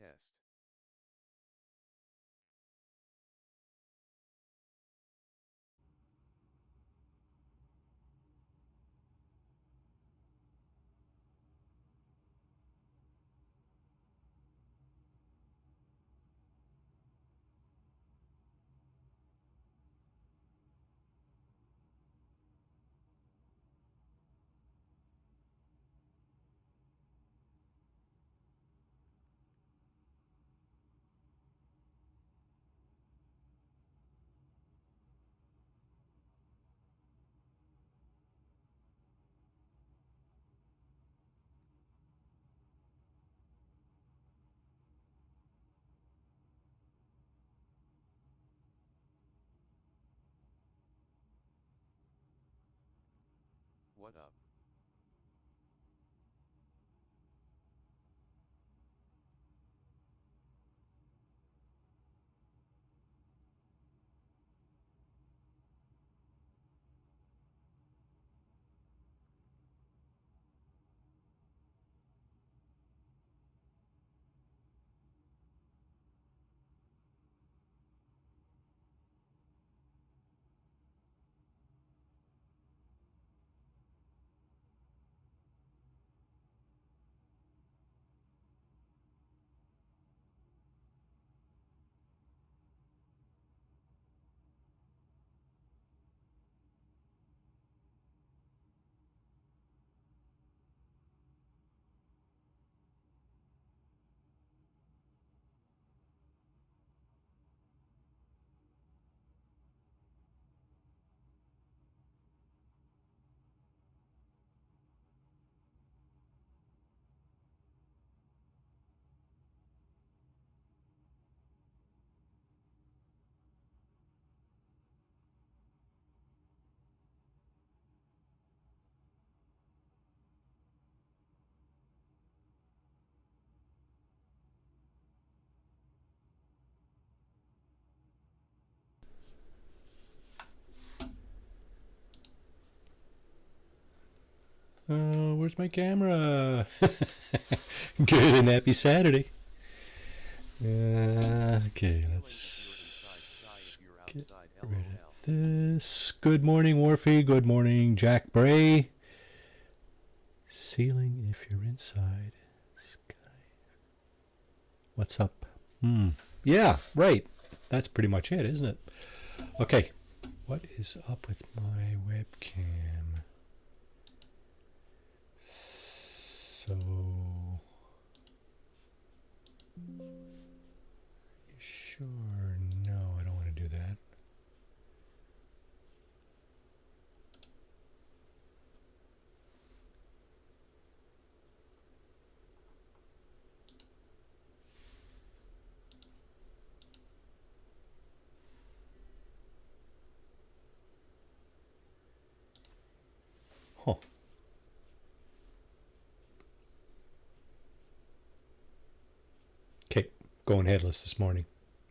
test. What up? Where's my camera? Good and happy Saturday. Okay, let's get rid of this. Good morning, Warfy. Good morning, Jack Bray. Ceiling if you're inside. Sky. What's up? Yeah, right. That's pretty much it, isn't it? Okay. What is up with my webcam? So, sure, no, I don't want to do that. Huh. Okay, going headless this morning.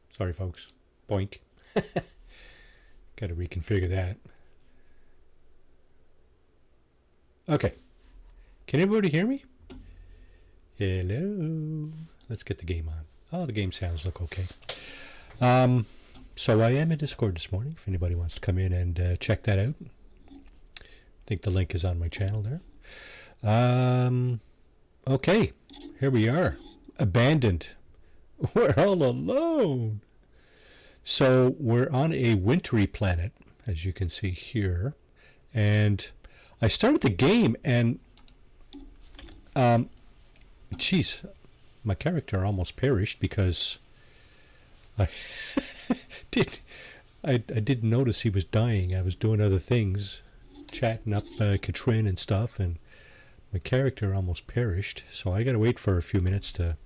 Sorry, folks. Boink. Got to reconfigure that. Okay. Can everybody hear me? Hello. Let's get the game on. Oh, the game sounds look okay. So I am in Discord this morning if anybody wants to come in and check that out. I think the link is on my channel there. Okay, here we are. Abandoned. We're all alone. So we're on a wintry planet, as you can see here. And I started the game and, geez, my character almost perished because I didn't notice he was dying. I was doing other things, chatting up Katrin and stuff, and my character almost perished. So I got to wait for a few minutes to...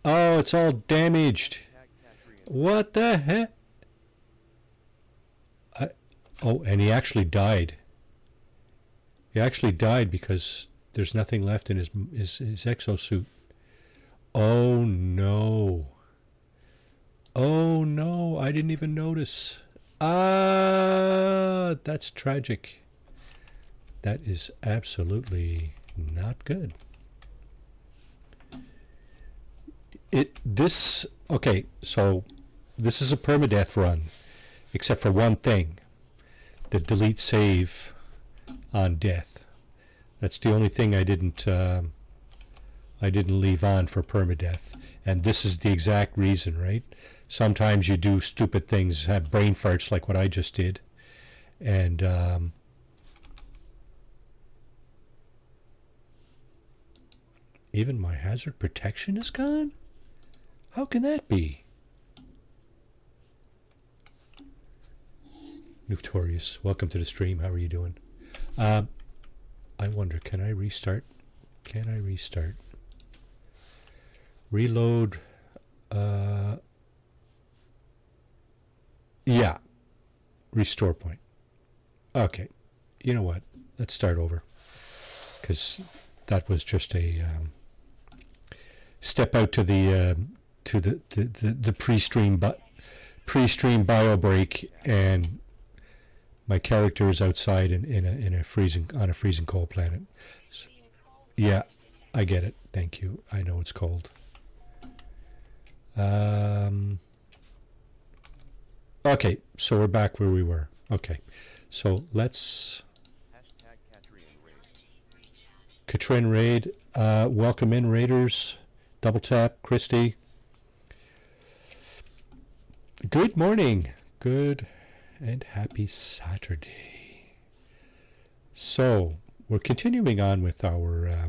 Oh, it's all damaged. What the heck? Oh, and he actually died. He actually died because there's nothing left in his exosuit. Oh no. Oh no, I didn't even notice. Ah, that's tragic. That is absolutely not good. Okay, so this is a permadeath run, except for one thing: the delete save on death. That's the only thing I didn't leave on for permadeath, and this is the exact reason, right? Sometimes you do stupid things, have brain farts like what I just did, and even my hazard protection is gone? How can that be? Notorious, welcome to the stream. How are you doing? I wonder, can I restart? Can I restart? Reload. Yeah. Restore point. Okay. You know what? Let's start over. Because that was just a step out to the pre-stream bio break, and my character is outside in a freezing cold planet. So, yeah, I get it. Thank you. I know it's cold. Okay, so we're back where we were. Okay, so let's. Katrin Raid, welcome in, Raiders. Double tap, Christy. Good morning. Good and happy Saturday. So, we're continuing on with our. I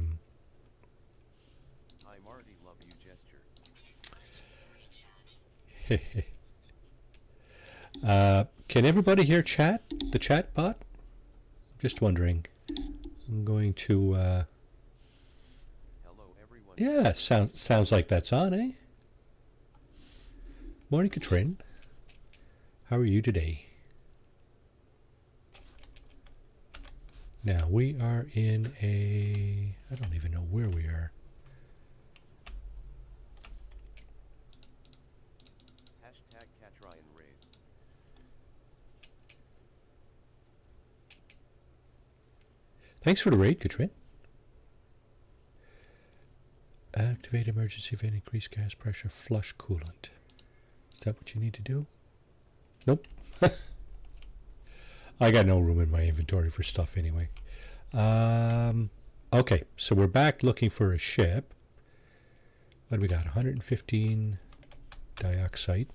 Marty love you gesture. Can everybody hear chat? The chat bot? Just wondering. I'm going to. Hello, everyone. Yeah, sounds like that's on, eh? Morning, Katrin. How are you today? Now we are in a. I don't even know where we are. Hashtag catch Ryan raid. Thanks for the raid, Katrin. Activate emergency vent, increase gas pressure, flush coolant. Is that what you need to do? Nope. I got no room in my inventory for stuff anyway. Okay, so we're back looking for a ship. What do we got? 115 dioxide,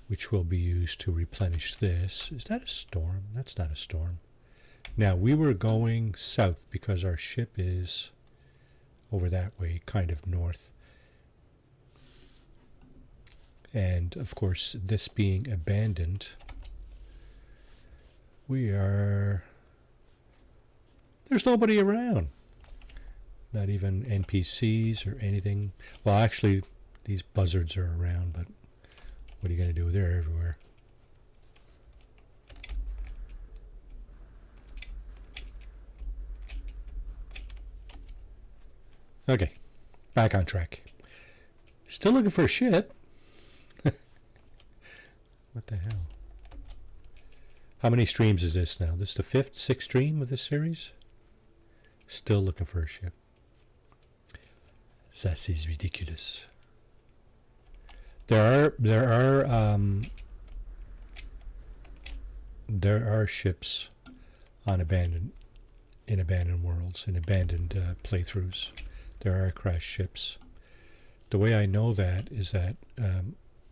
which will be used to replenish this. Is that a storm? That's not a storm. Now, we were going south because our ship is over that way, kind of north. And, of course, this being abandoned, there's nobody around. Not even NPCs or anything. Well, actually, these buzzards are around, but what are you going to do? They're everywhere. Okay, back on track. Still looking for a ship. What the hell? How many streams is this now? This is the 5th, 6th stream of this series? Still looking for a ship. That is ridiculous. There are ships on abandoned worlds, in abandoned playthroughs. There are crashed ships. The way I know that is that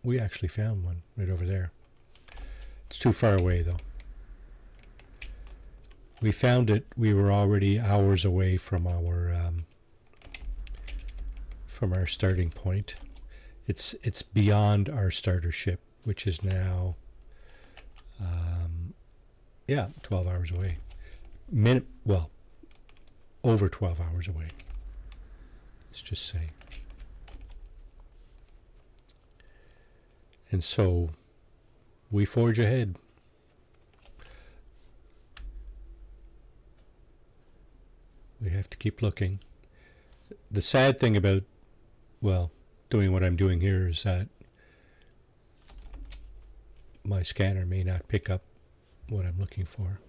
we actually found one right over there. It's too far away though. We found it. We were already hours away from our starting point. It's beyond our starter ship, which is now 12 hours away. Over 12 hours away. Let's just say. And so we forge ahead. We have to keep looking. The sad thing about, doing what I'm doing here is that my scanner may not pick up what I'm looking for.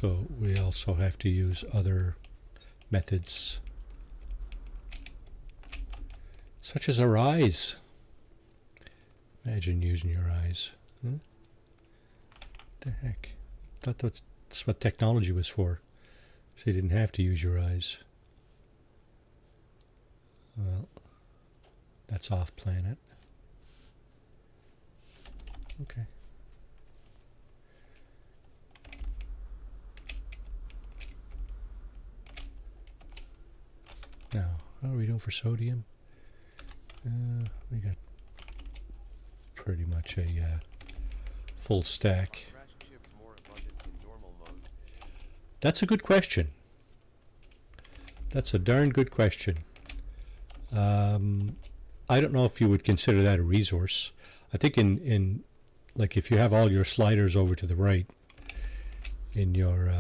So we also have to use other methods, such as our eyes. Imagine using your eyes. Huh? What the heck? I thought that's what technology was for. So you didn't have to use your eyes. Well, that's off planet. Okay. Now, how are we doing for sodium? We got pretty much a full stack. Crash chips more abundant in normal mode. That's a good question. That's a darn good question. I don't know if you would consider that a resource. I think in like if you have all your sliders over to the right in your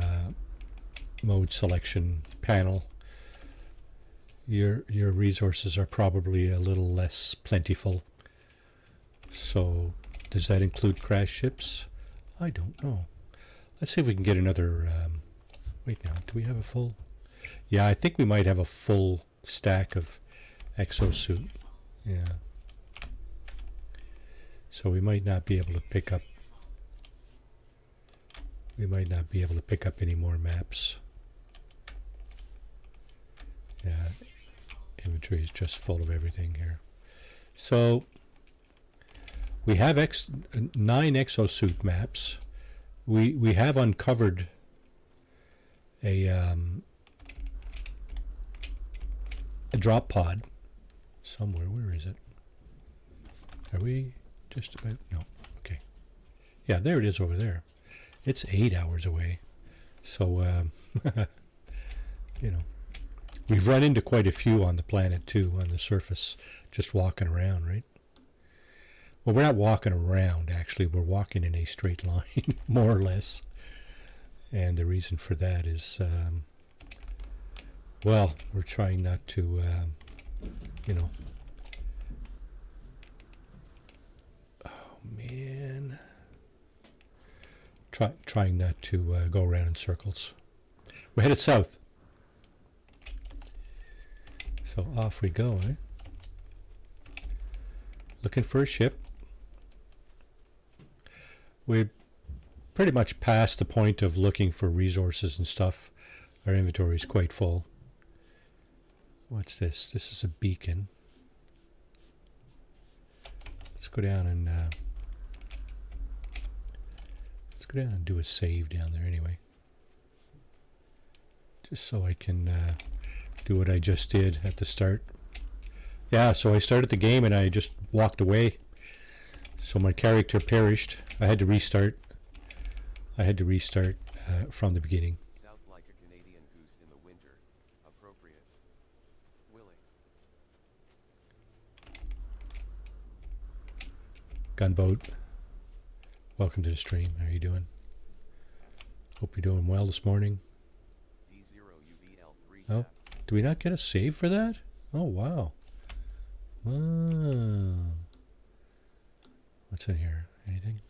mode selection panel, your resources are probably a little less plentiful. So does that include crash ships? I don't know. Let's see if we can get another wait now, do we have a full? Yeah, I think we might have a full stack of exosuit. Yeah. So we might not be able to pick up any more maps. Yeah. Inventory is just full of everything here. So we have 9 exosuit maps. We have uncovered a drop pod somewhere. Where is it? Are we just about? No. Okay. Yeah, there it is over there. It's 8 hours away. So, you know, we've run into quite a few on the planet too, on the surface, just walking around, right? Well, we're not walking around, actually. We're walking in a straight line, more or less. And the reason for that is, well, we're trying not to, you know. Oh, man. Trying not to go around in circles. We're headed south. So off we go, eh? Looking for a ship. We're pretty much past the point of looking for resources and stuff. Our inventory is quite full. What's this? This is a beacon. Let's go down and do a save down there anyway. Just so I can do what I just did at the start. Yeah, so I started the game and I just walked away. So my character perished. I had to restart. From the beginning. South like a Canadian goose in the winter. Appropriate. Willie. Gunboat. Welcome to the stream. How are you doing? Hope you're doing well this morning. D0UVL3 Oh, do we not get a save for that? Oh, wow. Wow. What's in here? Anything?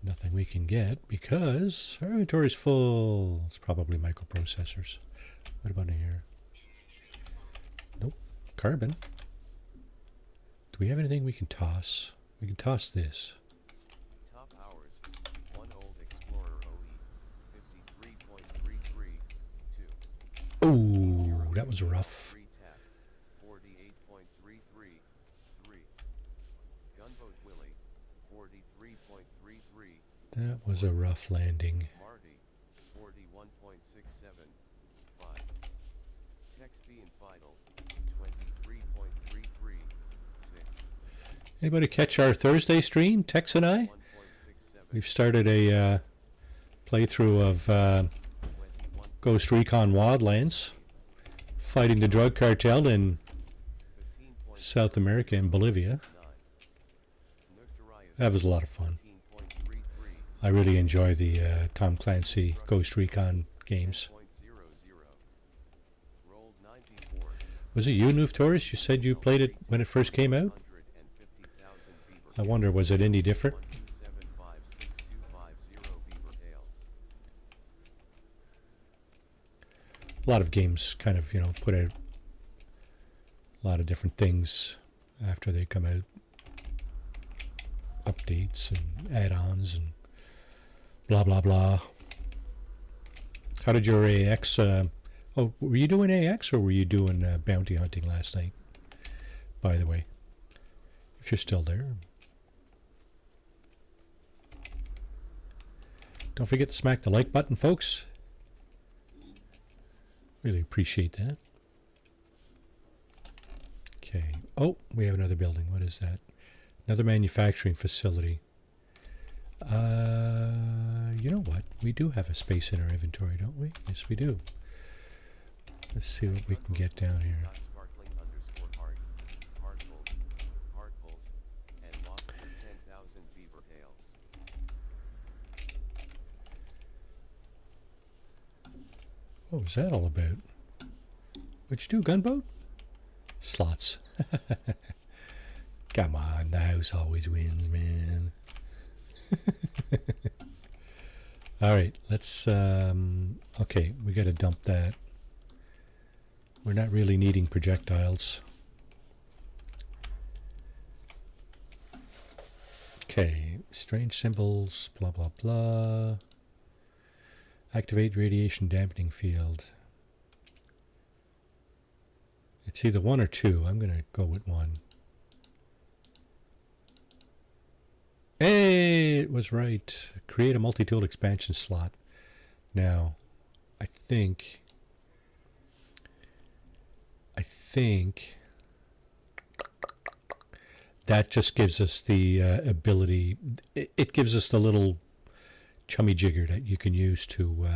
Nothing we can get because our inventory is full. It's probably microprocessors. What about in here? Nope. Carbon. Do we have anything we can toss? We can toss this. Top hours. One old Explorer OE. 53.332. Oh, that was rough. 48.333. Gunboat Willie. 43.333. That was a rough landing. Marty. 41.675. Texty and Vital. 23.336. Anybody catch our Thursday stream, Tex and I? 1.67. We've started a playthrough of Ghost Recon Wildlands, fighting the drug cartel in South America and Bolivia. That was a lot of fun. I really enjoy the Tom Clancy Ghost Recon games. Was it you, Noof Taurus? You said you played it when it first came out? I wonder, was it any different? A lot of games kind of, put out a lot of different things after they come out. Updates and add-ons and blah, blah, blah. How did your AX... oh, were you doing AX or were you doing bounty hunting last night? By the way, if you're still there. Don't forget to smack the like button, folks. Really appreciate that. Okay. Oh, we have another building. What is that? Another manufacturing facility. You know what? We do have a space in our inventory, don't we? Yes, we do. Let's see what we can get down here. What was that all about? What'd you do, gunboat? Slots. Come on, the house always wins, man. Alright, let's... okay, we gotta dump that. We're not really needing projectiles. Okay, strange symbols, blah blah blah. Activate radiation dampening field. It's either 1 or 2. I'm gonna go with 1. Hey, it was right. Create a multi-tool expansion slot. Now, I think that just gives us the ability. It gives us the little chummy jigger that you can use to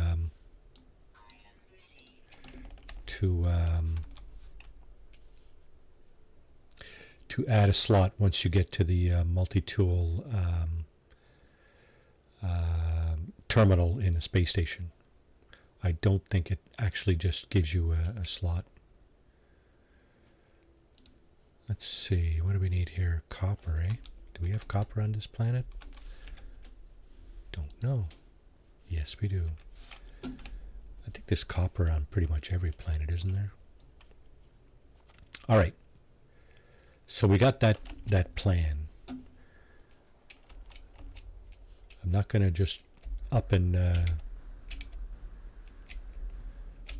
add a slot once you get to the multi-tool terminal in a space station. I don't think it actually just gives you a slot. Let's see, what do we need here? Copper, eh? Do we have copper on this planet? Don't know. Yes, we do. I think there's copper on pretty much every planet, isn't there? All right. So we got that plan. I'm not going to just up and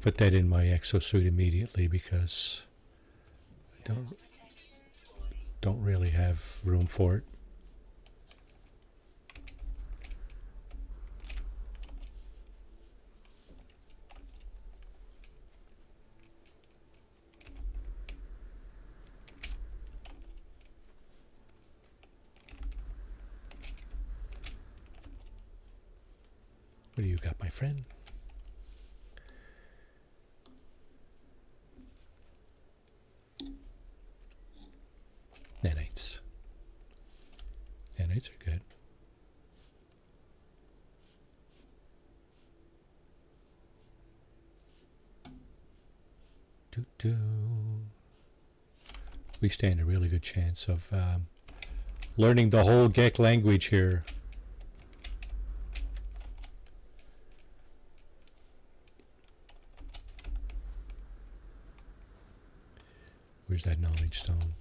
put that in my exosuit immediately because I don't really have room for it. What do you got, my friend? Nanites. Nanites are good. Doo-doo. We stand a really good chance of learning the whole Gek language here. Where's that knowledge stone?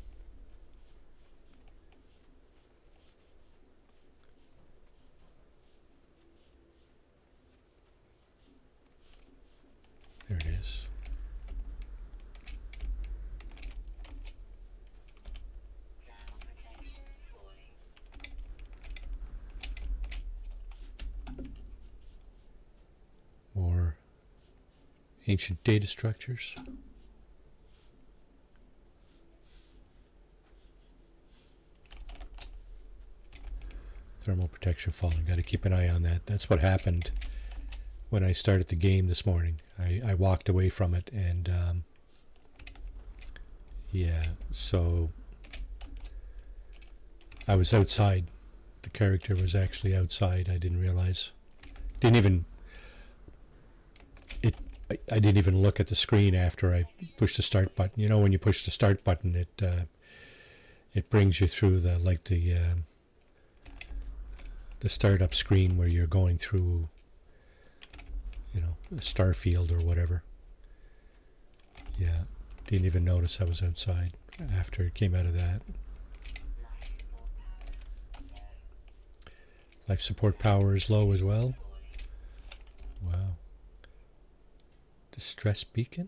There it is. More ancient data structures. Thermal protection falling. Got to keep an eye on that. That's what happened when I started the game this morning. I walked away from it and yeah, so I was outside. The character was actually outside. I didn't realize. I didn't even look at the screen after I pushed the start button. You know, when you push the start button, it brings you through the startup screen where you're going through, a star field or whatever. Yeah, didn't even notice I was outside after it came out of that. Life support power is low as well. Wow. Distress beacon?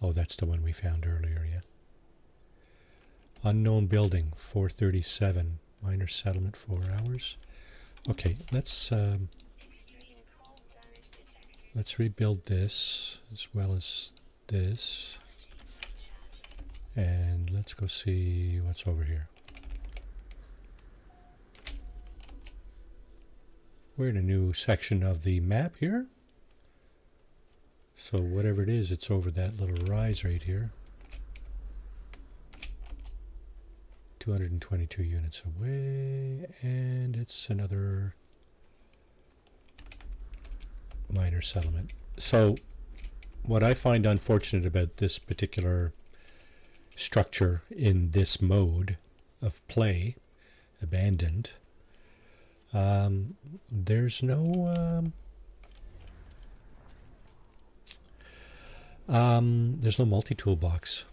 Oh, that's the one we found earlier, yeah. Unknown building, 437. Minor settlement, 4 hours. Okay, let's rebuild this as well as this. And let's go see what's over here. We're in a new section of the map here. So whatever it is, it's over that little rise right here. 222 units away, and it's another minor settlement. So what I find unfortunate about this particular structure in this mode of play, abandoned, there's no multi-tool box,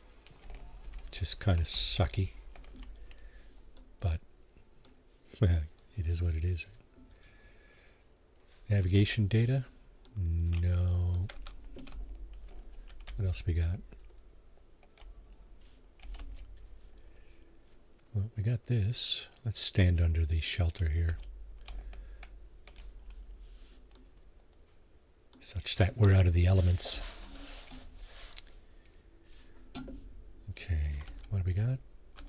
which is kind of sucky, but well, it is what it is. Navigation data, no. What else we got? Well, we got this. Let's stand under the shelter here, such that we're out of the elements. Okay, what do we got?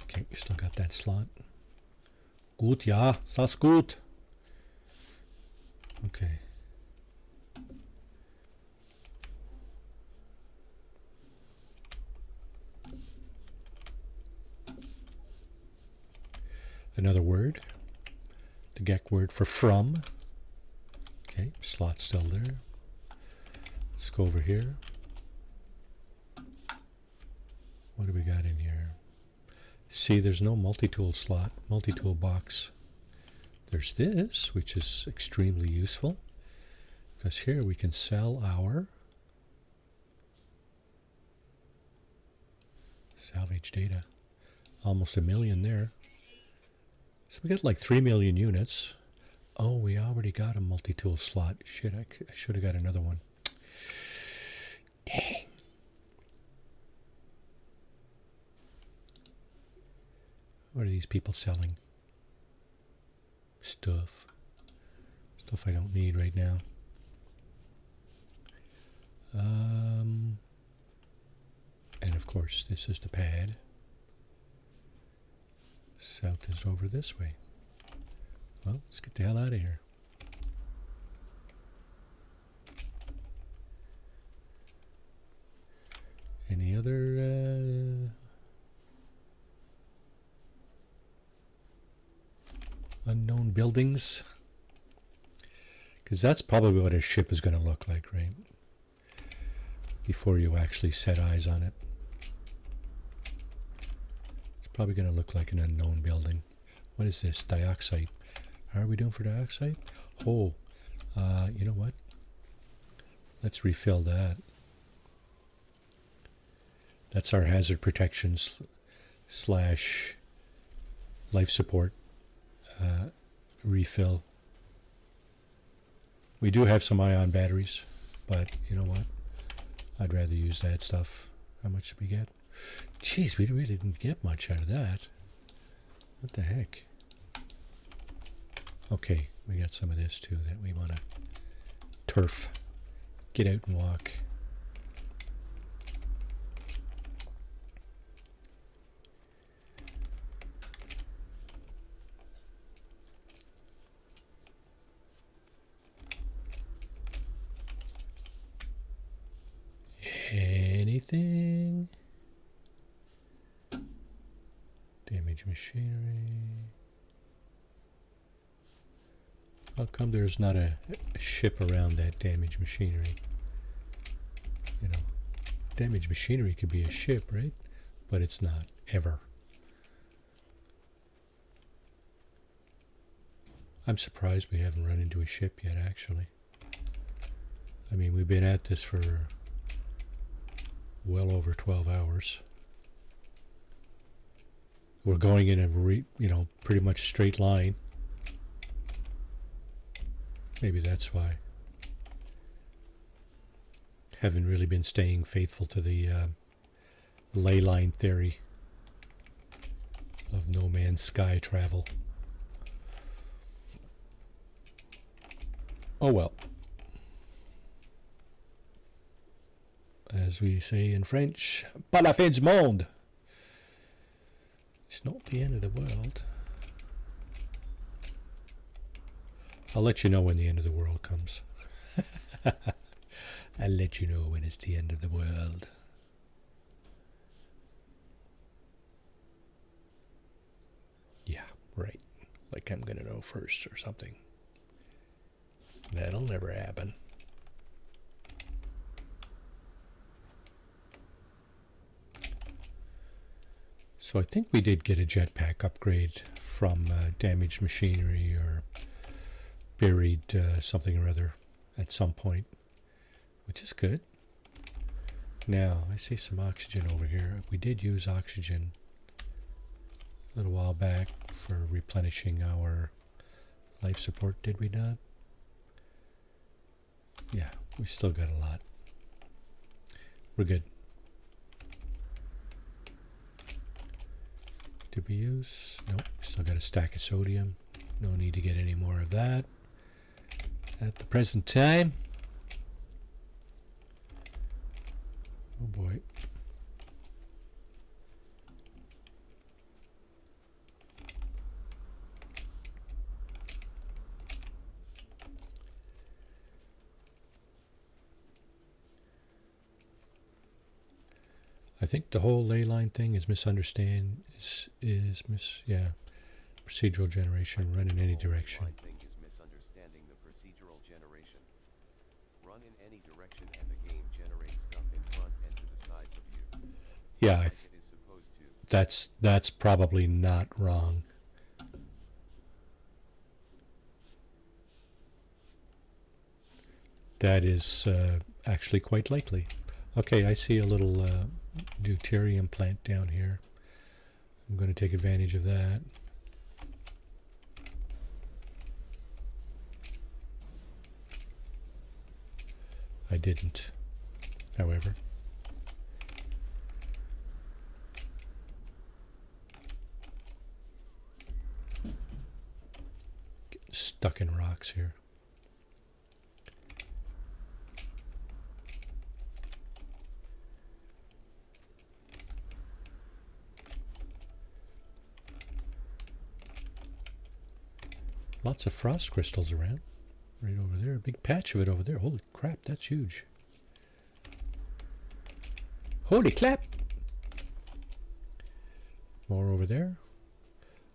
Okay, we still got that slot. Gut, ja, das gut. Okay. Another word. The GEC word for from. Okay, slot's still there. Let's go over here. What do we got in here? See, there's no multi-tool slot, multi-tool box. There's this, which is extremely useful, because here we can sell our salvage data. Almost 1 million there. So we got like 3 million units. Oh, we already got a multi-tool slot. Shit, I should have got another one. Dang. What are these people selling? Stuff I don't need right now. And of course, this is the pad. South is over this way. Well, let's get the hell out of here. Any other unknown buildings? Because that's probably what a ship is going to look like, right? Before you actually set eyes on it. It's probably going to look like an unknown building. What is this? Dioxide. How are we doing for dioxide? Oh, you know what? Let's refill that. That's our hazard protections slash life support refill. We do have some ion batteries, but you know what? I'd rather use that stuff. How much did we get? Jeez, we really didn't get much out of that. What the heck? Okay, we got some of this too that we want to turf. Get out and walk. Anything? Damage machinery. How come there's not a ship around that damaged machinery? You know, damaged machinery could be a ship, right? But it's not, ever. I'm surprised we haven't run into a ship yet, actually. I mean, we've been at this for well over 12 hours. We're going in a pretty much straight line. Maybe that's why. Haven't really been staying faithful to the ley line theory of No Man's Sky travel. Oh well. As we say in French, pas la fin du monde. It's not the end of the world. I'll let you know when the end of the world comes. I'll let you know when it's the end of the world. Yeah, right. Like I'm gonna know first or something. That'll never happen. So I think we did get a jetpack upgrade from damaged machinery or buried something or other at some point, which is good. Now, I see some oxygen over here. We did use oxygen a little while back for replenishing our life support, did we not? Yeah, we still got a lot. We're good. Did we use? Nope, still got a stack of sodium. No need to get any more of that at the present time. Oh boy. I think the whole ley line thing is procedural generation, run in any direction. The thing is misunderstanding the procedural generation. Run in any direction and the game generates stuff in front and to the sides of you. Yeah, It is supposed to. that's probably not wrong. That is actually quite likely. Okay, I see a little deuterium plant down here. I'm going to take advantage of that. I didn't, however. Getting stuck in rocks here. Lots of frost crystals around. Right over there. A big patch of it over there. Holy crap, that's huge. Holy clap! More over there.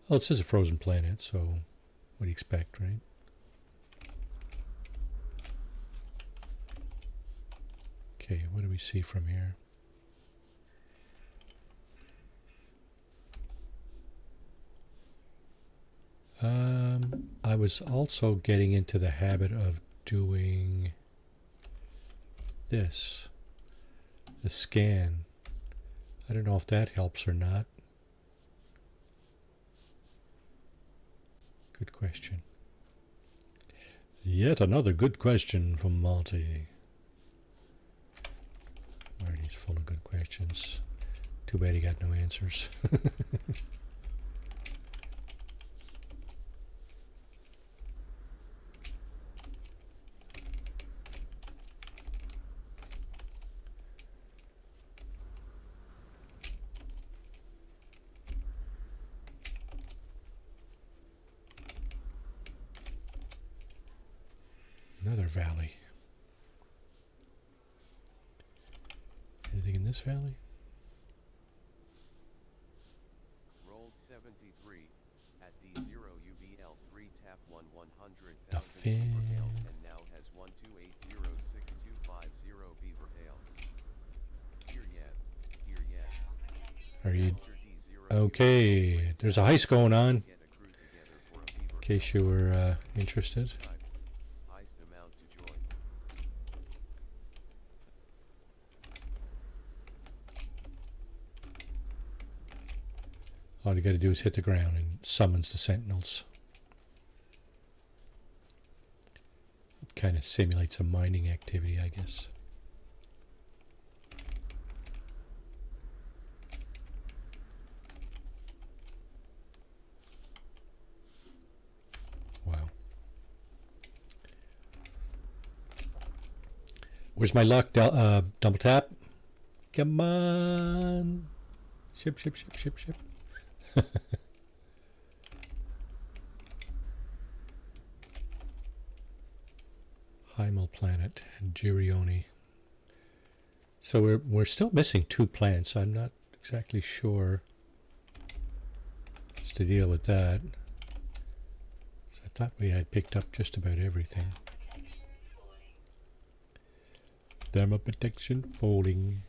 Oh, it says a frozen planet, so what do you expect, right? Okay, what do we see from here? I was also getting into the habit of doing this, the scan. I don't know if that helps or not. Good question. Yet another good question from Monty. Marty's full of good questions. Too bad he got no answers. Another valley. Anything in this valley? Rolled 73 at D0 UBL 3 tap 100,000 Nothing. beaver tails and now has 1280625 beaver tails. Here yet. Are you Master D0 okay? There's a heist going on. Get a crew together for a beaver In case you were interested. heist amount to join. All you got to do is hit the ground and summons the sentinels. It kind of simulates a mining activity, I guess. Wow. Where's my luck? Double tap. Come on. Ship, ship, ship, ship, ship. Hymal planet and Girioni. So we're still missing 2 plants. I'm not exactly sure what's the deal with that. So I thought we had picked up just about everything. Thermal protection falling.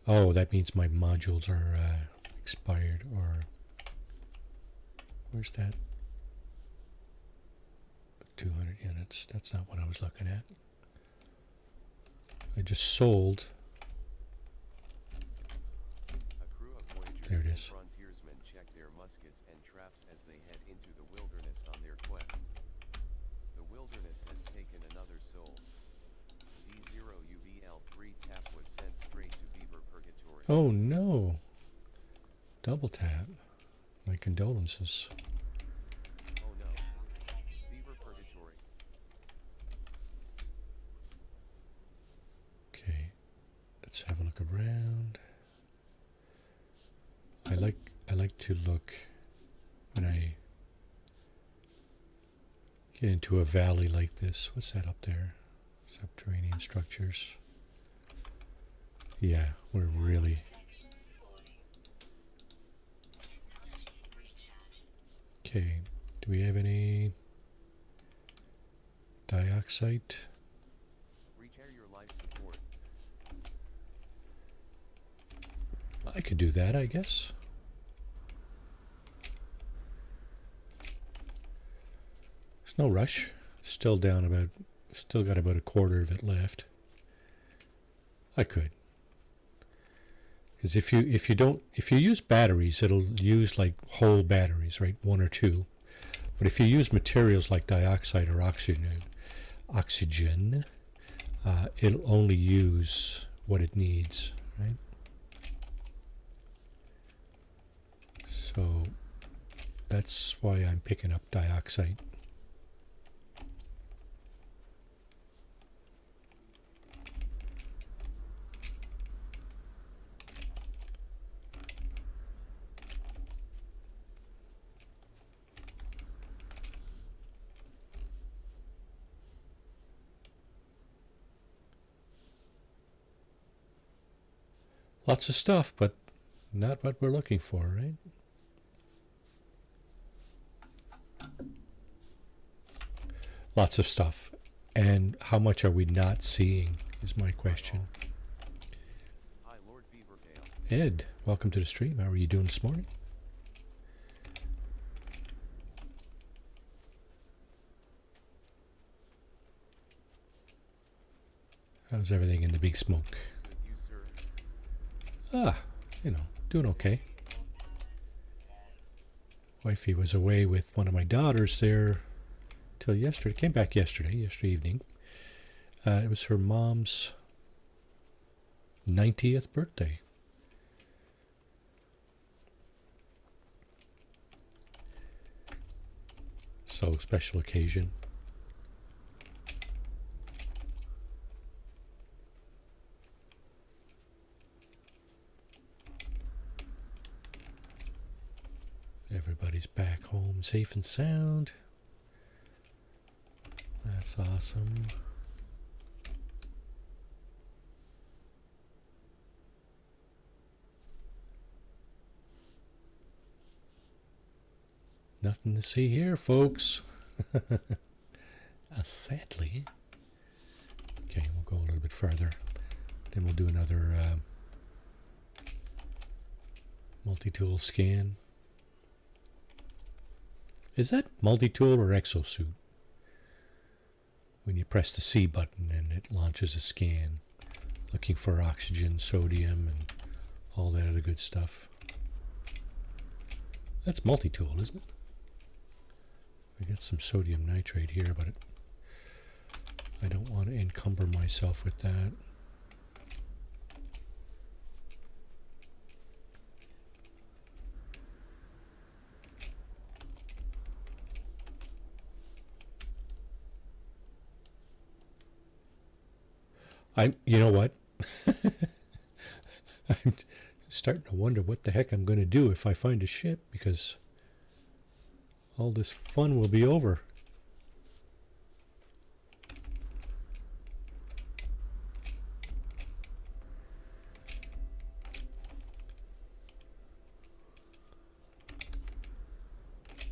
Oh, that means my modules are expired, or where's that? 200 units. That's not what I was looking at. I just sold. A crew of voyagers There it and is. frontiersmen check their muskets and traps as they head into the wilderness on their quest. The wilderness has taken another soul. D0UVL3 tap was sent straight to Beaver Purgatory. Oh no. Double tap. My condolences. Oh no. Beaver Purgatory. Okay. Let's have a look around. I like to look when I get into a valley like this. What's that up there? Subterranean structures. Yeah, we're really... Okay, do we have any dioxide? Repair your life support. I could do that, I guess. There's no rush. Still down about... Still got about a quarter of it left. I could. Because if you use batteries, it'll use like whole batteries, right? 1 or 2. But if you use materials like dioxide or oxygen, it'll only use what it needs, right? So that's why I'm picking up dioxide. Lots of stuff, but not what we're looking for, right? Lots of stuff. And how much are we not seeing is my question. Hi, Lord Beavertail. Ed, welcome to the stream. How are you doing this morning? How's everything in the big smoke? Good, you, sir. Doing okay. Wifey was away with one of my daughters there till yesterday. Came back yesterday evening. It was her mom's 90th birthday. So special occasion. Everybody's back home safe and sound. That's awesome. Nothing to see here, folks. Sadly. Okay, we'll go a little bit further. Then we'll do another multi-tool scan. Is that multi-tool or exosuit? When you press the C button and it launches a scan, looking for oxygen, sodium, and all that other good stuff. That's multi-tool, isn't it? I got some sodium nitrate here, but I don't want to encumber myself with that. You know what? I'm starting to wonder what the heck I'm going to do if I find a ship, because all this fun will be over.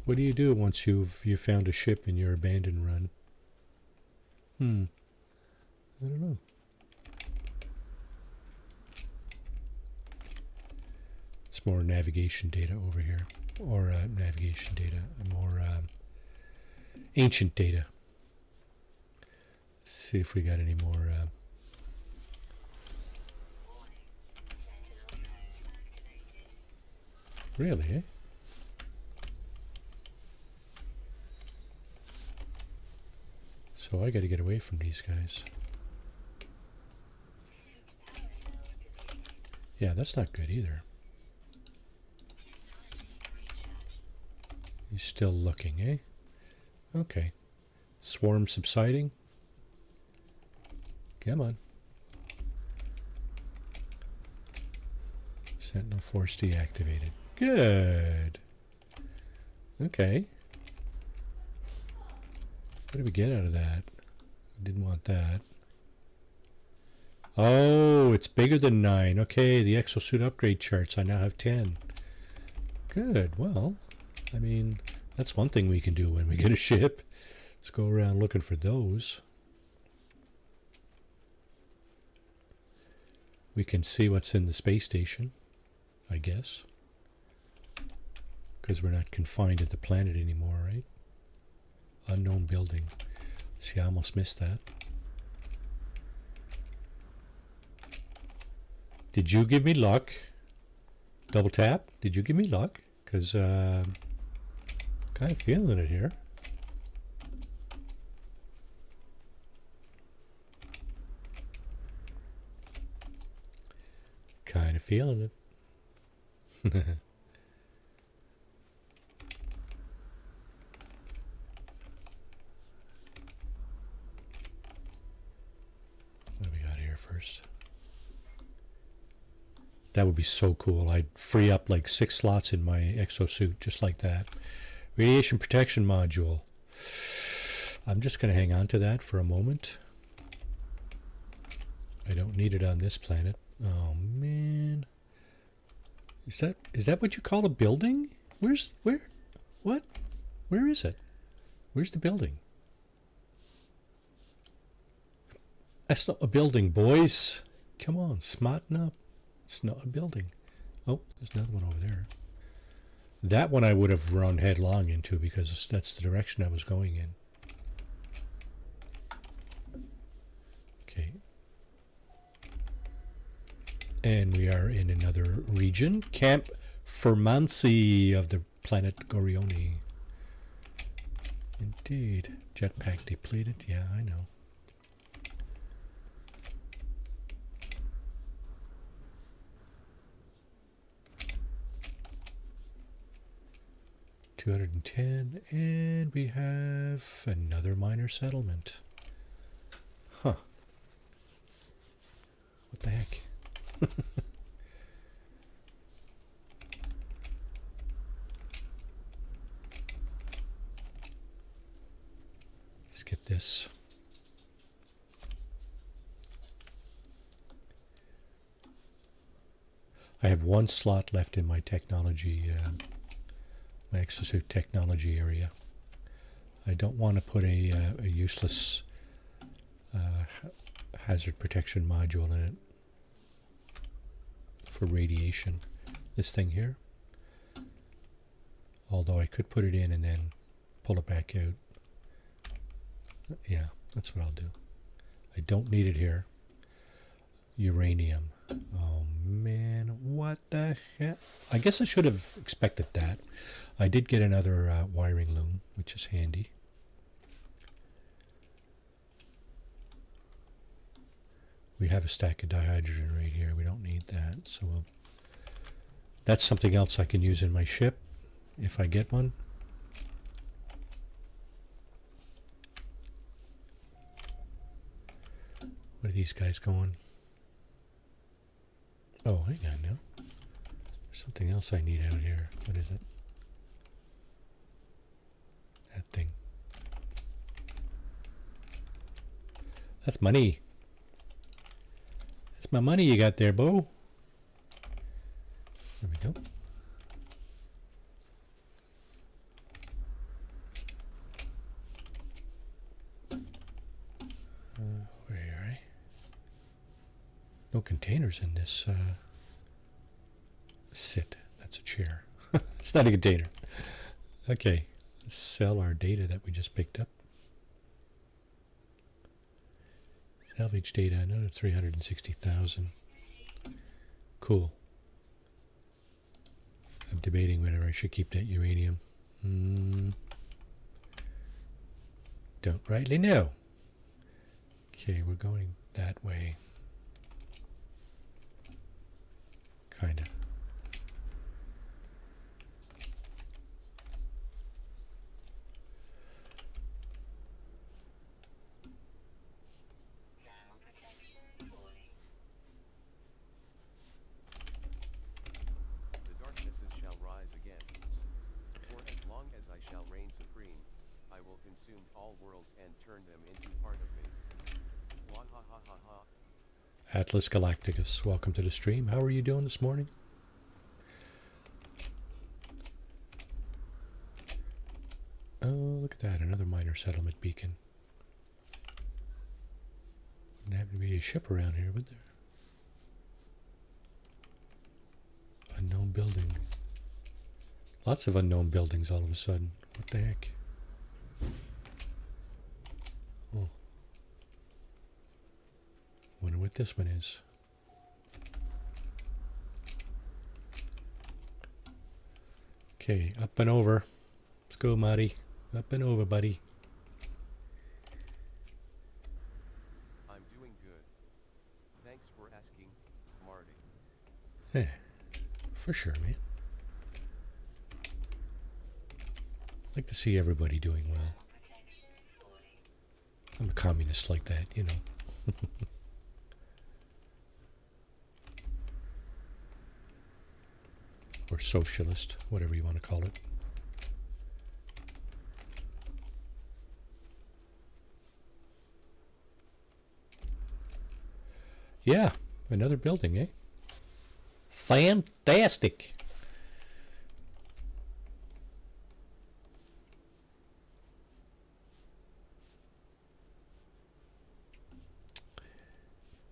What do you do once you found a ship in your abandoned run? I don't know. It's more navigation data over here, or navigation data, more ancient data. Let's see if we got any more. Really, eh? So I got to get away from these guys. Yeah, that's not good either. He's still looking, eh? Okay. Swarm subsiding. Come on. Sentinel force deactivated. Good. Okay. What did we get out of that? We didn't want that. Oh, it's bigger than 9. Okay, the exosuit upgrade charts. I now have 10. Good. Well, I mean, that's one thing we can do when we get a ship. Let's go around looking for those. We can see what's in the space station, I guess. Because we're not confined to the planet anymore, right? Unknown building. See, I almost missed that. Did you give me luck? Double tap? Did you give me luck? Because kind of feeling it here. Kind of feeling it. What do we got here first? That would be so cool. I'd free up like 6 slots in my exosuit just like that. Radiation protection module. I'm just going to hang on to that for a moment. I don't need it on this planet. Oh man. Is that what you call a building? Where? What? Where is it? Where's the building? That's not a building, boys. Come on, smarten up. It's not a building. Oh, there's another one over there. That one I would have run headlong into because that's the direction I was going in. Okay. And we are in another region. Camp Fermancy of the planet Gorioni. Indeed. Jetpack depleted. Yeah, I know. $210, and we have another minor settlement. Huh. What the heck? Let's get this. I have 1 slot left in my technology my exosuit technology area. I don't want to put a useless hazard protection module in it for radiation. This thing here. Although I could put it in and then pull it back out. Yeah, that's what I'll do. I don't need it here. Uranium. Oh man, what the heck? I guess I should have expected that. I did get another wiring loom, which is handy. We have a stack of dihydrogen right here. We don't need that, so that's something else I can use in my ship if I get one. Where are these guys going? Oh, hang on now. There's something else I need out here. What is it? That thing. That's money. That's my money you got there, Bo. There we go. Over here, eh? No containers in this sit. That's a chair. It's not a container. Okay, let's sell our data that we just picked up. Salvage data, another 360,000. Cool. I'm debating whether I should keep that uranium. Don't rightly know. Okay, we're going that way. Kinda. The darknesses shall rise again. For as long as I shall reign supreme, I will consume all worlds and turn them into part of me. Wah ha ha ha ha. Atlas Galacticus, welcome to the stream. How are you doing this morning? Oh, look at that, another minor settlement beacon. Wouldn't happen to be a ship around here, would there? Unknown building. Lots of unknown buildings all of a sudden. What the heck? Oh. Wonder what this one is. Okay, up and over. Let's go, Marty. Up and over, buddy. I'm doing good. Thanks for asking, Marty. Yeah, for sure, man. Like to see everybody doing well. I'm a communist like that, you know. Or socialist, whatever you want to call it. Yeah, another building, eh? Fantastic.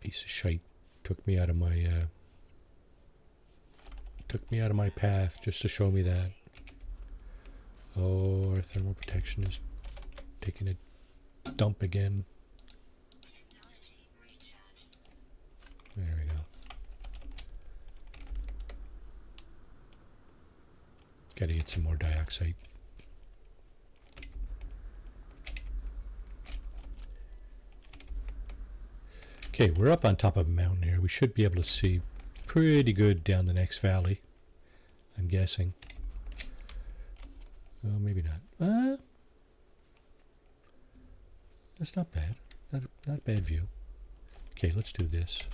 Piece of shite took me out of my path just to show me that. Oh, our thermal protection is taking a dump again. There we go. Gotta get some more dioxide. Okay, we're up on top of a mountain here. We should be able to see pretty good down the next valley, I'm guessing. Oh, maybe not. That's not bad. Not a bad view. Okay, let's do this.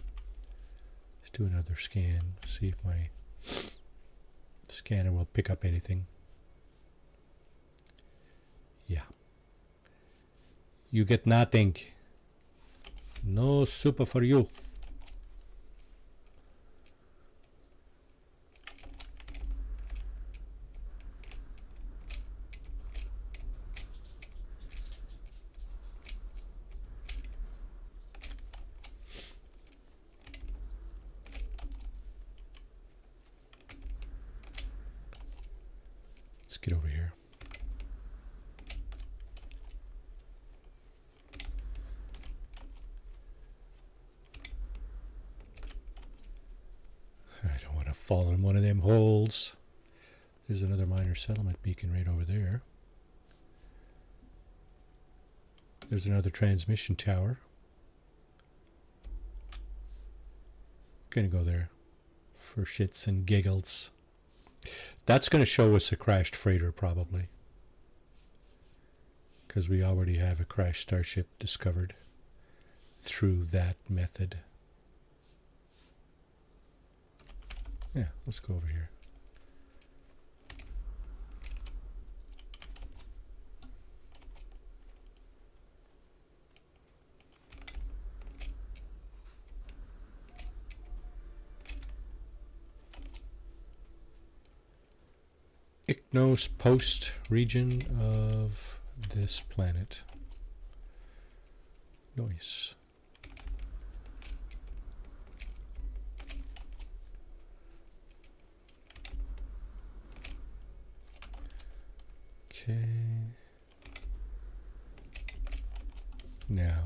Let's do another scan. See if my scanner will pick up anything. Yeah. You get nothing. No super for you. Let's get over here. fall in one of them holes. There's another minor settlement beacon right over there. There's another transmission tower. Gonna go there for shits and giggles. That's gonna show us a crashed freighter probably, because we already have a crashed starship discovered through that method. Yeah, let's go over here. Ichnos post region of this planet. Nice. Okay. Now,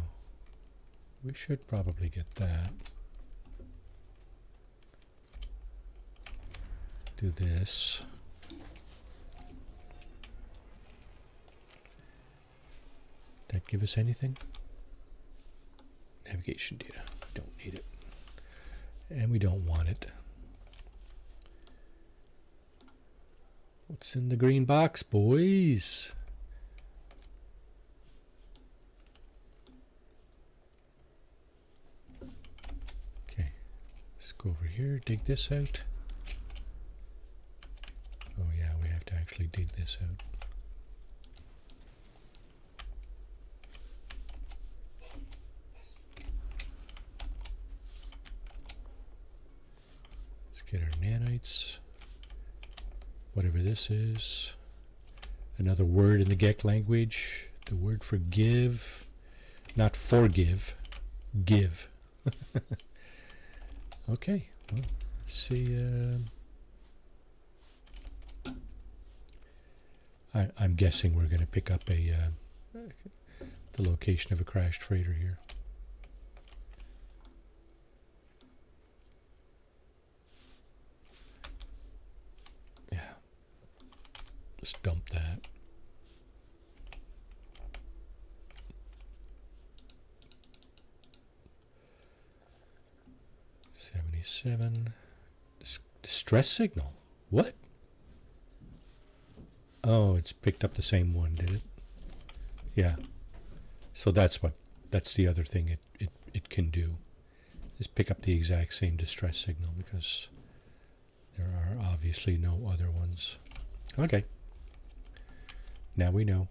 we should probably get that. Do this. That give us anything? Navigation data. Don't need it. And we don't want it. What's in the green box, boys? Okay. Let's go over here, dig this out. Oh yeah, we have to actually dig this out. Get our nanites, whatever this is. Another word in the Gek language. The word for give, not forgive, give. Okay, well, let's see. I'm guessing we're going to pick up the location of a crashed freighter here. Just dump that. $77. Distress signal. What? Oh, it's picked up the same one, did it? Yeah. So that's the other thing it can do, is pick up the exact same distress signal, because there are obviously no other ones. Okay. Now we know.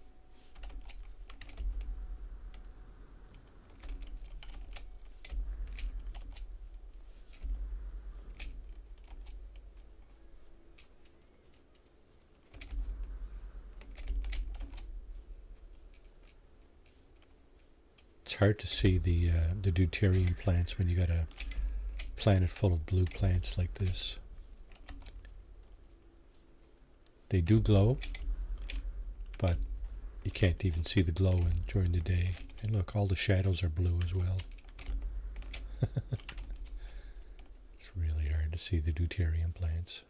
It's hard to see the deuterium plants when you got a planet full of blue plants like this. They do glow, but you can't even see the glow during the day. And look, all the shadows are blue as well. It's really hard to see the deuterium plants.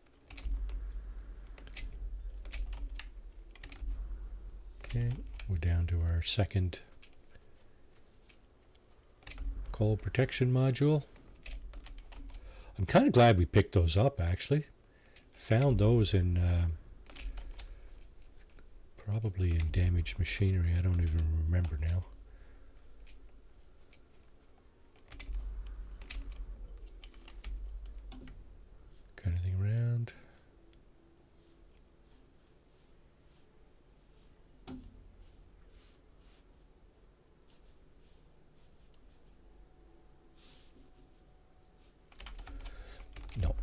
Okay, we're down to our second coal protection module. I'm kind of glad we picked those up, actually. Found those in probably in damaged machinery. I don't even remember now. Got anything around? No.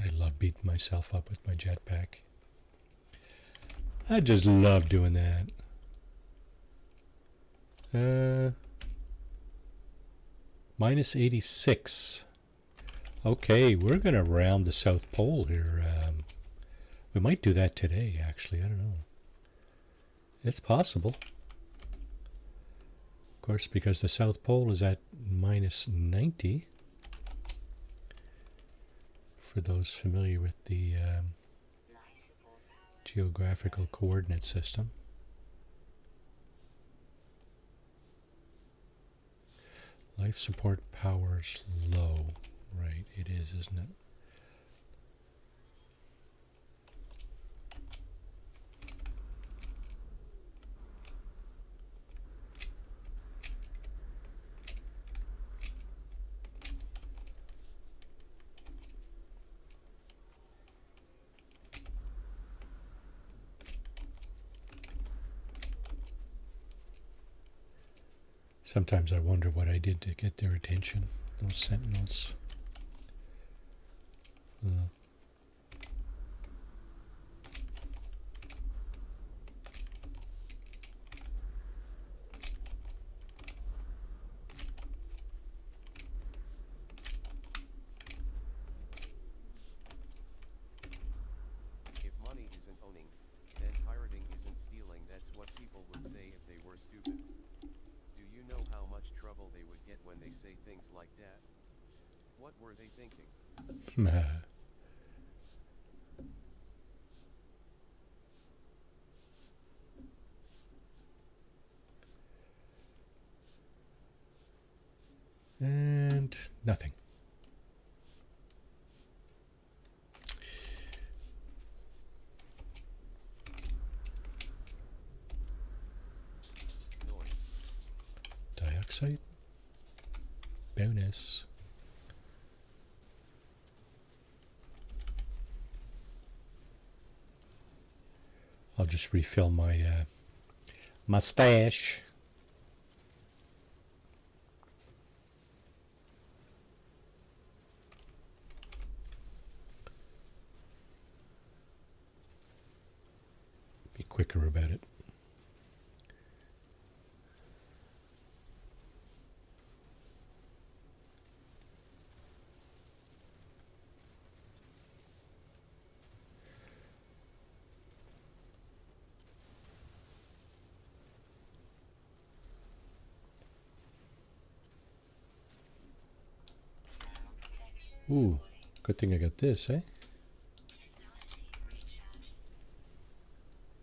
I love beating myself up with my jetpack. I just love doing that. Minus 86. Okay, we're going to round the South Pole here. We might do that today, actually. I don't know. It's possible. Of course, because the South Pole is at minus 90. For those familiar with the geographical coordinate system. Life support power's low. Right, it is, isn't it? Sometimes I wonder what I did to get their attention, those sentinels. If money isn't owning, then pirating isn't stealing. That's what people would say if they were stupid. Do you know how much trouble they would get when they say things like that? What were they thinking? And nothing. Noise. Dioxide. Bonus. I'll just refill my mustache. Be quicker about it. Ooh, good thing I got this, eh?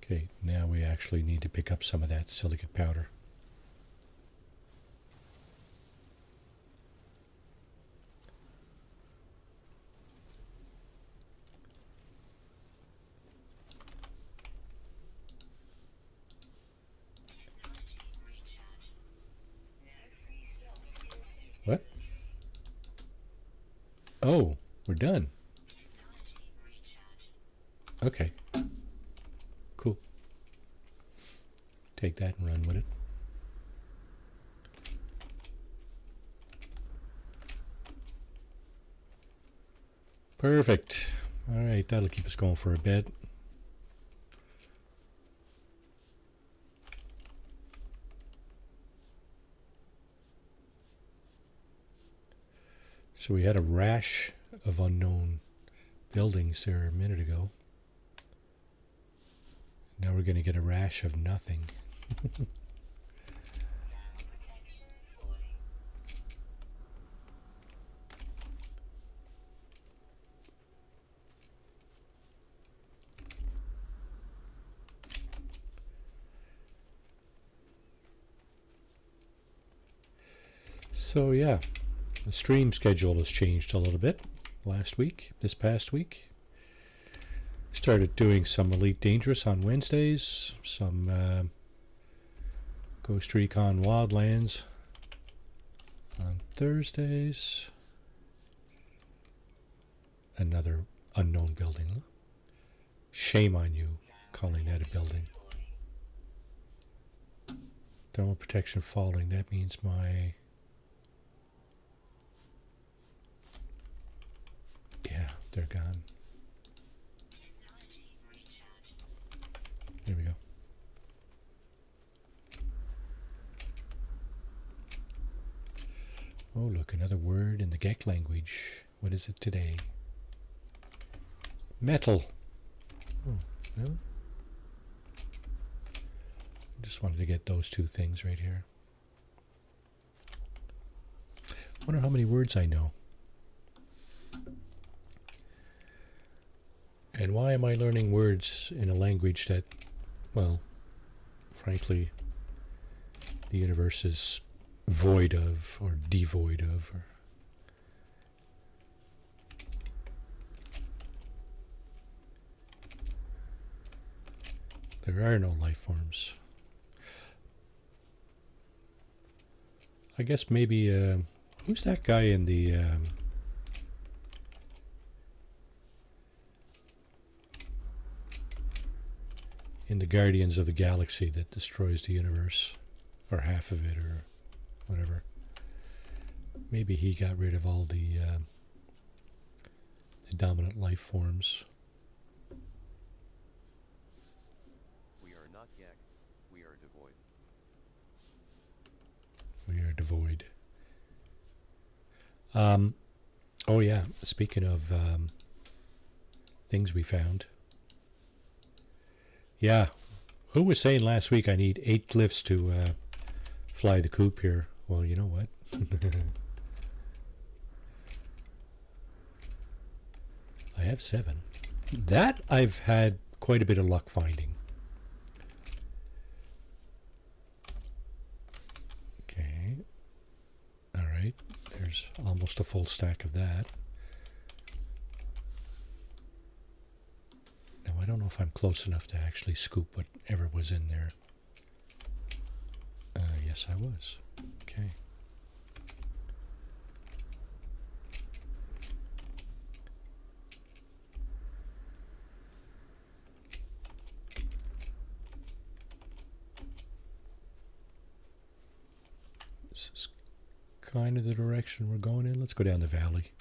Okay, now we actually need to pick up some of that silicate powder. What? Oh, we're done. Okay. Cool. Take that and run with it. Perfect. All right, that'll keep us going for a bit. So we had a rash of unknown buildings there a minute ago. Now we're going to get a rash of nothing. So yeah, the stream schedule has changed a little bit this past week. Started doing some Elite Dangerous on Wednesdays, some Ghost Recon Wildlands on Thursdays. Another unknown building. Shame on you calling that a building. Thermal protection falling, that means my... Yeah, they're gone. There we go. Oh, look, another word in the Gek language. What is it today? Metal. Oh, really? I just wanted to get those two things right here. Wonder how many words I know. And why am I learning words in a language that, well, frankly, the universe is void of or devoid of? Or there are no life forms. I guess maybe, who's that guy in the Guardians of the Galaxy that destroys the universe, or half of it, or whatever? Maybe he got rid of all the dominant life forms. We are not yak, we are devoid. We are devoid. Oh yeah, speaking of things we found. Yeah, who was saying last week I need 8 glyphs to fly the coop here? Well, you know what? I have 7. That I've had quite a bit of luck finding. Okay. Alright, there's almost a full stack of that. Now I don't know if I'm close enough to actually scoop whatever was in there. Yes, I was. Okay. This is kind of the direction we're going in. Let's go down the valley.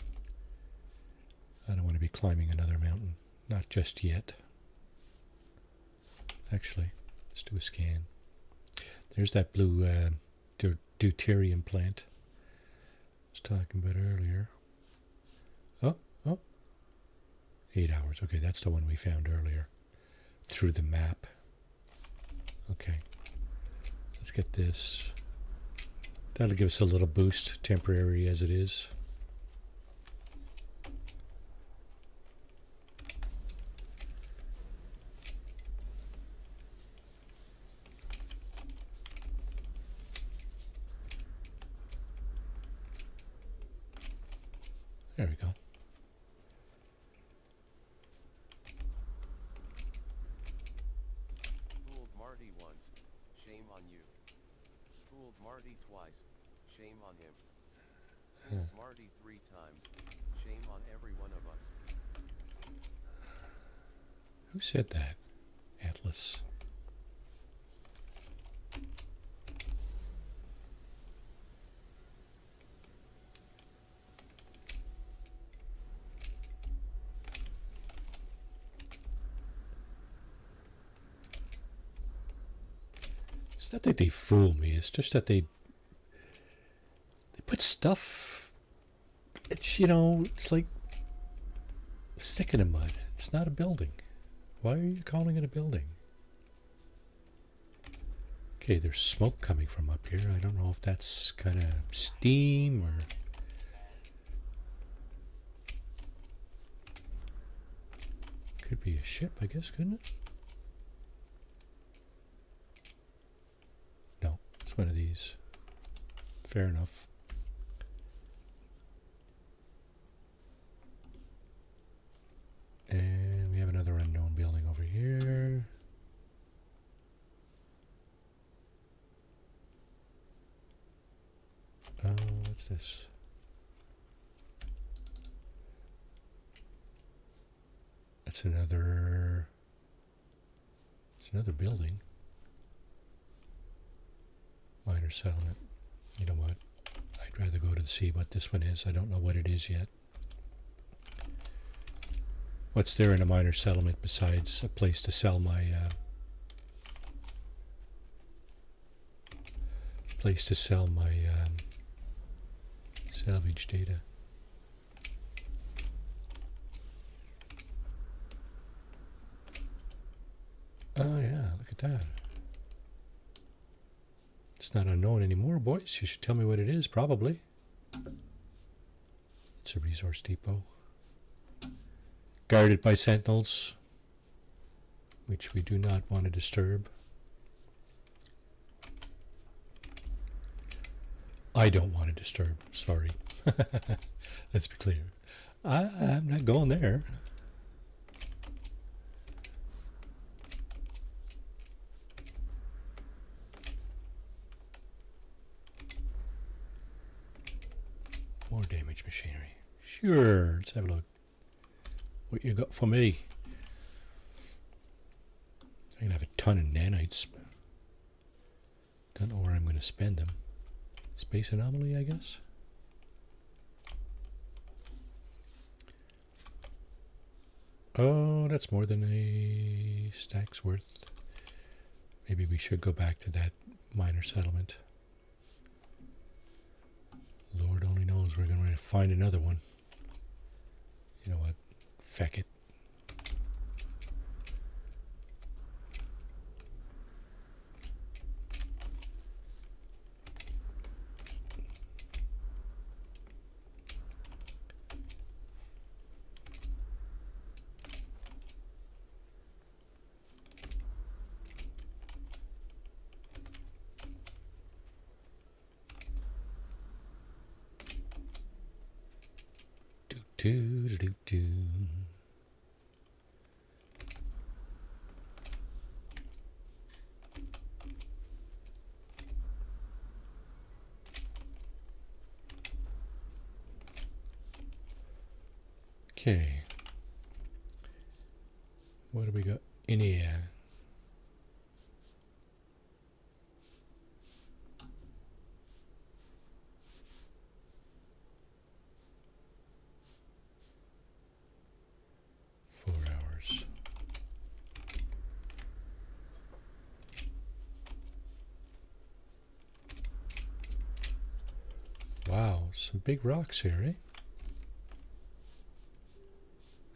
I don't want to be climbing another mountain. Not just yet. Actually, let's do a scan. There's that blue deuterium plant I was talking about earlier. Oh. 8 hours. Okay, that's the one we found earlier. Through the map. Okay. Let's get this. That'll give us a little boost, temporary as it is. There we go. Fooled Marty once, shame on you. Fooled Marty twice, shame on him. Fooled Marty 3 times, shame on every one of us. Who said that? Atlas. It's not that they fool me, it's just that they put stuff, it's, you know, it's like stick in the mud. It's not a building. Why are you calling it a building? Okay, there's smoke coming from up here. I don't know if that's kind of steam or... Could be a ship, I guess, couldn't it? No, it's one of these. Fair enough. And we have another unknown building over here. Oh, what's this? It's another building. Minor settlement. You know what? I'd rather go to see what this one is. I don't know what it is yet. What's there in a minor settlement besides a place to sell my salvage data? that? It's not unknown anymore, boys. You should tell me what it is, probably. It's a resource depot. Guarded by sentinels, which we do not want to disturb. I don't want to disturb, sorry. Let's be clear. I'm not going there. More damage machinery. Sure, let's have a look. What you got for me? I'm going to have a ton of nanites. Don't know where I'm going to spend them. Space anomaly, I guess? Oh, that's more than a stack's worth. Maybe we should go back to that minor settlement. Lord only knows we're going to find another one. You know what? Feck it. Do do do do. Okay. What do we got in here? Wow, some big rocks here, eh?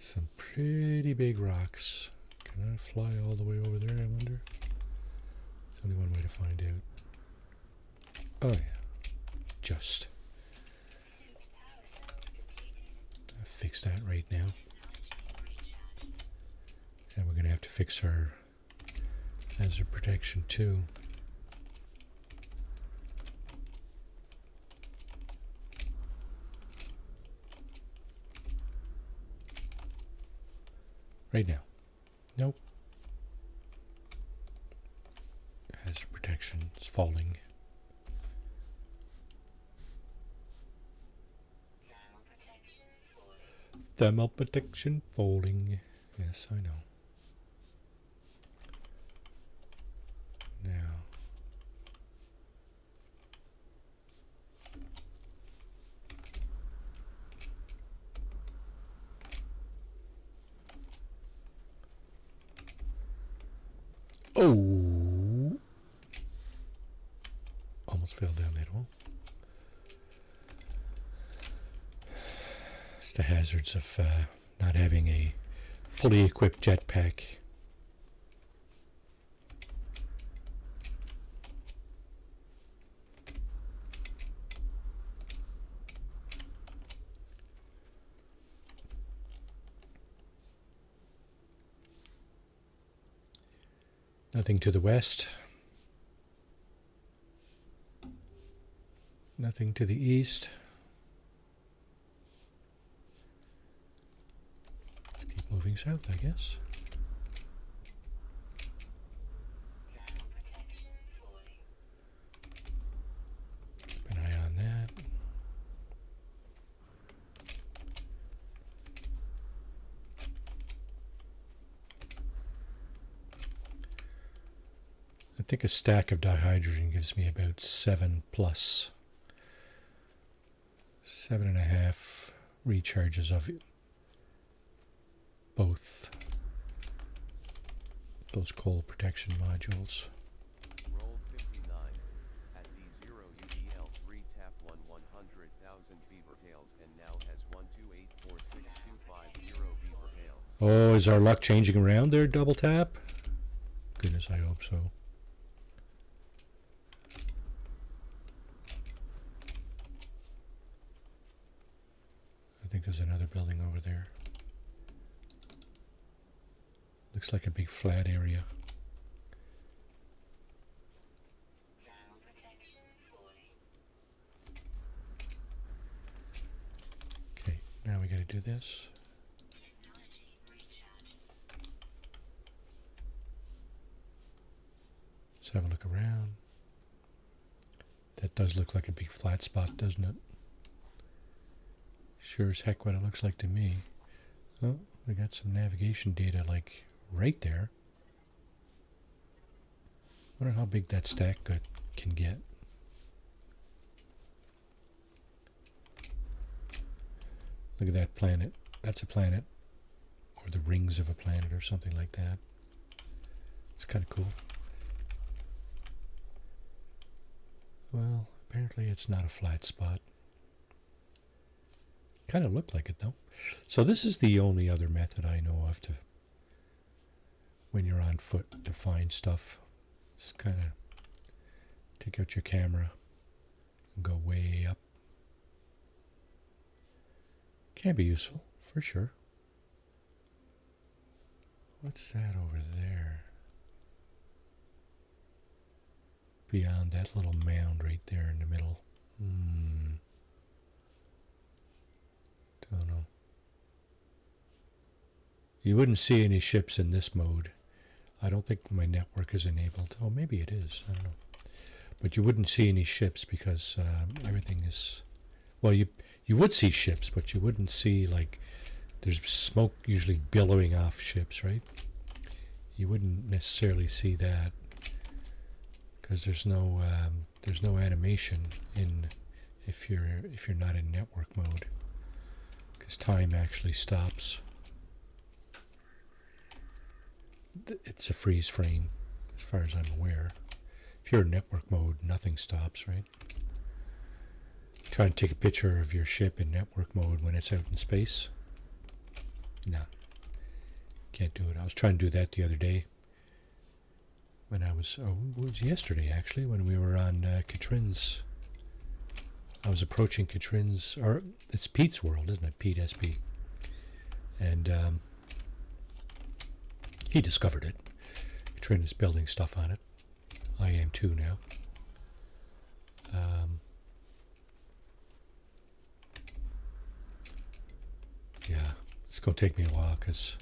Some pretty big rocks. Can I fly all the way over there, I wonder? There's only one way to find out. Oh yeah, just. I'll fix that right now. And we're going to have to fix our hazard protection too. Right now. Nope. Hazard protection is falling. Thermal protection falling. Yes, I know. Now. Oh! Almost fell down that hole. It's the hazards of not having a fully equipped jetpack. Nothing to the west. Nothing to the east. Let's keep moving south, I guess. Keep an eye on that. I think a stack of dihydrogen gives me about 7 plus 7.5 recharges of both those coal protection modules. Roll 59 at D0 UDL 3 tap 100,000 beaver tails and now has 1284625 beaver tails. Oh, is our luck changing around there, double tap? Goodness, I hope so. I think there's another building over there. Looks like a big flat area. Okay, now we gotta do this. Let's have a look around. That does look like a big flat spot, doesn't it? Sure as heck what it looks like to me. Oh, we got some navigation data like right there. Wonder how big that stack can get. Look at that planet. That's a planet. Or the rings of a planet or something like that. It's kind of cool. Well, apparently it's not a flat spot. Kind of looked like it though. So this is the only other method I know of to, when you're on foot, to find stuff. Just kind of take out your camera and go way up. Can be useful, for sure. What's that over there? Beyond that little mound right there in the middle. Don't know. You wouldn't see any ships in this mode. I don't think my network is enabled. Oh, maybe it is. I don't know. But you wouldn't see any ships because everything is... Well, you would see ships, but you wouldn't see, like... There's smoke usually billowing off ships, right? You wouldn't necessarily see that because there's no animation in if you're not in network mode, because time actually stops. It's a freeze frame as far as I'm aware. If you're in network mode, nothing stops, right? Try to take a picture of your ship in network mode when it's out in space. No, can't do it. I was trying to do that the other day when I was, it was yesterday actually, when we were on Katrin's. I was approaching Katrin's, or it's Pete's world, isn't it? Pete SP. And he discovered it. Katrin is building stuff on it. I am too now. Yeah, it's going to take me a while because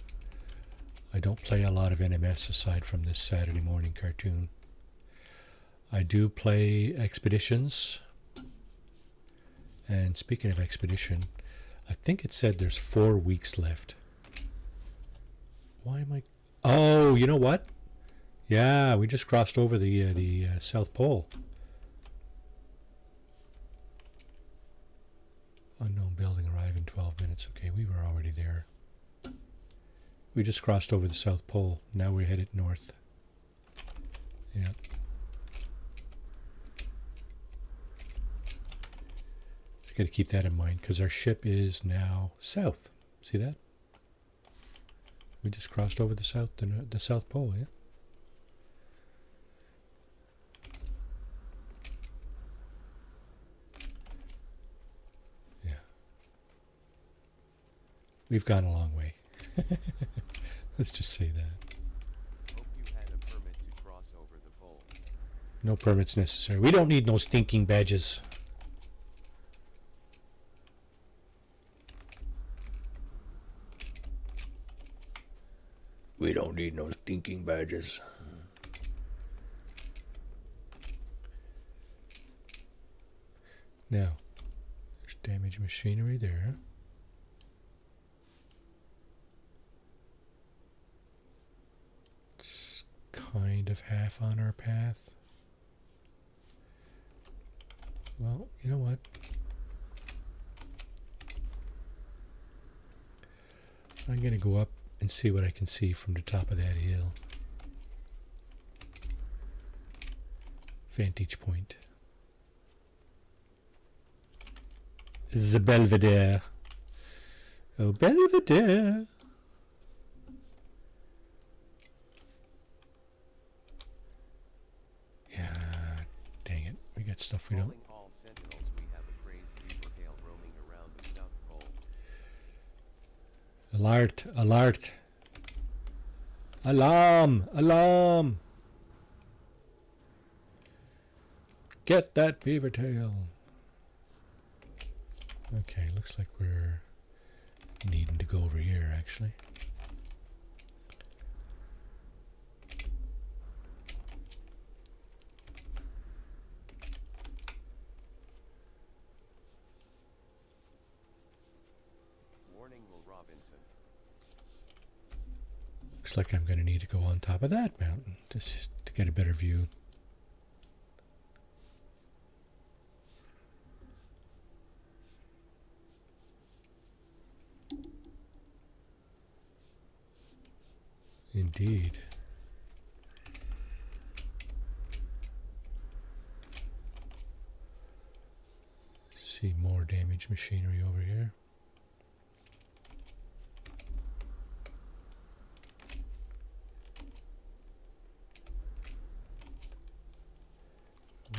I don't play a lot of NMS aside from this Saturday morning cartoon. I do play Expeditions. And speaking of Expedition, I think it said there's 4 weeks left. Why am I... Oh, you know what? Yeah, we just crossed over the South Pole. Unknown building arrive in 12 minutes. Okay, we were already there. We just crossed over the South Pole. Now we're headed north. Yeah. So got to keep that in mind because our ship is now south. See that? We just crossed over the South Pole, yeah? We've gone a long way. Let's just say that. Hope you had a permit to cross over the pole. No permits necessary. We don't need no stinking badges. We don't need no stinking badges. Now, there's damaged machinery there. Kind of half on our path. Well, you know what? I'm going to go up and see what I can see from the top of that hill. Vantage point. The Belvedere. Oh, Belvedere. get stuff we don't. Calling all sentinels, we have a crazed beaver hail roaming around the South Pole. Alert! Alert! Alarm! Alarm! Get that beaver tail! Okay, looks like we're needing to go over here, actually. Warning, Will Robinson. Looks like I'm going to need to go on top of that mountain just to get a better view. Indeed. See more damaged machinery over here.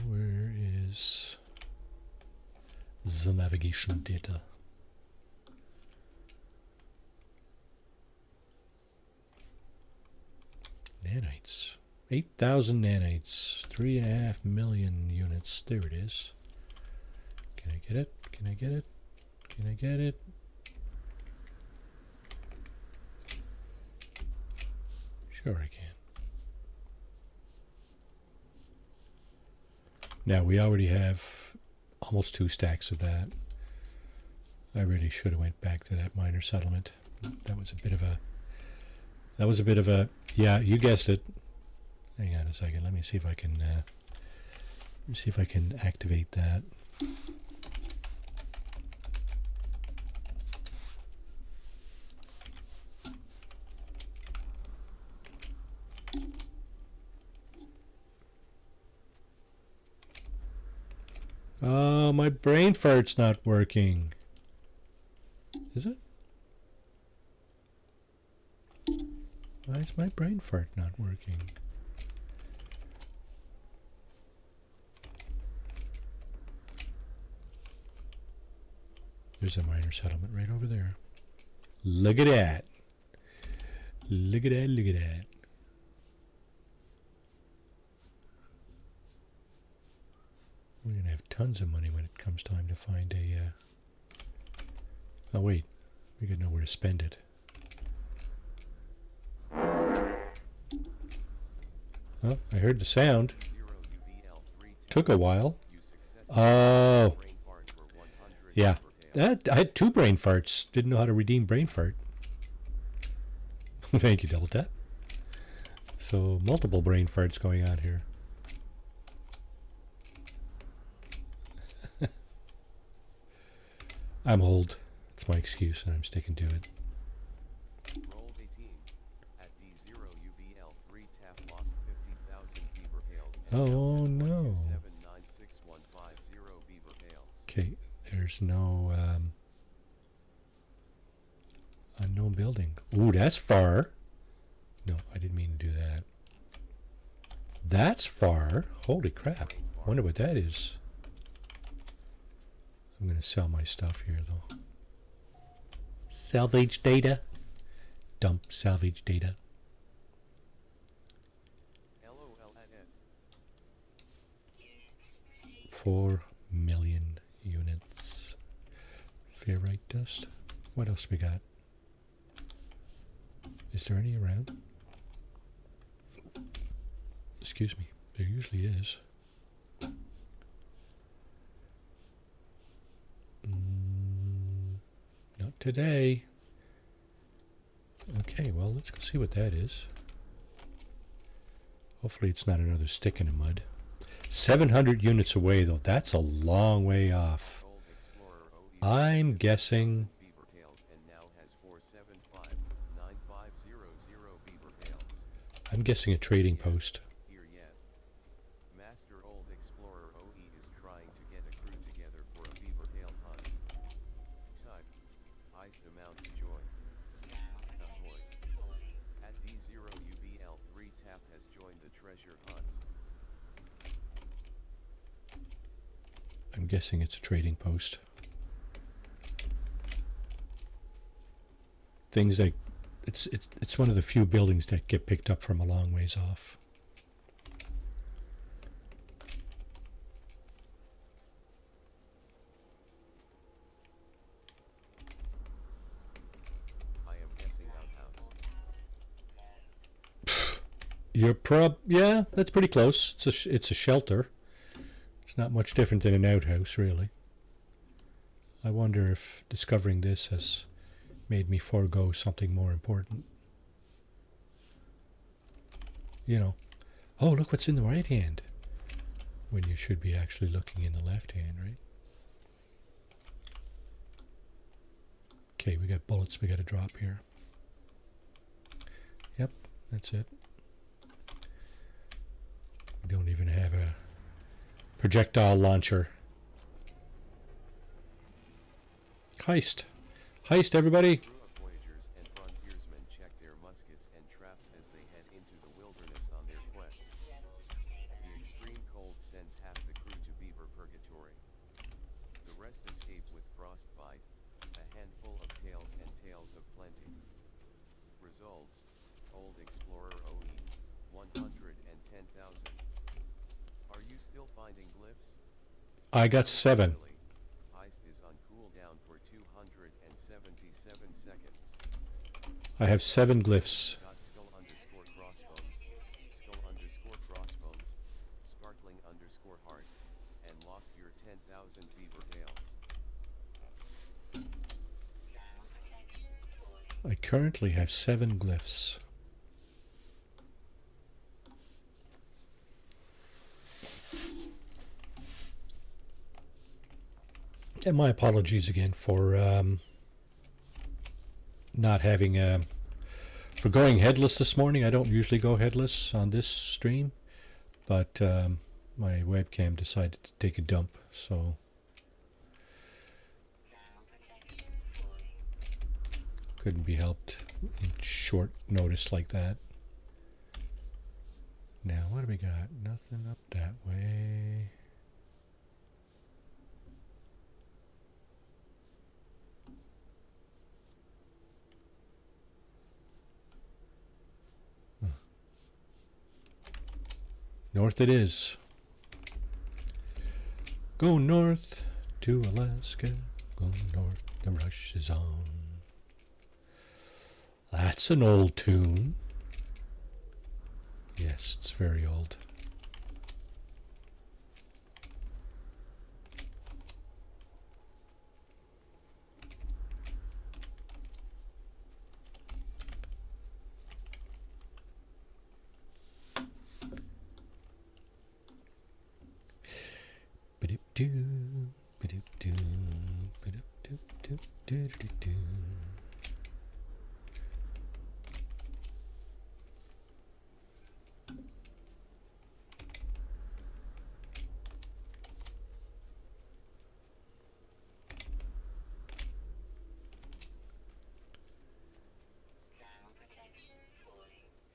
Where is the navigation data? Nanites. 8,000 nanites. 3.5 million units. There it is. Can I get it? Can I get it? Can I get it? Sure I can. Now we already have almost 2 stacks of that. I really should have went back to that miner settlement. That was a bit of a yeah, you guessed it. Hang on a second. Let me see if I can activate that. Oh, my brain fart's not working. Is it? Why is my brain fart not working? There's a miner settlement right over there. Look at that. Look at that, look at that. We're going to have tons of money when it comes time to find a... Oh, wait. We got to know where to spend it. Oh, I heard the sound. Took a while. Oh. Yeah. I had 2 brain farts. Didn't know how to redeem brain fart. Thank you, Double Tap. So, multiple brain farts going on here. I'm old. It's my excuse, and I'm sticking to it. Rolled 18. At D0 UBL3 tap lost 50,000 beaver hails. Oh no. 796,150 beaver hails. Okay, there's no unknown building. Ooh, that's far. No, I didn't mean to do that. That's far. Holy crap. Wonder what that is. I'm going to sell my stuff here, though. Salvage data. Dump salvage data. LOL at N. 4 million units. Ferrite dust. What else we got? Is there any around? Excuse me. There usually is. Not today. Okay, well, let's go see what that is. Hopefully it's not another stick in the mud. 700 units away, though. That's a long way off. I'm guessing... I'm guessing a trading post. Master Old Explorer OE is trying to get a crew together for a beaver hail hunt. Type. Iced amount to join. Ahoy. At D0 UBL3 tap has joined the treasure hunt. I'm guessing it's a trading post. Things that it's one of the few buildings that get picked up from a long ways off. I am guessing outhouse. Yeah, that's pretty close. It's a shelter. It's not much different than an outhouse, really. I wonder if discovering this has made me forego something more important. You know, oh, look what's in the right hand, when you should be actually looking in the left hand, right? Okay, we got bullets we got to drop here. Yep, that's it. We don't even have a projectile launcher. Heist. Heist, everybody. Crew of voyagers and frontiersmen check their muskets and traps as they head into the wilderness on their quest. The extreme cold sends half the crew to beaver purgatory. The rest escape with frostbite, a handful of tails and tales of plenty. Results: Old Explorer OE, 110,000. Are you still finding glyphs? I got 7. Heist is on cooldown for 277 seconds. I have 7 glyphs. Got skull_crossbones, sparkling_heart, and lost your 10,000 beaver tails. I currently have 7 glyphs. And my apologies again for not having for going headless this morning. I don't usually go headless on this stream, but my webcam decided to take a dump, so couldn't be helped in short notice like that. Now, what do we got? Nothing up that way. North it is. Go north to Alaska. Go north, the rush is on. That's an old tune. Yes, it's very old.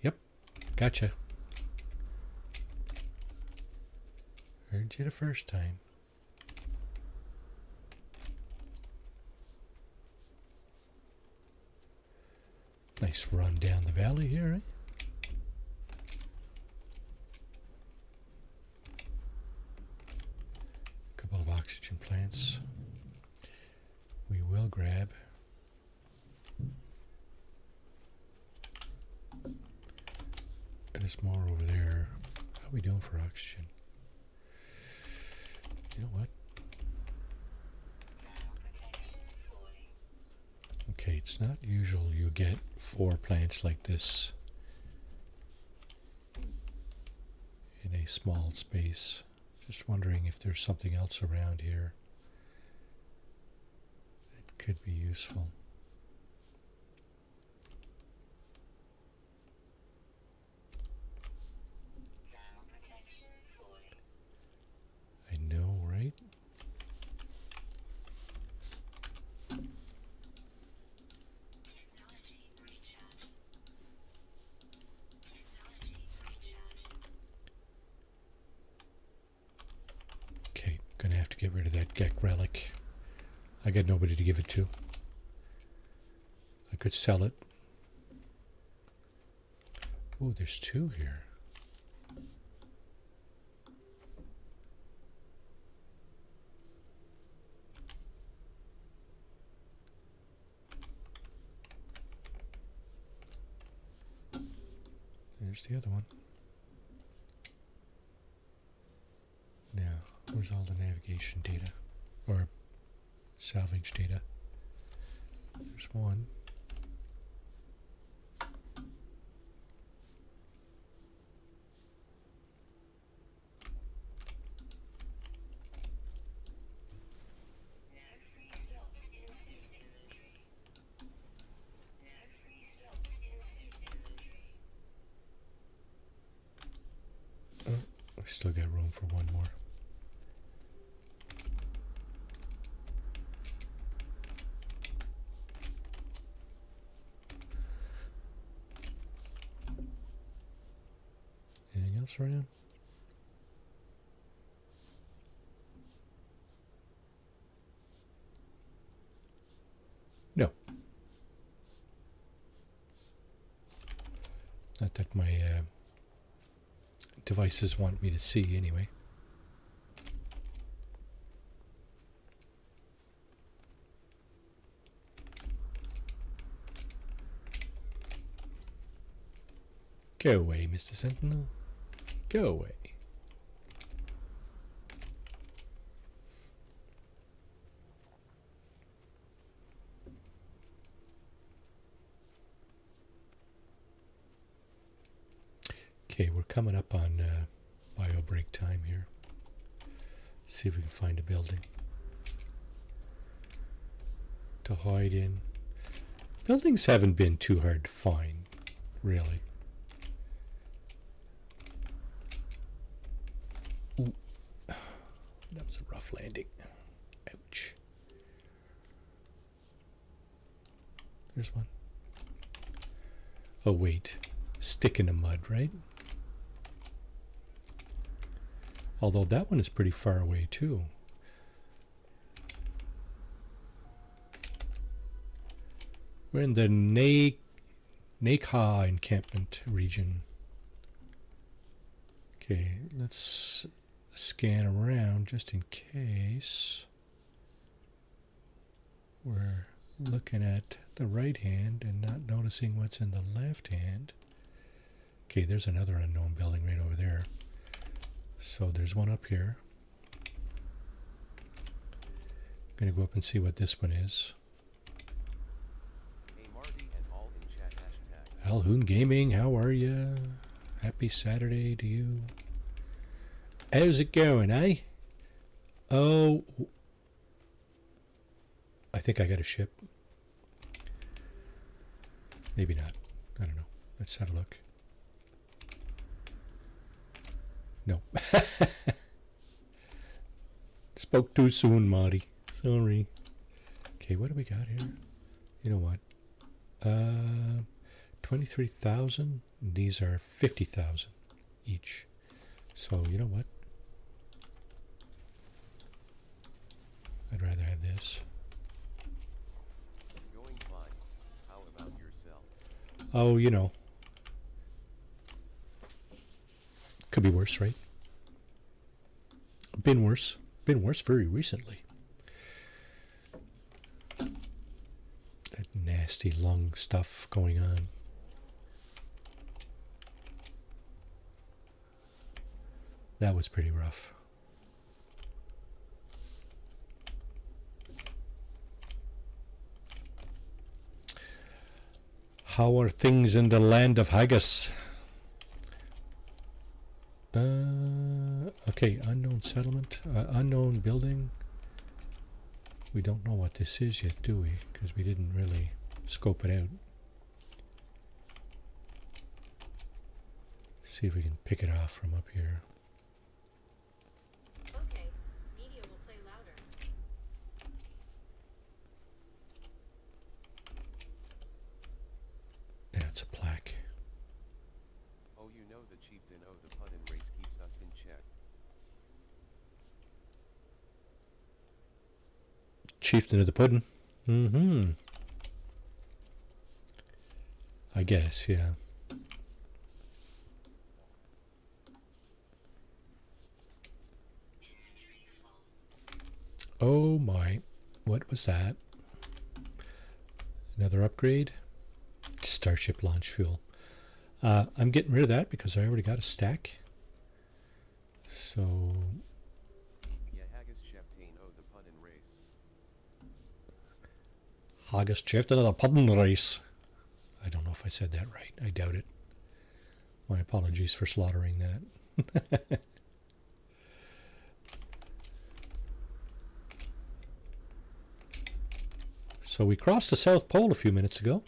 Yep, gotcha. Heard you the first time. Nice run down the valley here, eh? Couple of oxygen plants. We will grab. There's more over there. How are we doing for oxygen? You know what? Okay, it's not usual you get 4 plants like this in a small space. Just wondering if there's something else around here that could be useful. I know, right? Okay, gonna have to get rid of that Gek relic. I got nobody to give it to. I could sell it. Oh, there's two here. There's the other one. Now, where's all the navigation data? Or salvage data? There's one. We still got room for one more. Anything else around? No. Not that my devices want me to see anyway. Go away, Mr. Sentinel. Go away. Okay, we're coming up on bio break time here. See if we can find a building to hide in. Buildings haven't been too hard to find, really. Ooh. That was a rough landing. Ouch. There's one. Oh, wait. Stick in the mud, right? Although that one is pretty far away too. We're in the Nakha encampment region. Okay, let's scan around just in case. We're looking at the right hand and not noticing what's in the left hand. Okay, there's another unknown building right over there. So there's one up here. I'm gonna go up and see what this one is. Hey Marty and all in chat hashtag. Alhoon Gaming, how are ya? Happy Saturday to you. How's it going, eh? Oh, I think I got a ship. Maybe not. I don't know. Let's have a look. No. Spoke too soon, Marty. Sorry. Okay, what do we got here? You know what? 23,000. These are 50,000 each. So, you know what? I'd rather have this. Going fine. How about yourself? Oh, you know. Could be worse, right? Been worse. Been worse very recently. That nasty lung stuff going on. That was pretty rough. How are things in the land of haggis? Okay, unknown settlement, unknown building. We don't know what this is yet, do we? Because we didn't really scope it out. See if we can pick it off from up here. Okay, media will play louder. Yeah, it's a plaque. Oh, you know the chieftain of the Pudden race keeps us in check. chieftain of the pudding. Mm-hmm. I guess, yeah. Oh my. What was that? Another upgrade? Starship launch fuel. I'm getting rid of that because I already got a stack. So... Yeah, Haggis Cheftain o the puddin race. Haggis chieftain of the pudding race. I don't know if I said that right. I doubt it. My apologies for slaughtering that. So we crossed the South Pole a few minutes ago.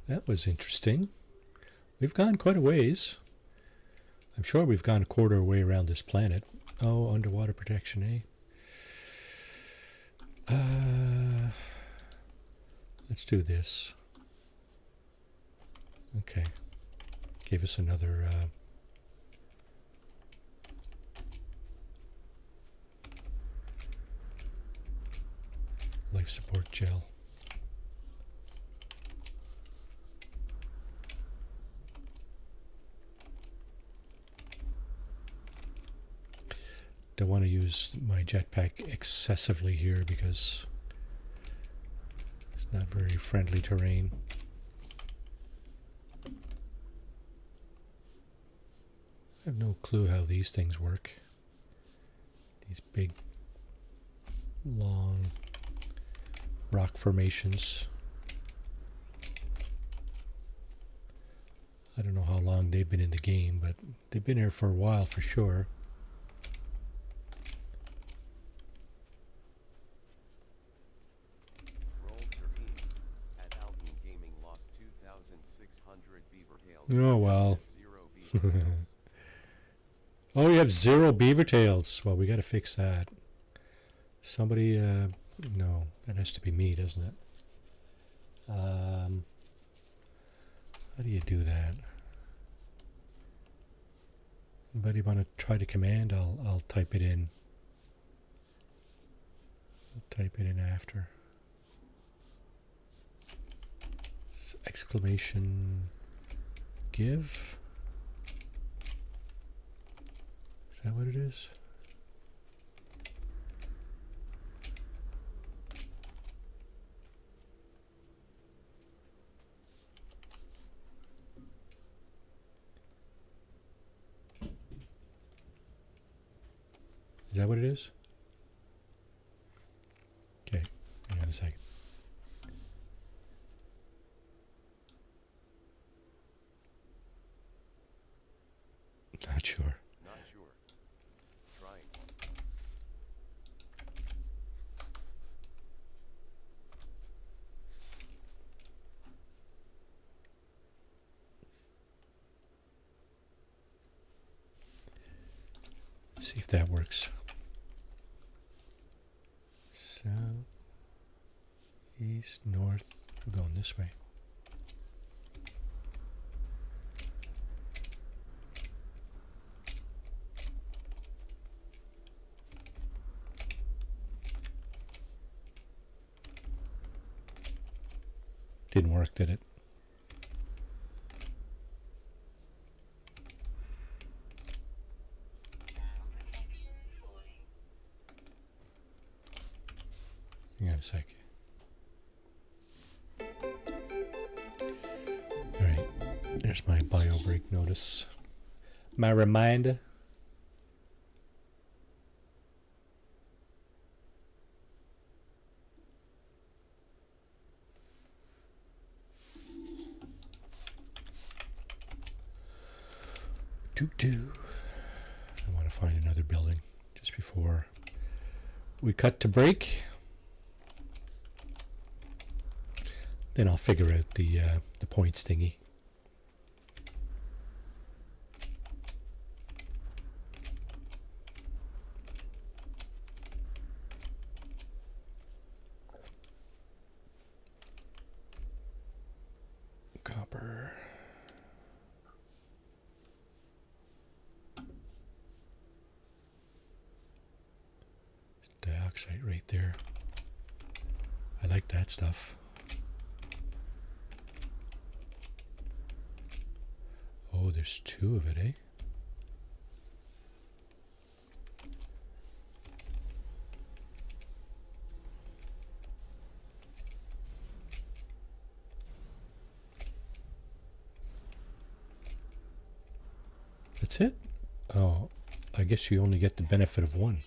That was interesting. We've gone quite a ways. I'm sure we've gone a quarter way around this planet. Oh, underwater protection, eh? Let's do this. Okay. Gave us another... life support gel. Don't want to use my jetpack excessively here because it's not very friendly terrain. I have no clue how these things work. These big, long rock formations. I don't know how long they've been in the game, but they've been here for a while for sure. Roll 13. At Alpine Gaming lost 2,600 beaver tails. Oh well. 0 beaver tails. Oh, you have 0 beaver tails. Well, we got to fix that. Somebody, no, that has to be me, doesn't it? How do you do that? Anybody want to try to command? I'll type it in. I'll type it in after. Exclamation give. Is that what it is? Is that what it is? Okay, hang on a second. Not sure. Not sure. Trying. See if that works. South, east, north. We're going this way. Didn't work, did it? Hang on a sec. Alright, there's my bio break notice. My reminder. I want to find another building just before we cut to break. Then I'll figure out the points thingy. Copper. bauxite right there. I like that stuff. Oh, there's 2 of it, eh? That's it? Oh, I guess you only get the benefit of 1.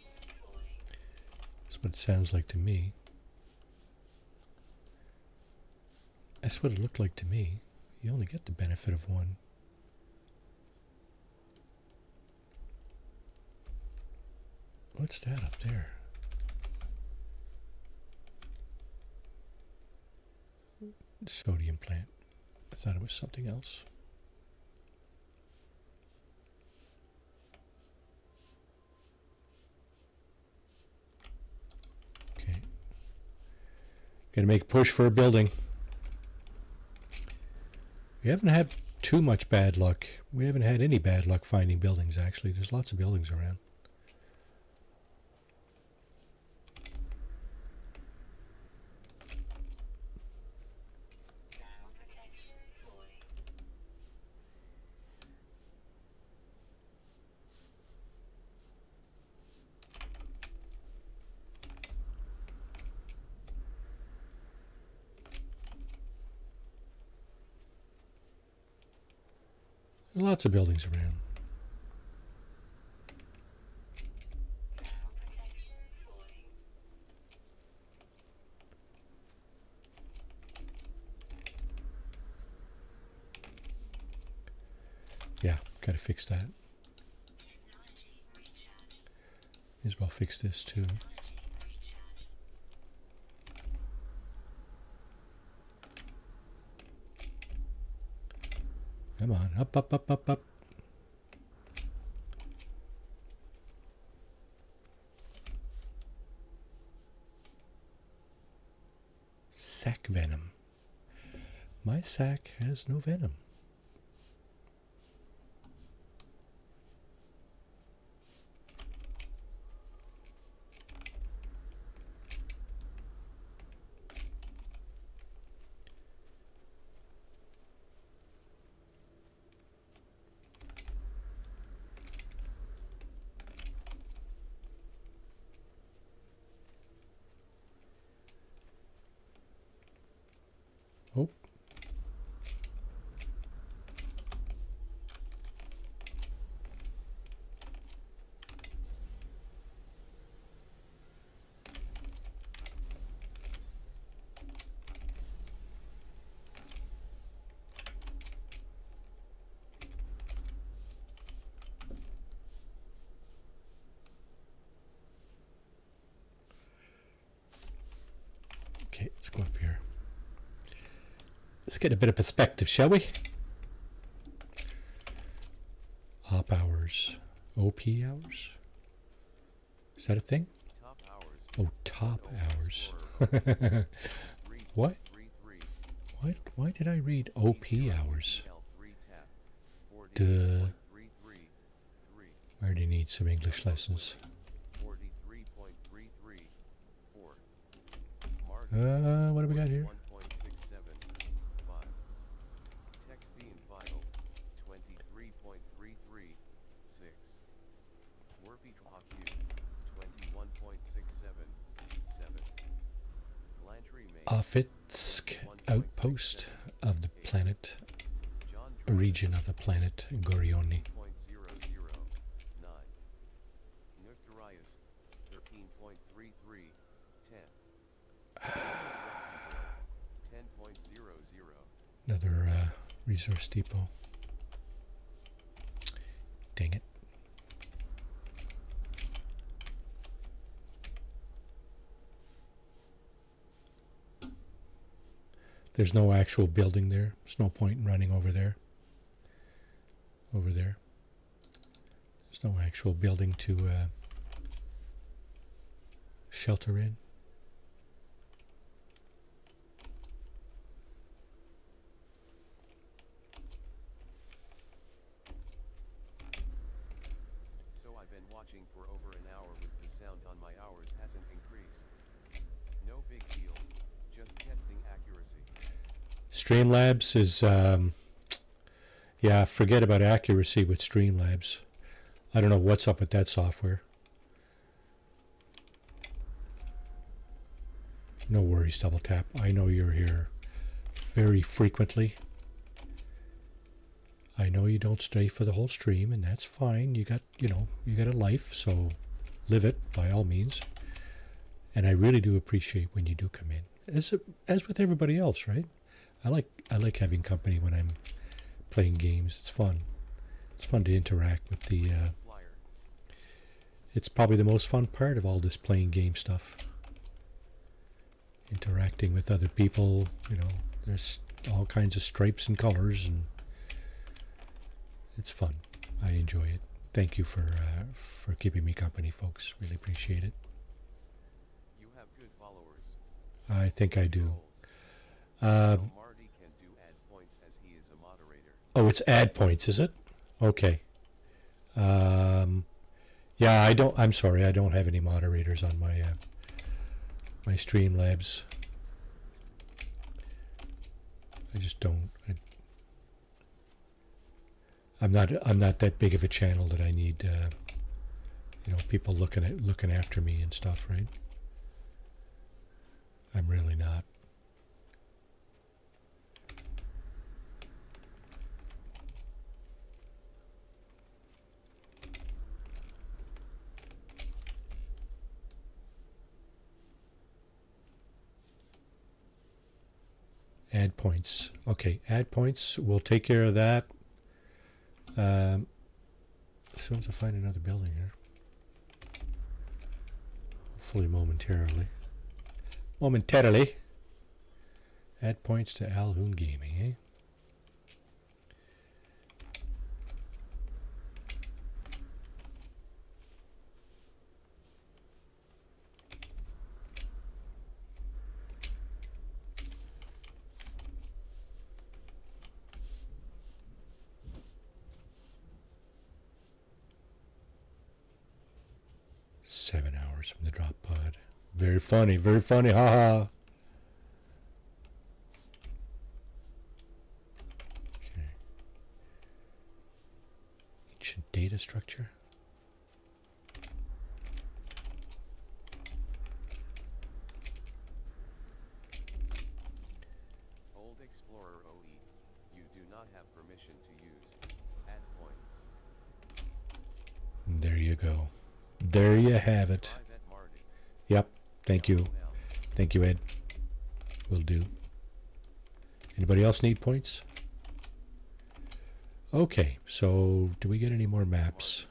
That's what it sounds like to me. That's what it looked like to me. You only get the benefit of 1. What's that up there? Sodium plant. I thought it was something else. Okay. Gonna make a push for a building. We haven't had too much bad luck. We haven't had any bad luck finding buildings, actually. There's lots of buildings around. Lots of buildings around. Yeah, gotta fix that. May as well fix this too. Come on, up, up, up, up, up. Sac venom. My sac has no venom. Oh. Okay, let's go up here. Let's get a bit of perspective, shall we? Op hours. OP hours? Is that a thing? Top hours. Oh, top hours. What? Why did I read OP hours? Duh. I already need some English lessons. What do we got here? Text being vital 23.336. Warpy Hawk U 21.677. Lantry May Offitsk outpost of the planet, a region of the planet Gorioni. 0.009. Nuctarius 13.3310. 10.00. Another resource depot. Dang it. There's no actual building there. There's no point in running over there. Over there. There's no actual building to shelter in. So I've been watching watching for over an hour with the sound on my hours hasn't increased. No big deal, just testing accuracy. Streamlabs is, yeah, forget about accuracy with Streamlabs. I don't know what's up with that software. No worries, Double Tap. I know you're here very frequently. I know you don't stay for the whole stream, and that's fine. You got, you got a life, so live it by all means. And I really do appreciate when you do come in, as with everybody else, right? I like having company when I'm playing games. It's fun. It's fun to interact with the. It's probably the most fun part of all this playing game stuff. Interacting with other people, there's all kinds of stripes and colors, and it's fun. I enjoy it. Thank you for keeping me company, folks. Really appreciate it. You have good followers. I think I do. Marty can do add points as he is a moderator. Oh, it's add points, is it? Okay. Yeah, I'm sorry, I don't have any moderators on my my Streamlabs. I just don't. I'm not that big of a channel that I need people looking after me and stuff, right? I'm really not. Add points. Okay, add points. We'll take care of that. As soon as I find another building here. Hopefully momentarily. Add points to Alhoon Gaming, eh? From the drop pod. Very funny, haha. Okay. Ancient data structure. Old Explorer OE, you do not have permission to use add points. There you go. There you have it. Yep. Thank you. Thank you, Ed. Will do. Anybody else need points? Okay, so do we get any more maps?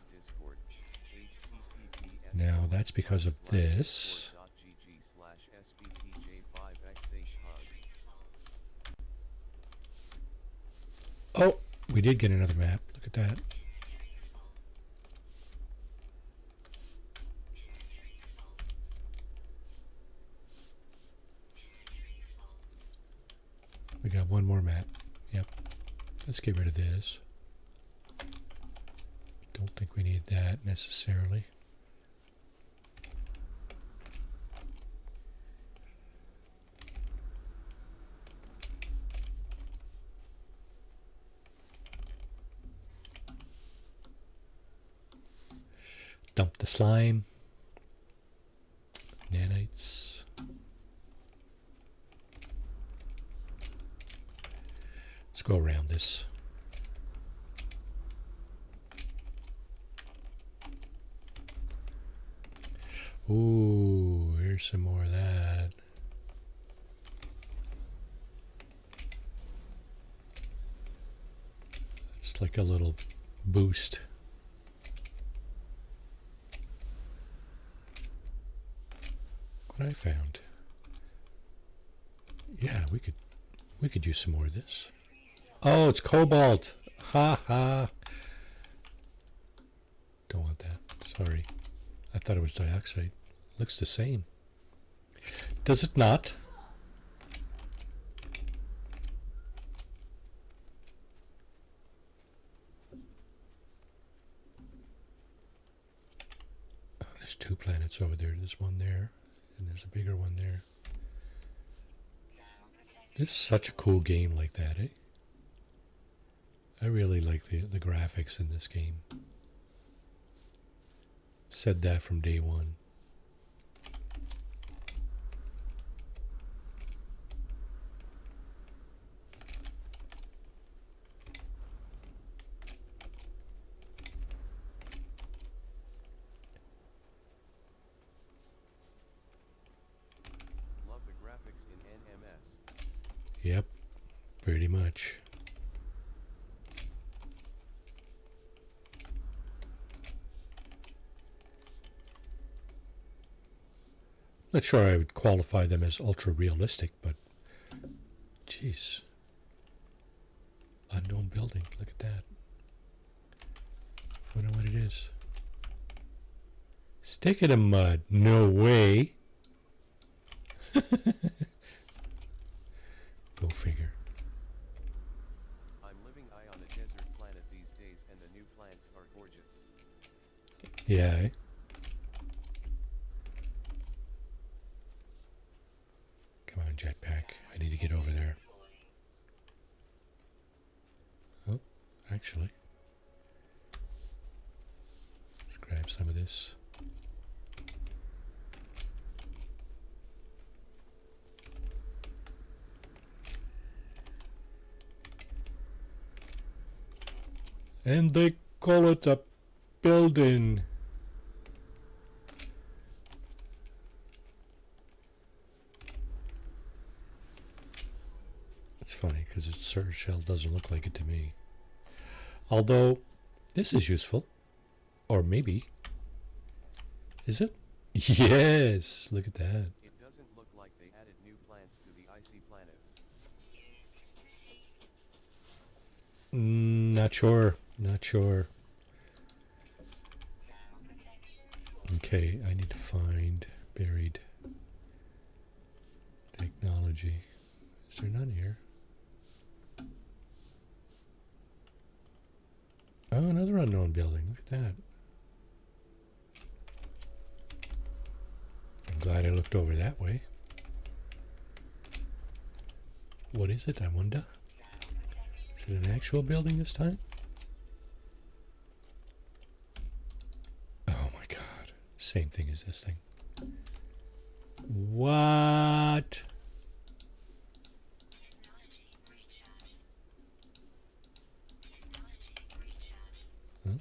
Now that's because of this. Oh, we did get another map. Look at that. We got one more map. Yep. Let's get rid of this. Don't think we need that necessarily. Dump the slime. Nanites. Let's go around this. Ooh, here's some more of that. It's like a little boost. What I found. Yeah, we could use some more of this. Oh, it's cobalt. Ha ha. Don't want that. Sorry. I thought it was dioxide. Looks the same. Does it not? There's 2 planets over there. There's one there, and there's a bigger one there. This is such a cool game like that, eh? I really like the graphics in this game. Said that from day one. Love the graphics in NMS. Yep, pretty much. Not sure I would qualify them as ultra realistic, but jeez. Unknown building, look at that. I wonder what it is. Stick it in mud. No way. Go figure. I'm living on a desert planet these days and the new plants are gorgeous. Yeah, eh? Come on, jetpack. I need to get over there. Oh, actually. Let's grab some of this. And they call it a building. It's funny because its surge shell doesn't look like it to me. Although, this is useful. Or maybe. Is it? Yes! Look at that. It doesn't look like they added new plants to the icy planets. Not sure. Not sure. Okay, I need to find buried technology. Is there none here? Oh, another unknown building. Look at that. I'm glad I looked over that way. What is it, I wonder? Is it an actual building this time? Oh my god. Same thing as this thing. What? Well,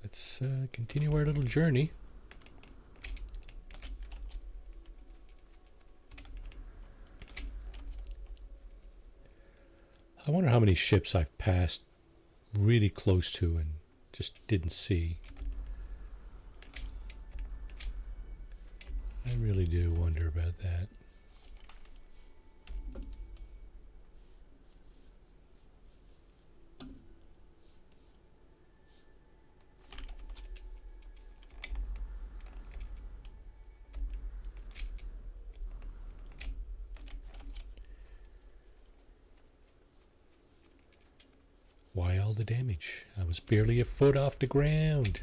let's continue our little journey. I wonder how many ships I've passed really close to and just didn't see. I really do wonder about that. Why all the damage? I was barely a foot off the ground.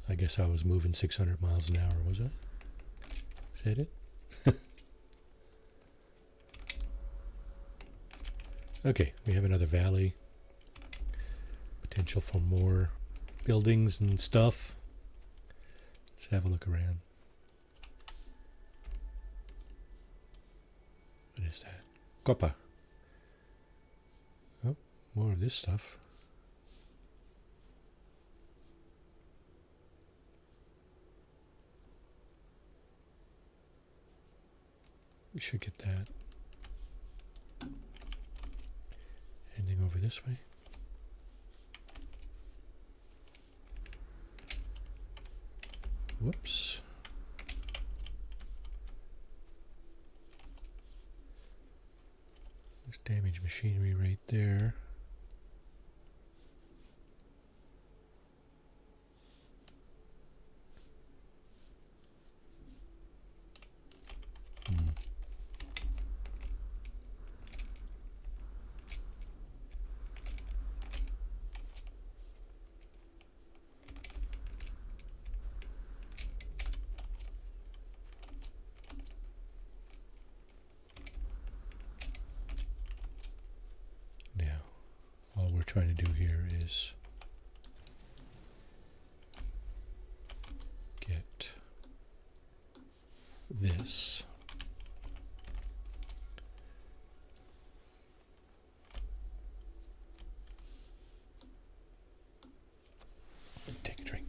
I guess I was moving 600 miles an hour, was I? Is that it? Okay, we have another valley. Potential for more buildings and stuff. Let's have a look around. What is that? Copper. Oh, more of this stuff. We should get that. Heading over this way. Whoops. There's damaged machinery right there. all we're trying to do here is get this. Take a drink.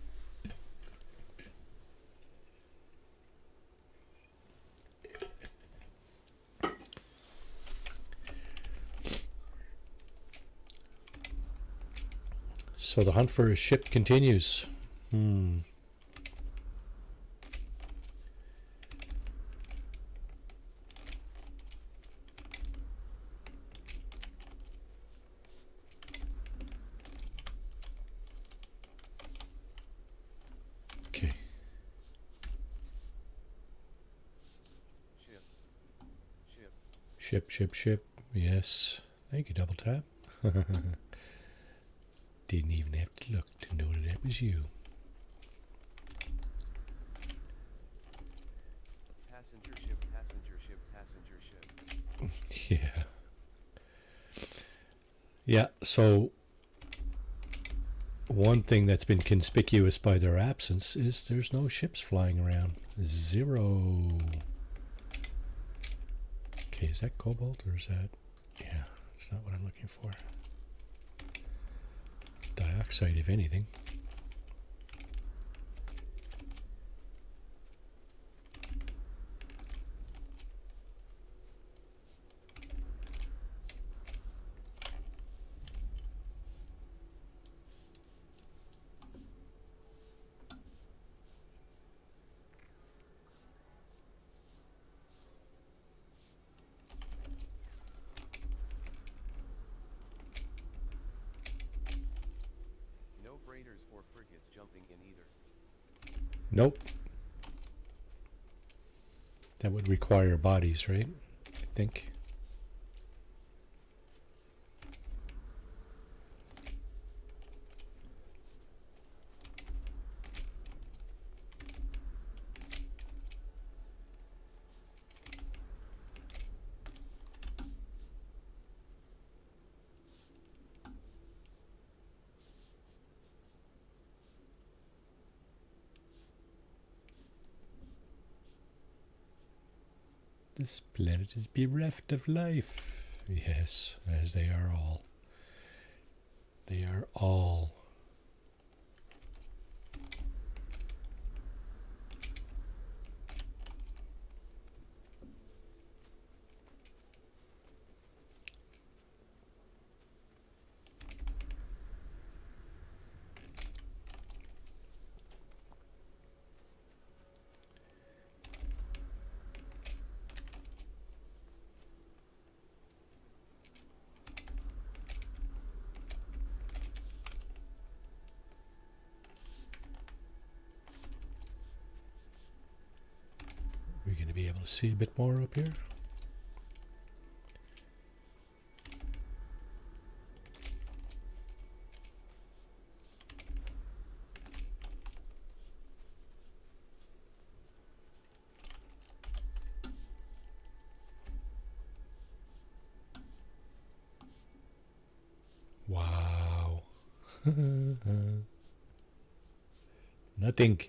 So the hunt for a ship continues. Okay. Ship. Yes. Thank you, Double Tap. Didn't even have to look to know that it was you. Passenger ship. Yeah. Yeah, so one thing that's been conspicuous by their absence is there's no ships flying around. Zero. Okay, is that cobalt or is that... Yeah, that's not what I'm looking for. Dioxide, if anything. No freighters or frigates jumping in either. Nope. That would require bodies, right? I think. This planet is bereft of life. Yes, as they are all. They are all. We're going to be able to see a bit more up here. Wow. Nothing.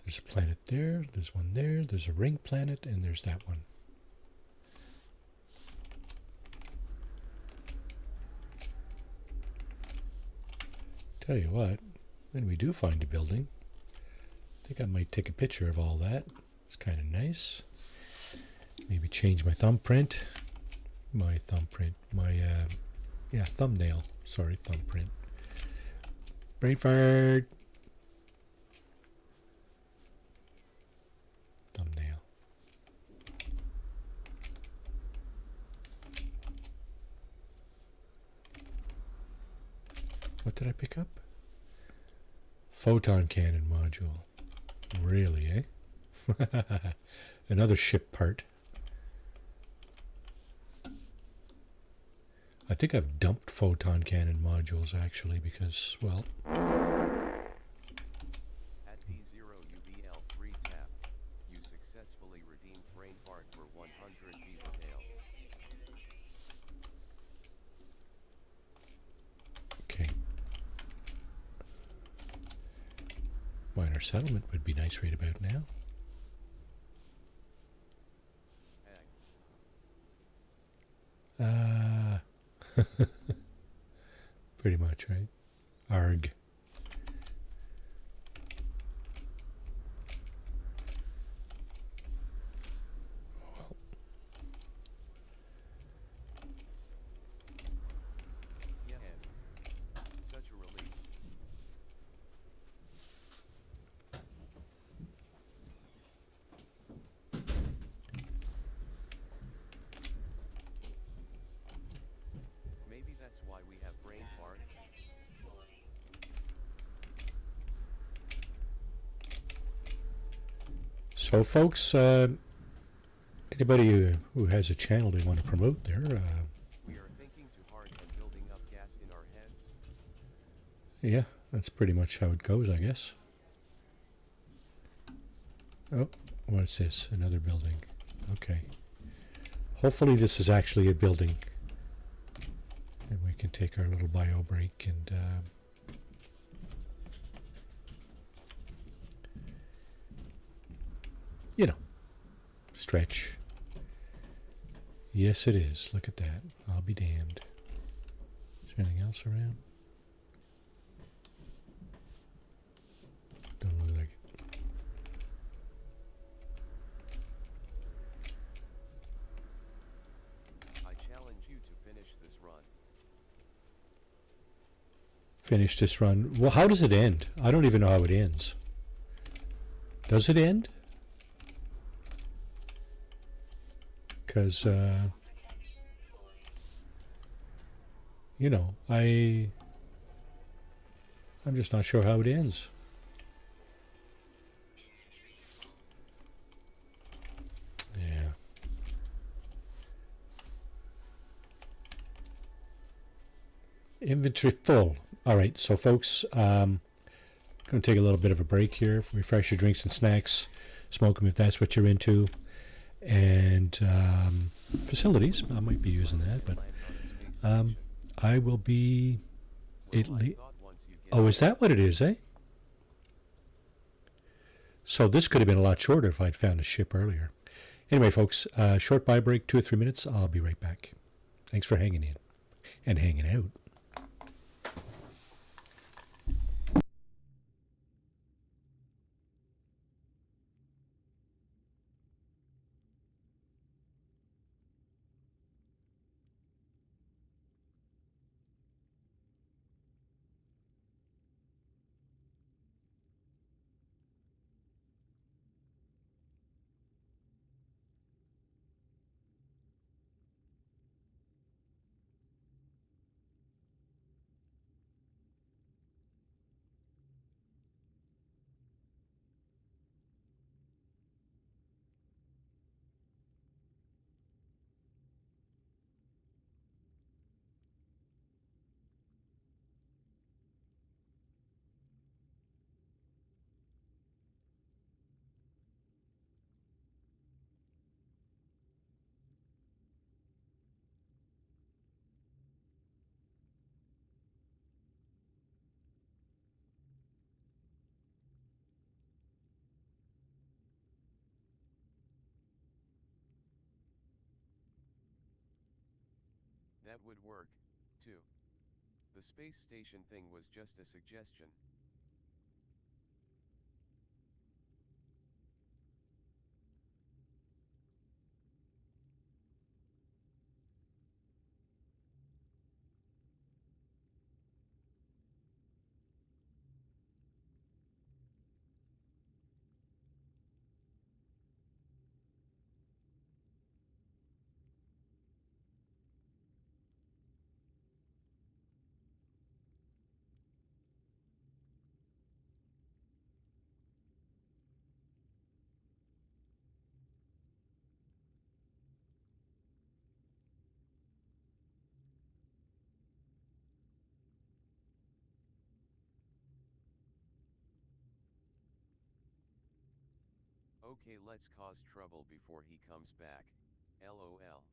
There's a planet there, there's one there, there's a ring planet, and there's that one. Tell you what, when we do find a building, I think I might take a picture of all that. It's kind of nice. Maybe change my thumbprint. My thumbnail. Sorry, thumbprint. Brain fart. Thumbnail. What did I pick up? Photon cannon module. Really, eh? Another ship part. I think I've dumped photon cannon modules actually because, well, successfully redeemed brain fart for 100 beaver tails. Okay. Minor settlement would be nice right about now. Pretty much, right? Arg. Well, Yeah, such a relief. Maybe that's why we have brain farts. so, folks, anybody who has a channel they want to promote there, We are thinking too hard and building up gas in our heads. yeah, that's pretty much how it goes, I guess. Oh, what's this? Another building. Okay. Hopefully this is actually a building. And we can take our little bio break and you know, stretch. Yes, it is. Look at that. I'll be damned. Is there anything else around? Don't look like it. I challenge you to finish this run. Finish this run. Well, how does it end? I don't even know how it ends. Does it end? Because, you know, I'm just not sure how it ends. Yeah. Inventory full. All right, so folks, going to take a little bit of a break here. Refresh your drinks and snacks. Smoke them if that's what you're into. And facilities, I might be using that, but I will be. Oh, is that what it is, eh? So this could have been a lot shorter if I'd found a ship earlier. Anyway, folks, short buy break, 2 or 3 minutes. I'll be right back. Thanks for hanging in and hanging out. That would work, too. The space station thing was just a suggestion. Okay, let's cause trouble before he comes back. LOL.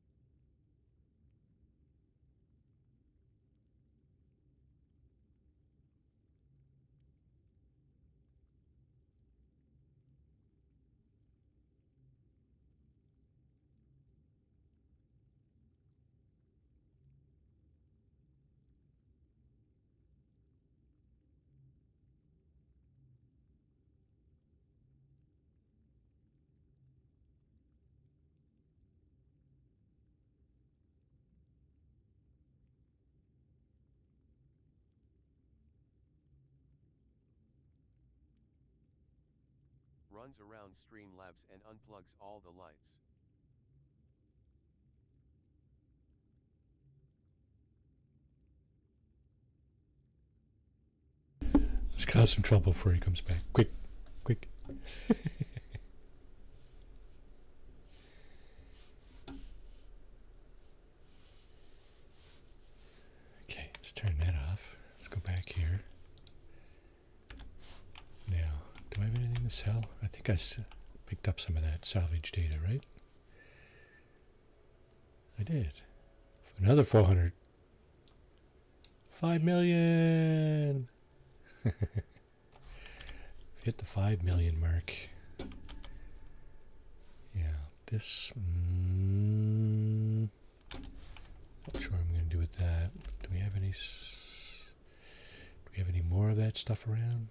Runs around Streamlabs and unplugs all the lights. Let's cause some trouble before he comes back. Quick, quick. Okay, let's turn that off. Let's go back here. Now, do I have anything to sell? I think I picked up some of that salvage data, right? I did. For another 400. 5 million! Hit the 5 million mark. Yeah, this... not sure what I'm going to do with that. Do we have any... do we have any more of that stuff around?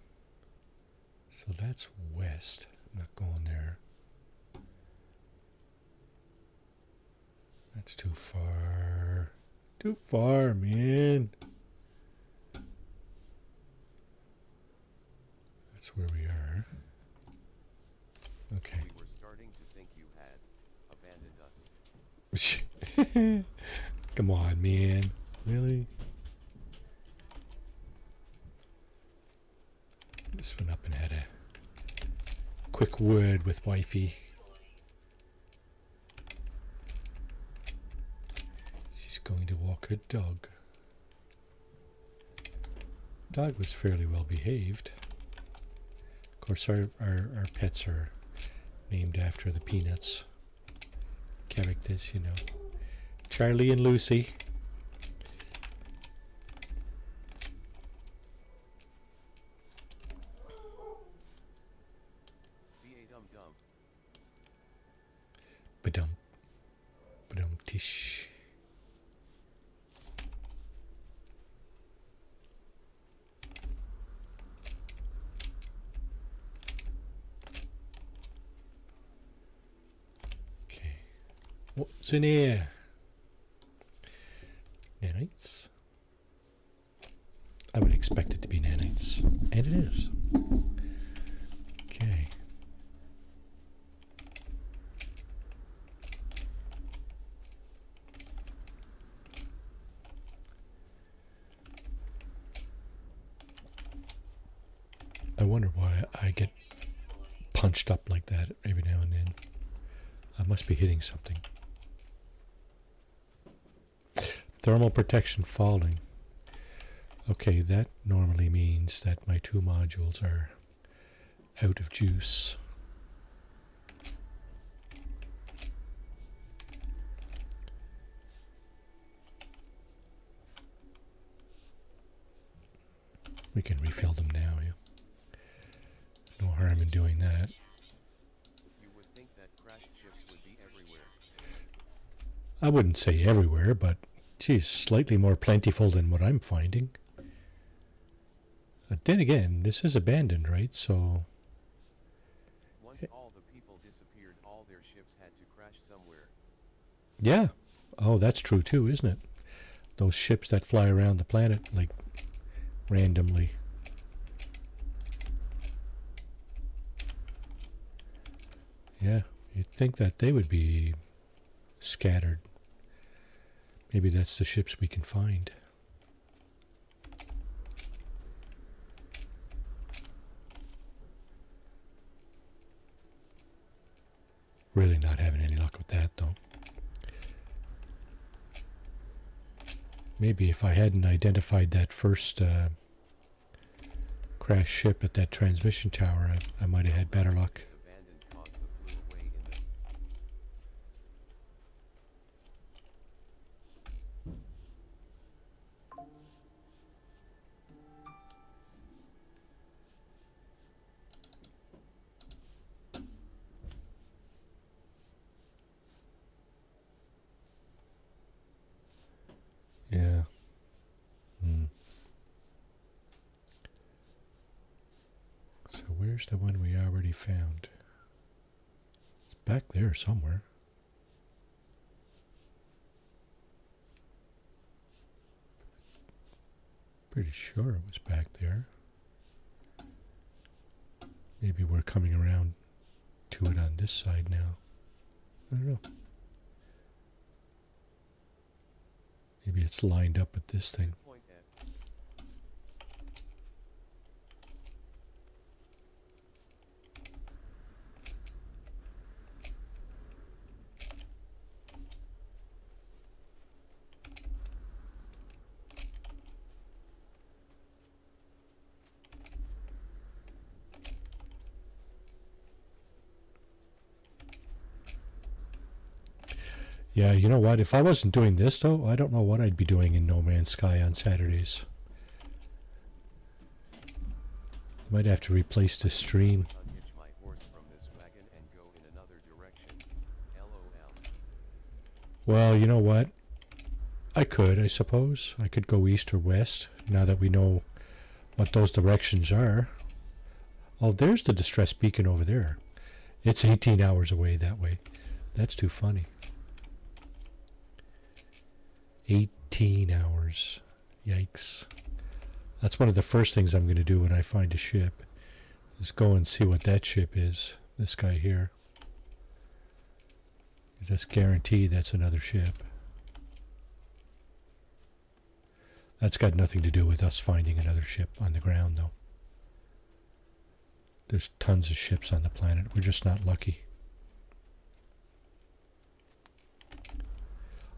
So that's west. I'm not going there. That's too far. Too far, man. That's where we are. Okay. We were starting to think you had abandoned us. Come on, man. Really? Just went up and had a quick word with wifey. She's going to walk her dog. Dog was fairly well behaved. Of course, our pets are named after the Peanuts characters, you know. Charlie and Lucy. Be a dum-dum. Badum. Badum tish. Okay. What's in here? Nanites. I would expect it to be nanites. And it is. Okay. I wonder why I get punched up like that every now and then. I must be hitting something. Thermal protection falling. Okay, that normally means that my 2 modules are out of juice. We can refill them now, yeah. No harm in doing that. You would think that crashed ships would be everywhere. I wouldn't say everywhere, but geez, slightly more plentiful than what I'm finding. Then again, this is abandoned, right? So... Once all the people disappeared, all their ships had to crash somewhere. yeah. Oh, that's true too, isn't it? Those ships that fly around the planet, like, randomly. Yeah, you'd think that they would be scattered. Maybe that's the ships we can find. Really not having any luck with that, though. Maybe if I hadn't identified that first crash ship at that transmission tower, I might have had better luck. Abandoned cause the Where's the one we already found? It's back there somewhere. Pretty sure it was back there. Maybe we're coming around to it on this side now. I don't know. Maybe it's lined up with this thing. Point F. Yeah, you know what? If I wasn't doing this, though, I don't know what I'd be doing in No Man's Sky on Saturdays. I might have to replace the stream. Unhitch my horse from this wagon and go in another direction. LOL. Well, you know what? I could, I suppose. I could go east or west, now that we know what those directions are. Oh, there's the distress beacon over there. It's 18 hours away that way. That's too funny. 18 hours. Yikes. That's one of the first things I'm going to do when I find a ship. Is go and see what that ship is. This guy here. Because that's guaranteed that's another ship. That's got nothing to do with us finding another ship on the ground, though. There's tons of ships on the planet. We're just not lucky.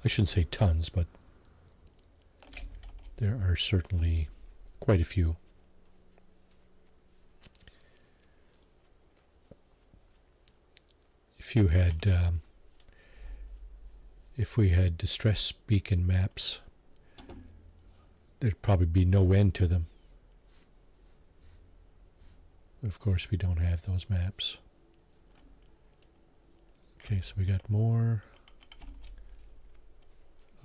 I shouldn't say tons, but there are certainly quite a few. If we had distress beacon maps, there'd probably be no end to them. But of course we don't have those maps. Okay, so we got more.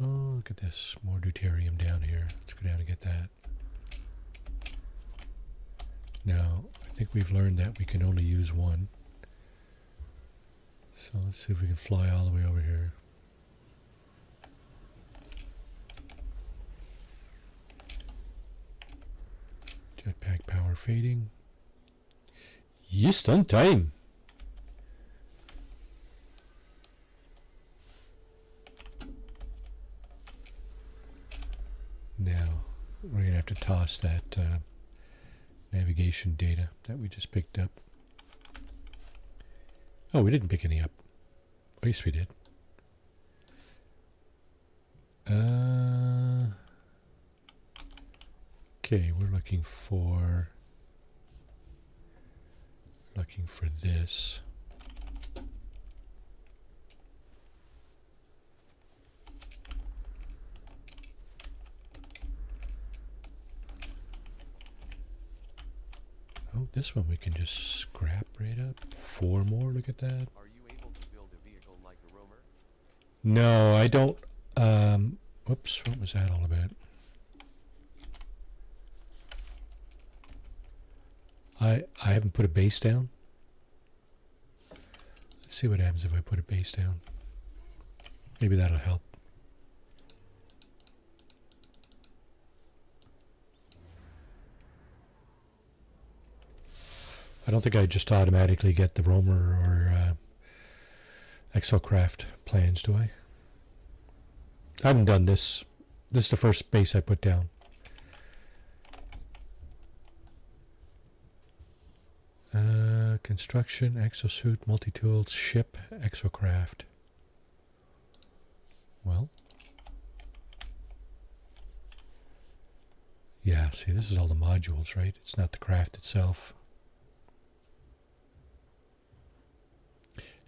Oh, look at this. More deuterium down here. Let's go down and get that. Now, I think we've learned that we can only use one. So let's see if we can fly all the way over here. Jetpack power fading. Just on time. Now, we're going to have to toss that navigation data that we just picked up. Oh, we didn't pick any up. Oh, yes, we did. Okay, we're looking for this. Oh, this one we can just scrap right up. 4 more, look at that. Are you able to build a vehicle like a roamer? No, I don't. Whoops, what was that all about? I haven't put a base down. Let's see what happens if I put a base down. Maybe that'll help. I don't think I just automatically get the roamer or exocraft plans, do I? I haven't done this. This is the first base I put down. Construction, exosuit, multi-tools, ship, exocraft. Well. Yeah, see, this is all the modules, right? It's not the craft itself.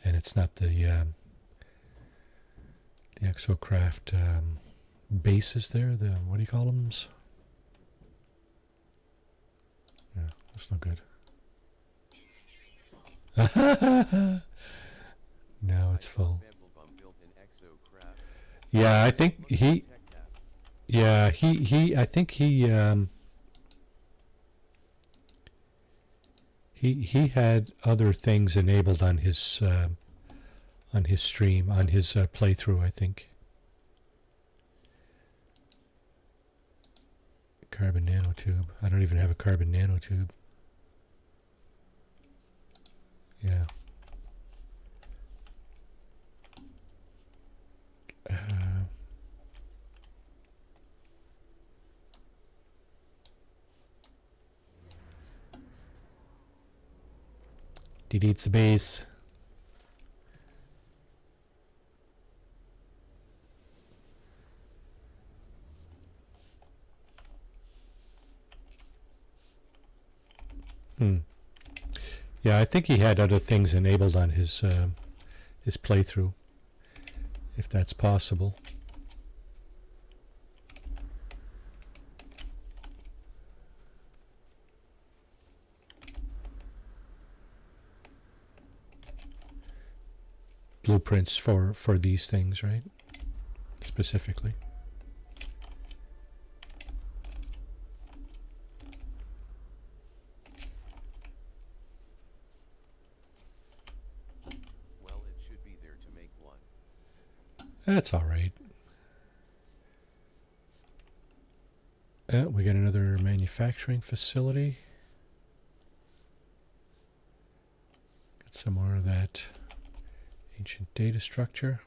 And it's not the exocraft bases there. The, what do you call them? Yeah, that's not good. No, it's full. Yeah, I think he. Yeah, he. I think he He had other things enabled on his stream, on his playthrough, I think. Carbon nanotube. I don't even have a carbon nanotube. Yeah. Deletes the base. Yeah, I think he had other things enabled on his playthrough, if that's possible. Blueprints for these things, right? Specifically. Well, it should be there to make one. That's all right. We got another manufacturing facility. Got some more of that ancient data structure.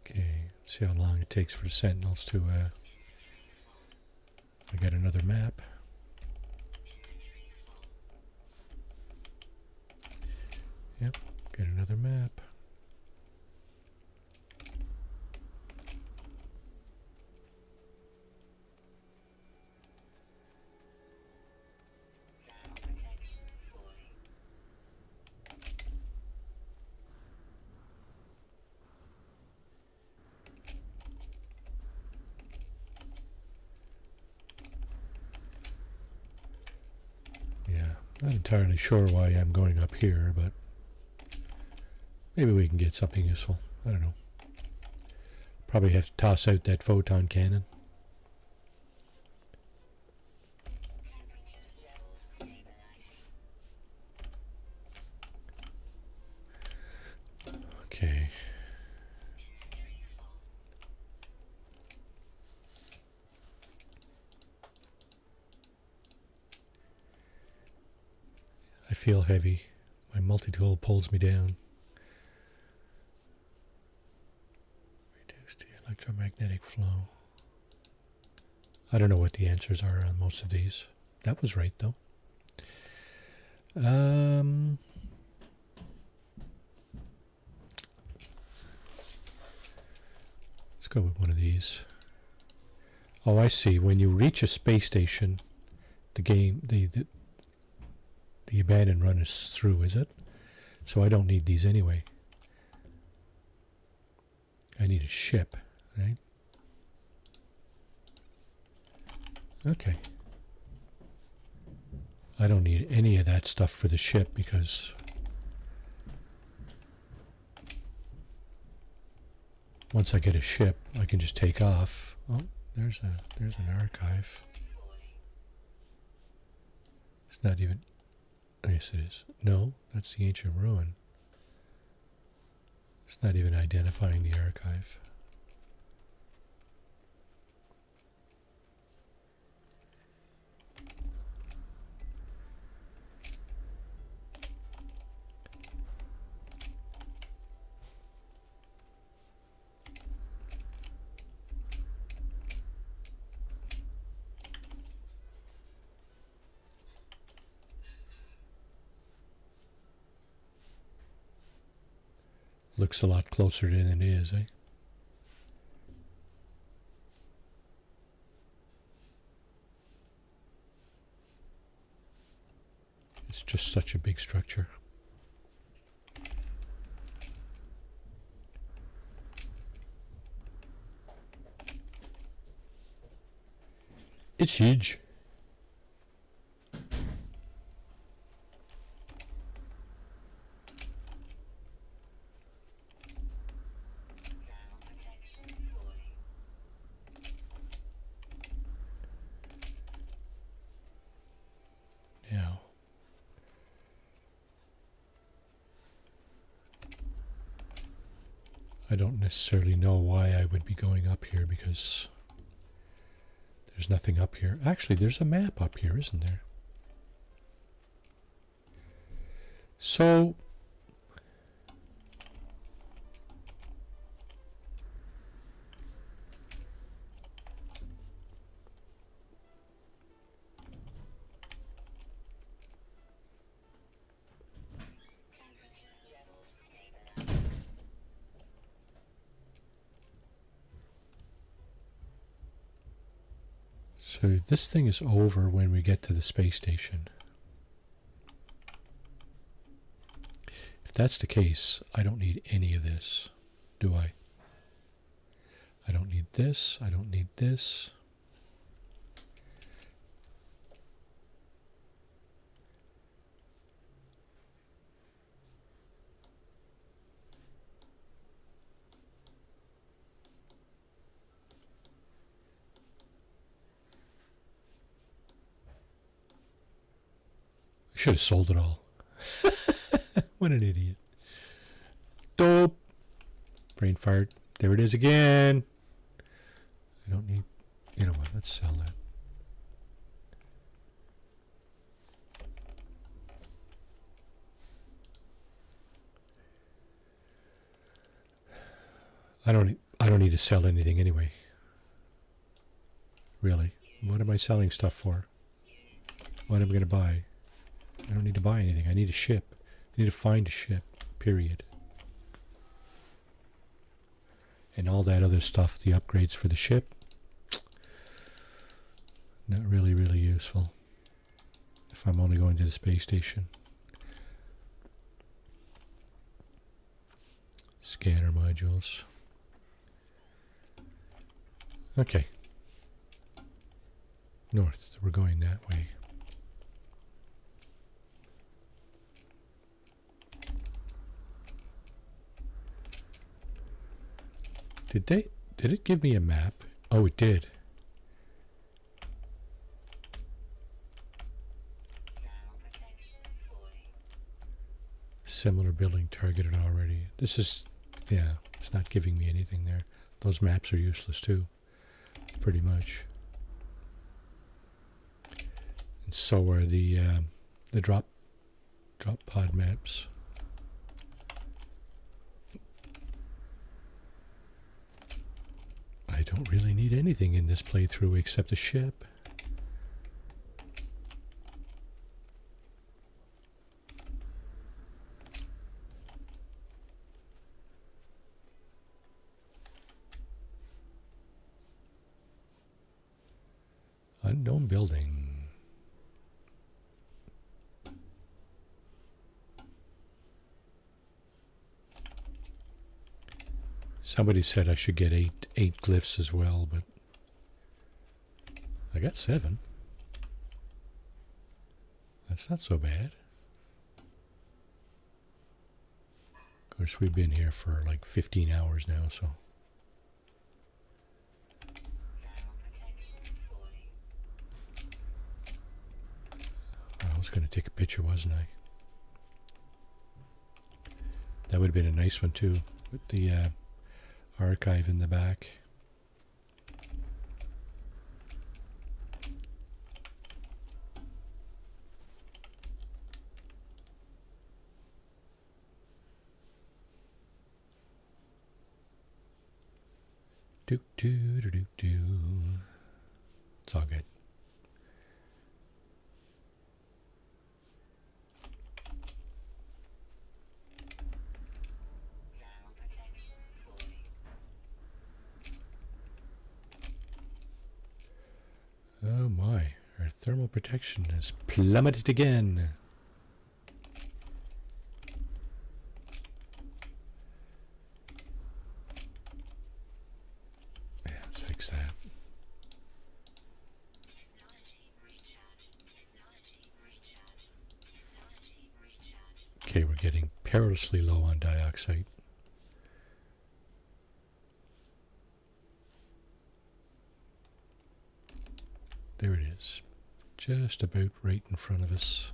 Okay, see how long it takes for the sentinels to get another map. Yep, get another map. Not entirely sure why I'm going up here, but maybe we can get something useful. I don't know. Probably have to toss out that photon cannon. Okay. I feel heavy. My multi-tool pulls me down. Reduce the electromagnetic flow. I don't know what the answers are on most of these. That was right, though. Let's go with one of these. Oh, I see. When you reach a space station, the game, the abandoned run is through, is it? So I don't need these anyway. I need a ship, right? Okay. I don't need any of that stuff for the ship because once I get a ship, I can just take off. Oh, there's an archive. It's not even. Yes, it is. No, that's the ancient ruin. It's not even identifying the archive. Looks a lot closer than it is, eh? It's just such a big structure. It's huge. I don't necessarily know why I would be going up here because there's nothing up here. Actually, there's a map up here, isn't there? So So this thing is over when we get to the space station. If that's the case, I don't need any of this, do I? I don't need this, I don't need this. I should have sold it all. What an idiot. Dope. Brain fart. There it is again. I don't need... You know what? Let's sell that. I don't need to sell anything anyway. Really. What am I selling stuff for? What am I going to buy? I don't need to buy anything. I need a ship. I need to find a ship. Period. And all that other stuff, the upgrades for the ship, not really useful if I'm only going to the space station. Scanner modules. Okay. North. We're going that way. Did it give me a map? Oh, it did. Similar building targeted already. This is, yeah, it's not giving me anything there. Those maps are useless too, pretty much. And so are the drop pod maps. I don't really need anything in this playthrough except a ship. Unknown building. Somebody said I should get eight glyphs as well, but I got 7. That's not so bad. Of course, we've been here for like 15 hours now, so. I was going to take a picture, wasn't I? That would have been a nice one too, with the archive in the back. Do do do do do. It's all good. Oh my, our thermal protection has plummeted again. Yeah, let's fix that. Okay, we're getting perilously low on dioxide. There it is, just about right in front of us.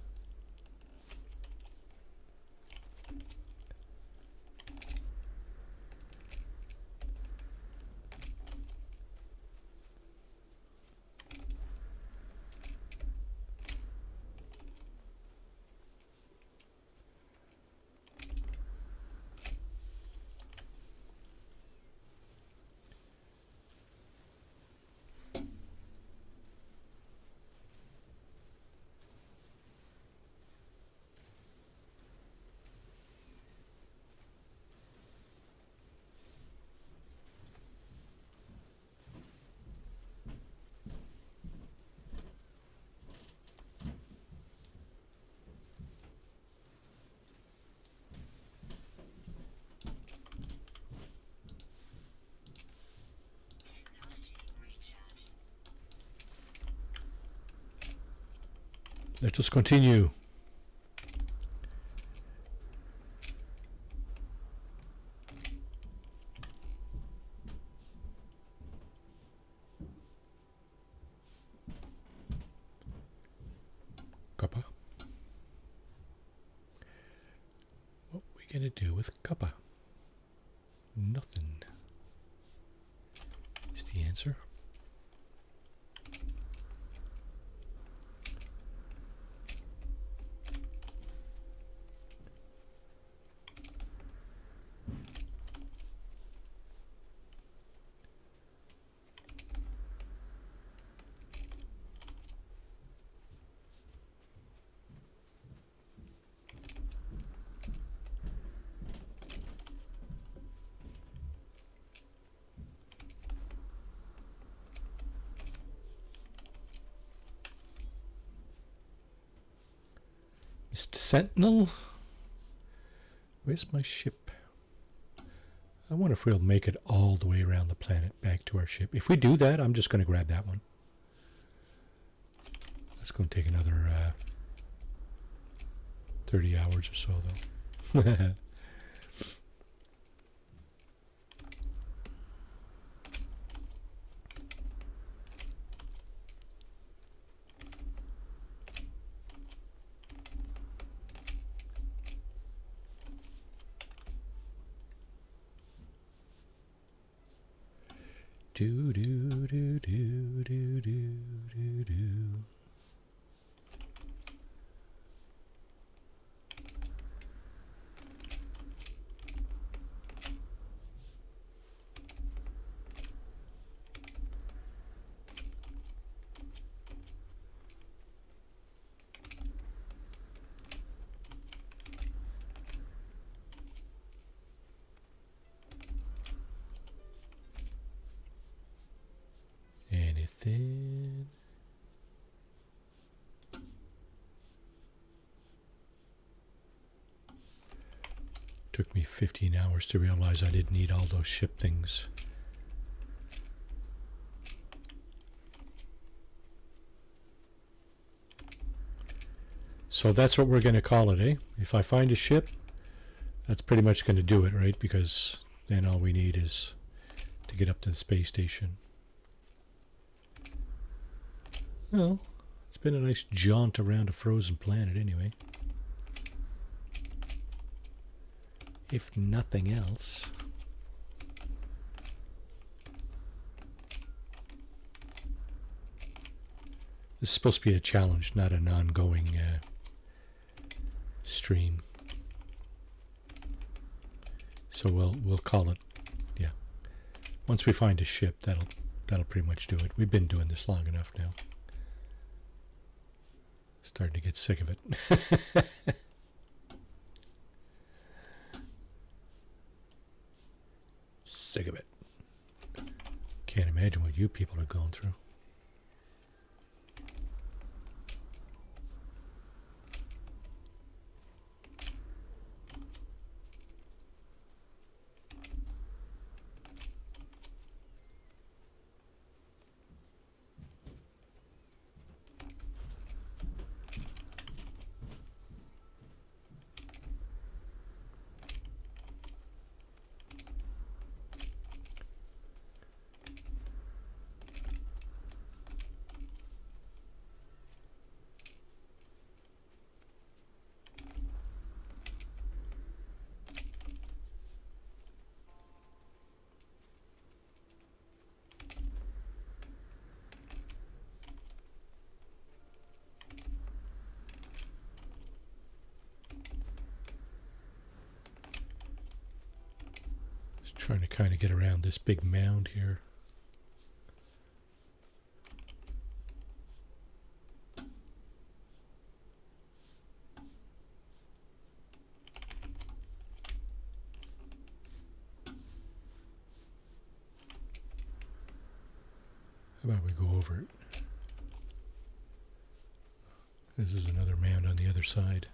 Let us continue. Copper. What are we gonna do with copper? Nothing is the answer. Mr. Sentinel? Where's my ship? I wonder if we'll make it all the way around the planet back to our ship. If we do that, I'm just going to grab that one. That's going to take another 30 hours or so, though. Do do do do do do do do. Anything? Took me 15 hours to realize I didn't need all those ship things. So that's what we're going to call it, eh? If I find a ship, that's pretty much going to do it, right? Because then all we need is to get up to the space station. Well, it's been a nice jaunt around a frozen planet anyway. If nothing else. This is supposed to be a challenge, not an ongoing stream. So we'll call it, yeah. Once we find a ship, that'll pretty much do it. We've been doing this long enough now. Starting to get sick of it. Sick of it. Can't imagine what you people are going through. Trying to kind of get around this big mound here. How about we go over it? This is another mound on the other side.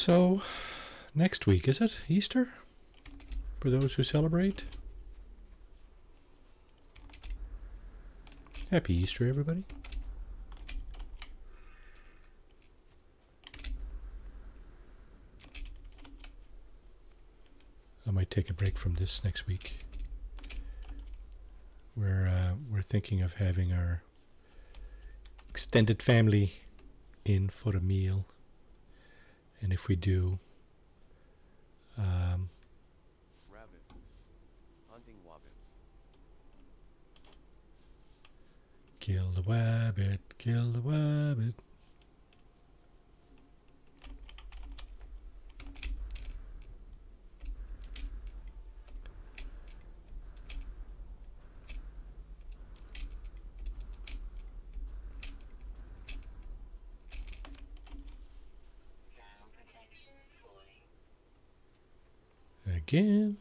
So, next week, is it Easter? For those who celebrate? Happy Easter, everybody. I might take a break from this next week. We're thinking of having our extended family in for a meal, and if we do, Rabbit. Hunting wabbits. kill the wabbit, kill the wabbit. Ground protection falling. Again.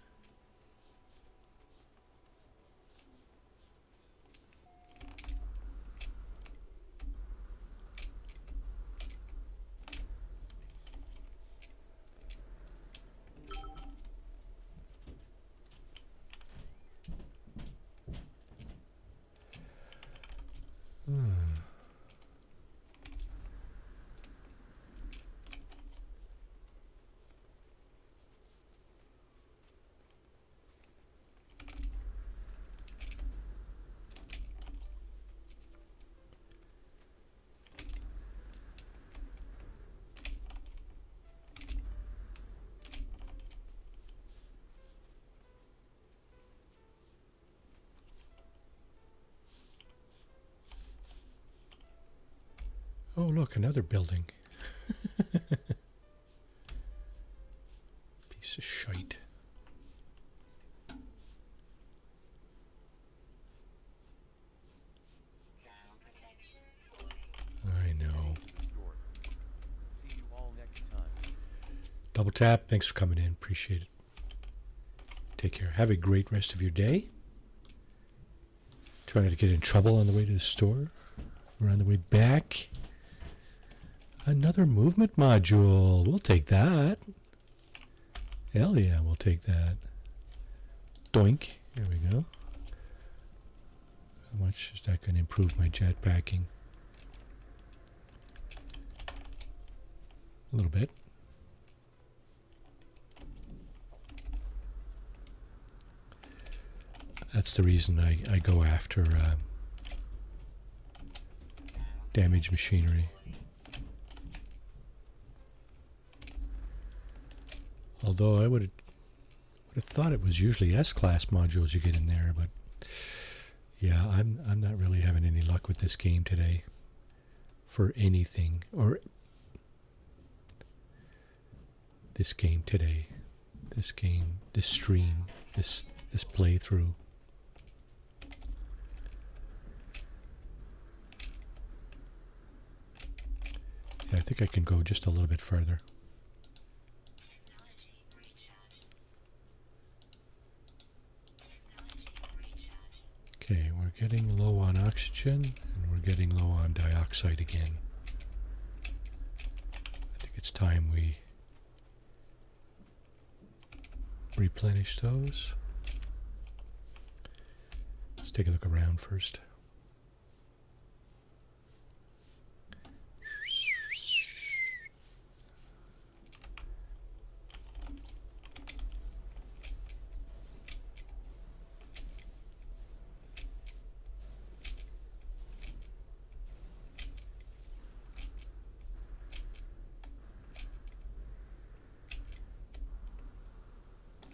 Oh, look, another building. Piece of shite. Ground protection falling. I know. Heading to the store. See you all next time. Double tap. Thanks for coming in. Appreciate it. Take care. Have a great rest of your day. Try not to get in trouble on the way to the store. We're on the way back. Another movement module. We'll take that. Hell yeah, we'll take that. Doink. There we go. How much is that going to improve my jetpacking? A little bit. That's the reason I go after damaged machinery. Although I would have thought it was usually S-class modules you get in there, but yeah, I'm not really having any luck with this game today for anything, or this game today, this game, this stream, this playthrough. Yeah, I think I can go just a little bit further. Technology recharge. Technology recharge. Okay, we're getting low on oxygen, and we're getting low on dioxide again. I think it's time we replenish those. Let's take a look around first.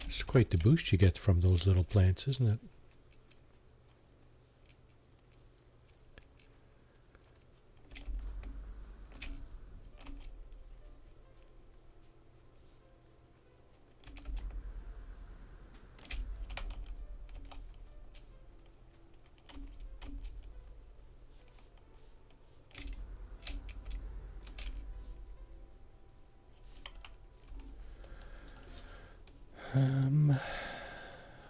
It's quite the boost you get from those little plants, isn't it?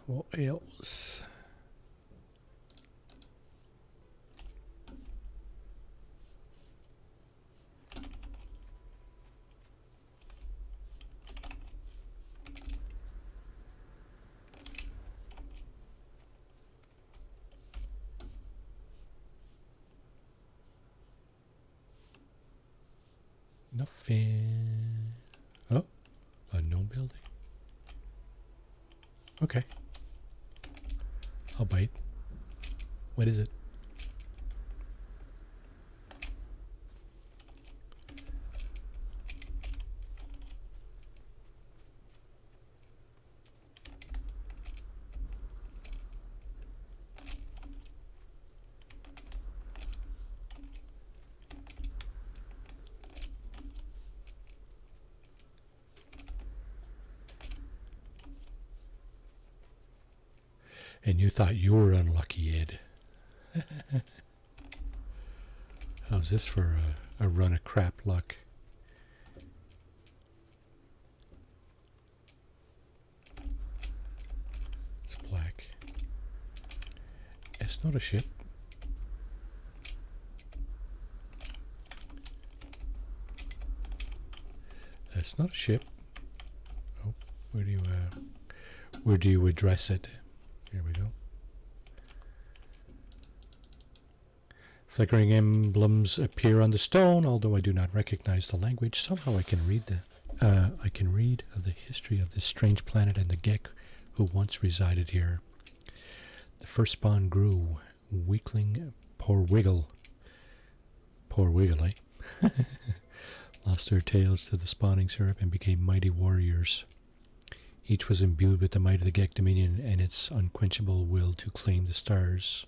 What else? Nothing. Oh, unknown building. Okay. I'll bite. What is it? And you thought you were unlucky, Ed. How's this for a run of crap luck? It's black. It's not a ship. That's not a ship. Oh, where do you address it? Here we go. Flickering emblems appear on the stone, although I do not recognize the language. Somehow I can read I can read of the history of this strange planet and the Gek who once resided here. The first spawn grew, weakling, poor Wiggle, eh? Lost their tails to the spawning syrup and became mighty warriors. Each was imbued with the might of the Gek Dominion and its unquenchable will to claim the stars.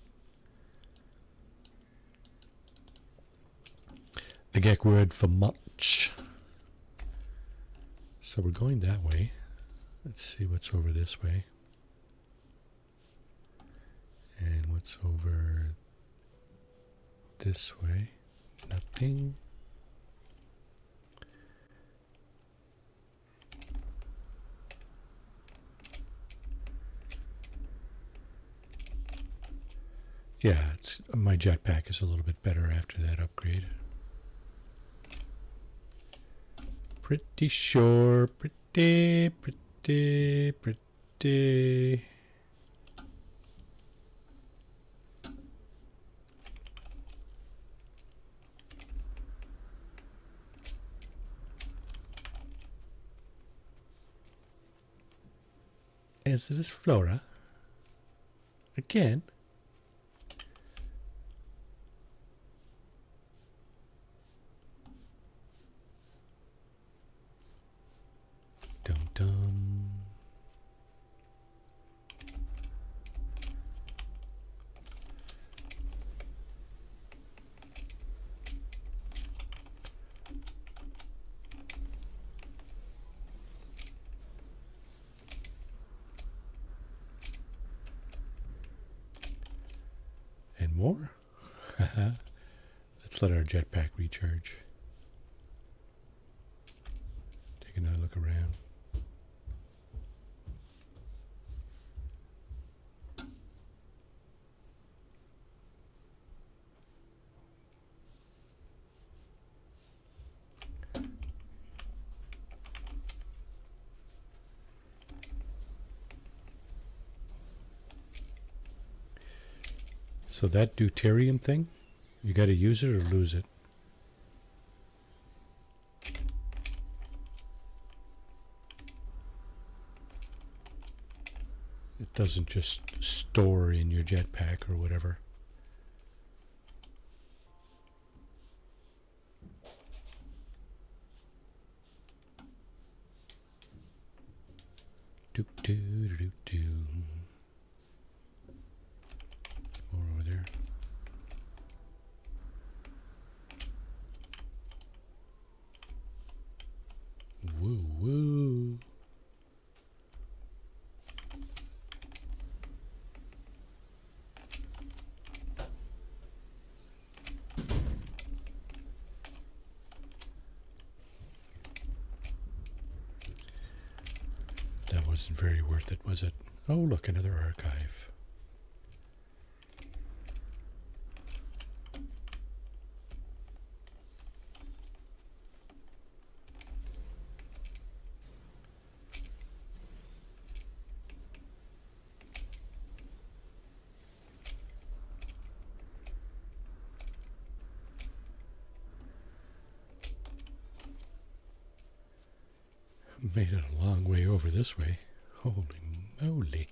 The Gek word for much. So we're going that way. Let's see what's over this way. And what's over this way? Nothing. Yeah, my jetpack is a little bit better after that upgrade. Pretty sure, pretty. Is this Flora? Again? Dum. And more? Let's let our jetpack recharge. Take another look around. So that deuterium thing, you got to use it or lose it. It doesn't just store in your jetpack or whatever. Do. More over there. Woo. That wasn't very worth it, was it? Oh, look, another archive. Made it a long way over this way. Holy moly.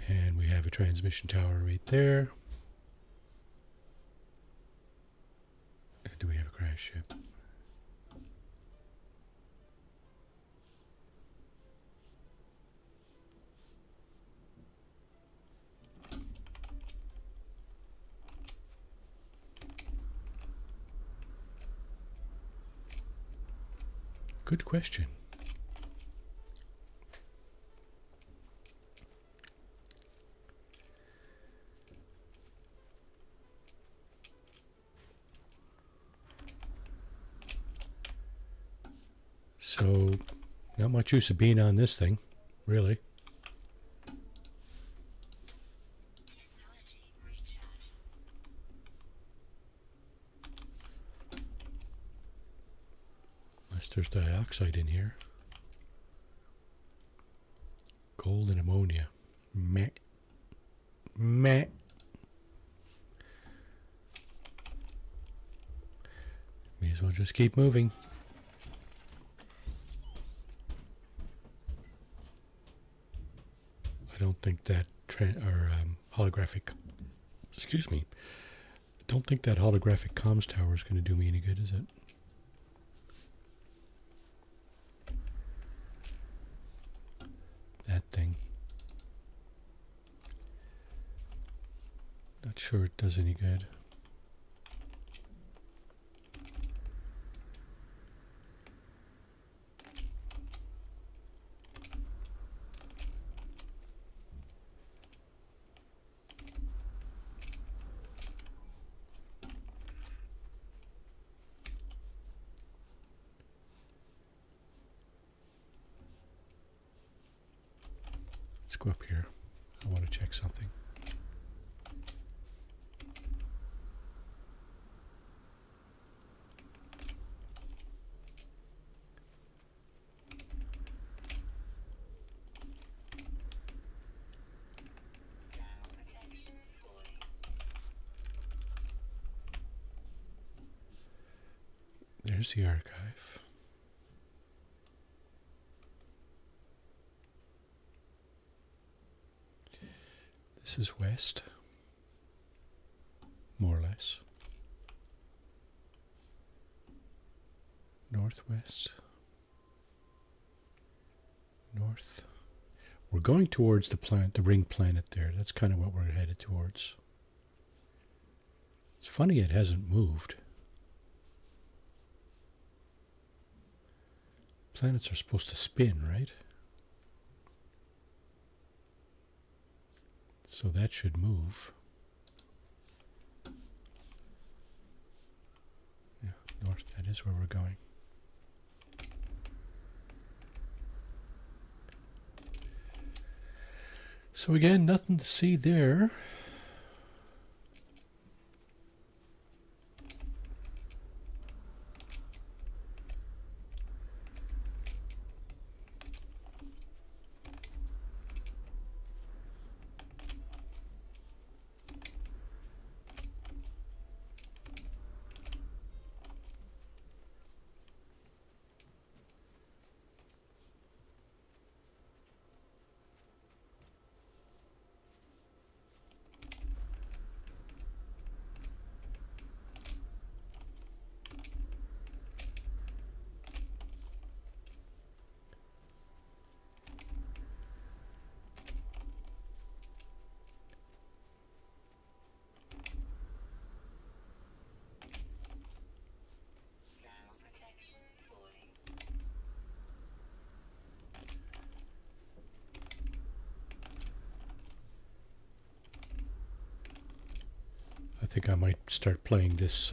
And we have a transmission tower right there. And do we have a crash ship? Good question. So, not much use of being on this thing, really. Technology recharge. Unless there's dioxide in here. Gold and ammonia. Meh. Meh. May as well just keep moving. I don't think that holographic, excuse me, I don't think that holographic comms tower is going to do me any good, is it? That thing. Not sure it does any good. Let's go up here. I want to check something. Protection falling. There's the archive. This is west, more or less. Northwest. North. We're going towards the planet, the ring planet there. That's kind of what we're headed towards. It's funny it hasn't moved. Planets are supposed to spin, right? So that should move. Yeah, north, that is where we're going. So again, nothing to see there. Thermal protection falling. I think I might start playing this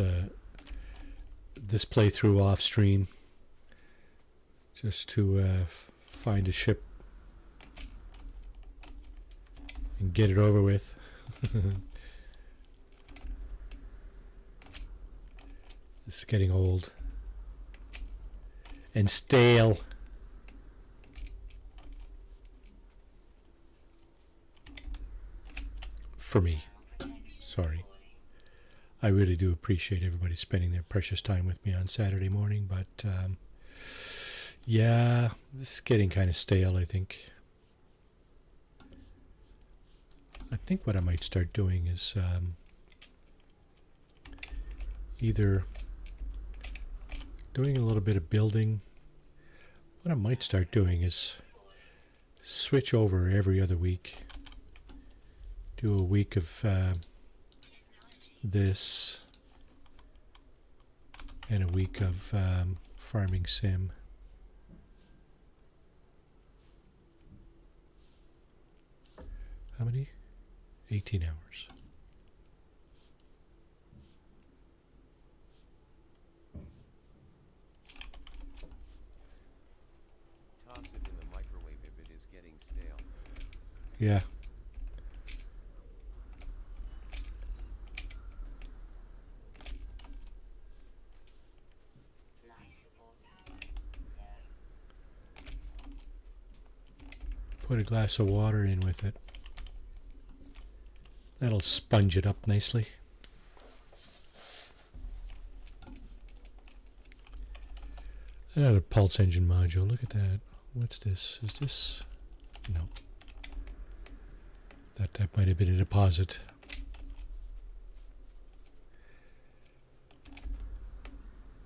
this playthrough off stream, just to find a ship and get it over with. This is getting old and stale. For me. Thermal protection Sorry. falling. I really do appreciate everybody spending their precious time with me on Saturday morning, but yeah, this is getting kind of stale, I think. I think what I might start doing is either doing a little bit of building. What I might start doing is switch over every other week. Do a week of this and a week of farming sim. How many? 18 hours. Toss it in the microwave if it is getting stale. Yeah. Put a glass of water in with it. That'll sponge it up nicely. Another pulse engine module. Look at that. What's this? Is this? No. That might have been a deposit.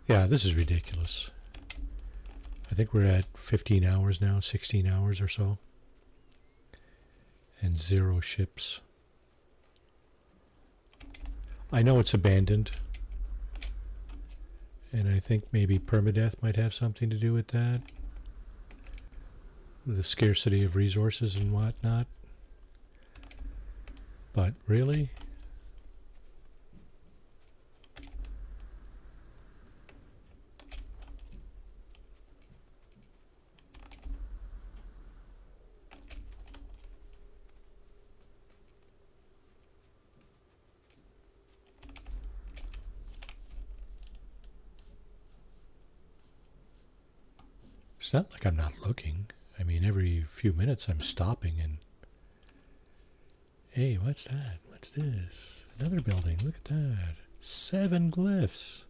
Yeah, this is ridiculous. I think we're at 15 hours now, 16 hours or so. And 0 ships. I know it's abandoned. And I think maybe permadeath might have something to do with that. The scarcity of resources and whatnot. But really? It's not like I'm not looking. I mean, every few minutes I'm stopping and... Hey, what's that? What's this? Another building. Look at that. 7 glyphs.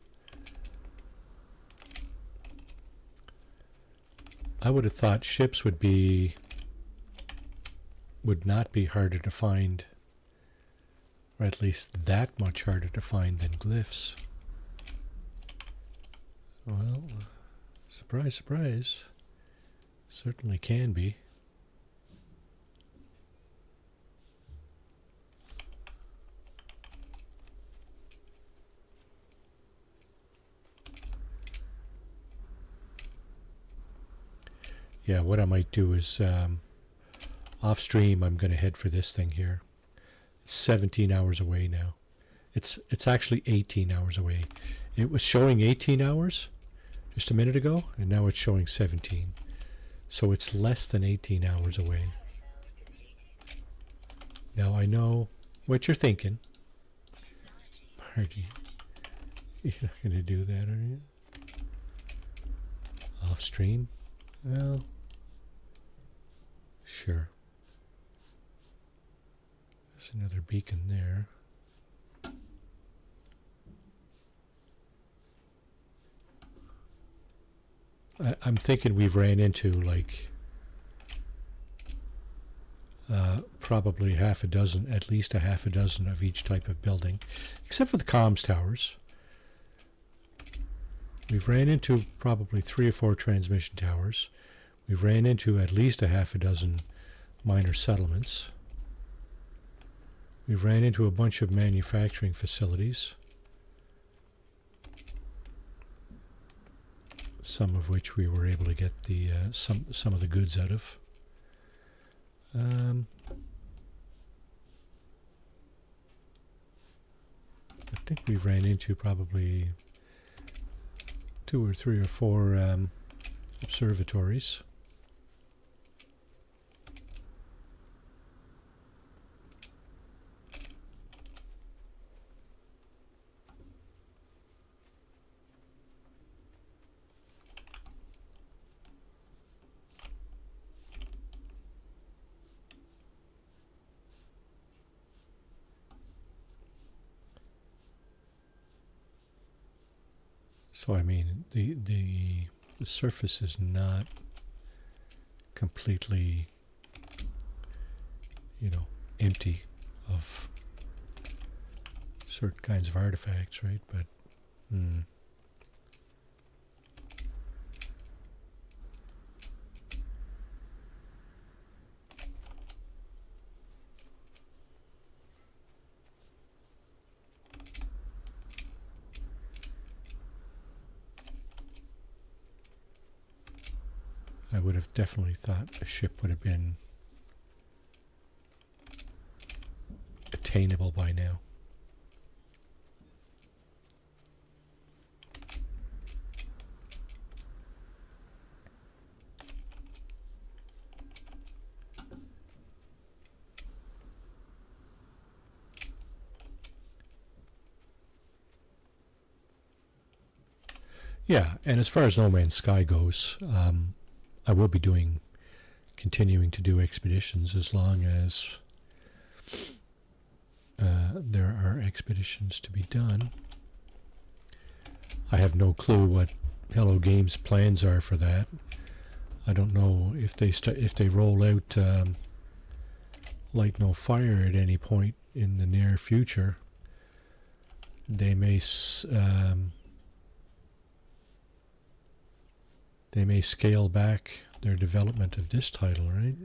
I would have thought ships would not be harder to find, or at least that much harder to find than glyphs. Well, surprise, surprise. Certainly can be. Yeah, what I might do is off stream I'm going to head for this thing here. It's 17 hours away now. It's actually 18 hours away. It was showing 18 hours just a minute ago, and now it's showing 17. So it's less than 18 hours away. Now I know what you're thinking. Marty, you're not going to do that, are you? Off stream? Well, sure. There's another beacon there. I'm thinking we've ran into like probably half a dozen, at least a half a dozen of each type of building, except for the comms towers. We've ran into probably 3 or 4 transmission towers. We've ran into at least a half a dozen minor settlements. We've ran into a bunch of manufacturing facilities, some of which we were able to get the some of the goods out of. I think we've ran into probably 2 or 3 or 4 observatories. So I mean, the surface is not completely, empty of certain kinds of artifacts, right? But I would have definitely thought a ship would have been attainable by now. Yeah, and as far as No Man's Sky goes, I will be continuing to do expeditions as long as there are expeditions to be done. I have no clue what Hello Games' plans are for that. I don't know if they roll out Light No Fire at any point in the near future. They may scale back their development of this title, right?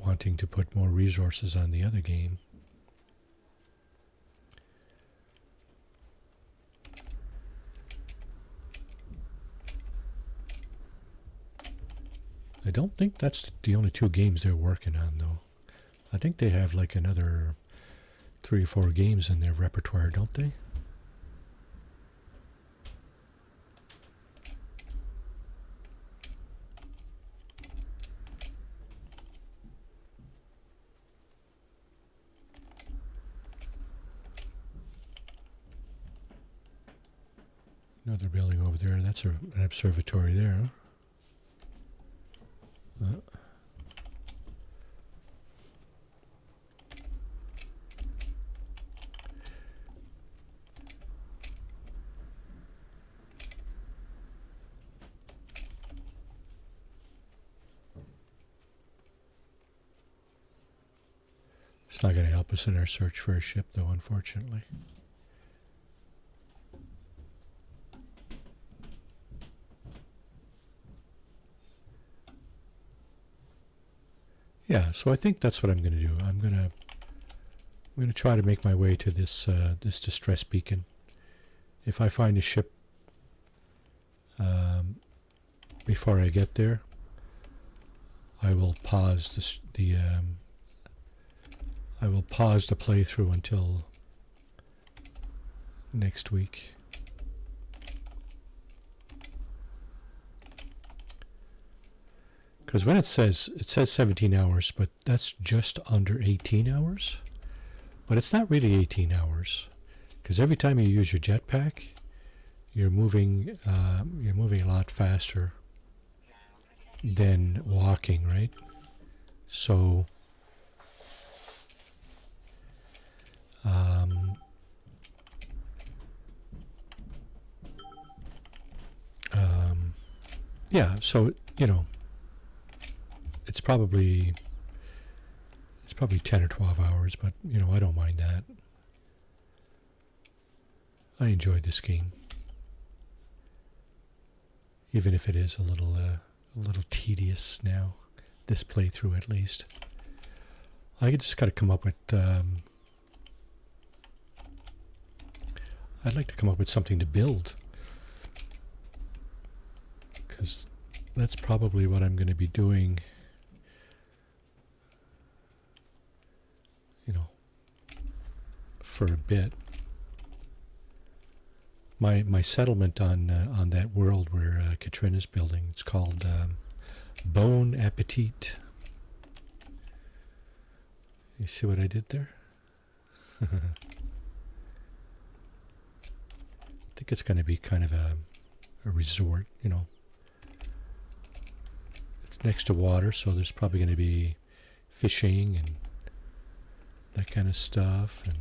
Wanting to put more resources on the other game. I don't think that's the only two games they're working on, though. I think they have like another 3 or 4 games in their repertoire, don't they? Another building over there. That's an observatory there. It's not going to help us in our search for a ship, though, unfortunately. Yeah, so I think that's what I'm going to do. I'm going to try to make my way to this this distress beacon. If I find a ship before I get there, I will pause the playthrough until next week. Because when it says 17 hours, but that's just under 18 hours. But it's not really 18 hours, because every time you use your jetpack, you're moving a lot faster than walking, right? So yeah, so it's probably 10 or 12 hours, but I don't mind that. I enjoyed this game, even if it is a little tedious now. This playthrough, at least. I just got to come up with. I'd like to come up with something to build, because that's probably what I'm going to be doing. For a bit. My settlement on that world where Katrina's building, it's called Bon Appetit. You see what I did there? I think it's going to be kind of a resort, It's next to water, so there's probably going to be fishing and that kind of stuff. And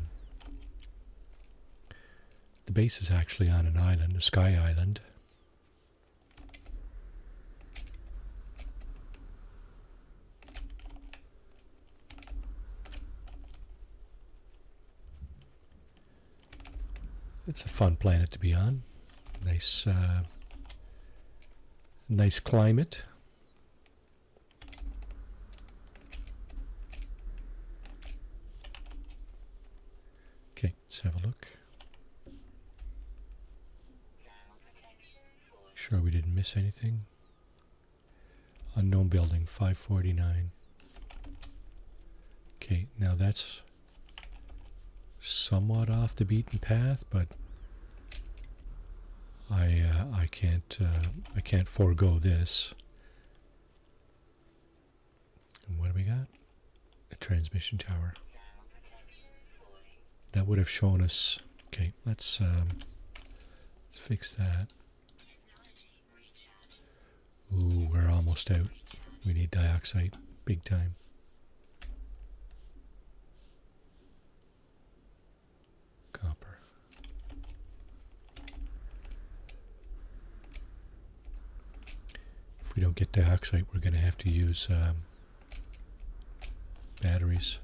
The base is actually on an island, a sky island. It's a fun planet to be on. Nice, nice climate. Okay, let's have a look. Thermal protection falling. Sure we didn't miss anything. Unknown building, 549. Okay, now that's somewhat off the beaten path, but I can't forego this. And what do we got? A transmission tower. Thermal protection falling. That would have shown us. Okay, let's fix that. Technology recharge. Ooh, we're almost out. We need dioxide, big time. Copper. If we don't get dioxide, we're going to have to use batteries.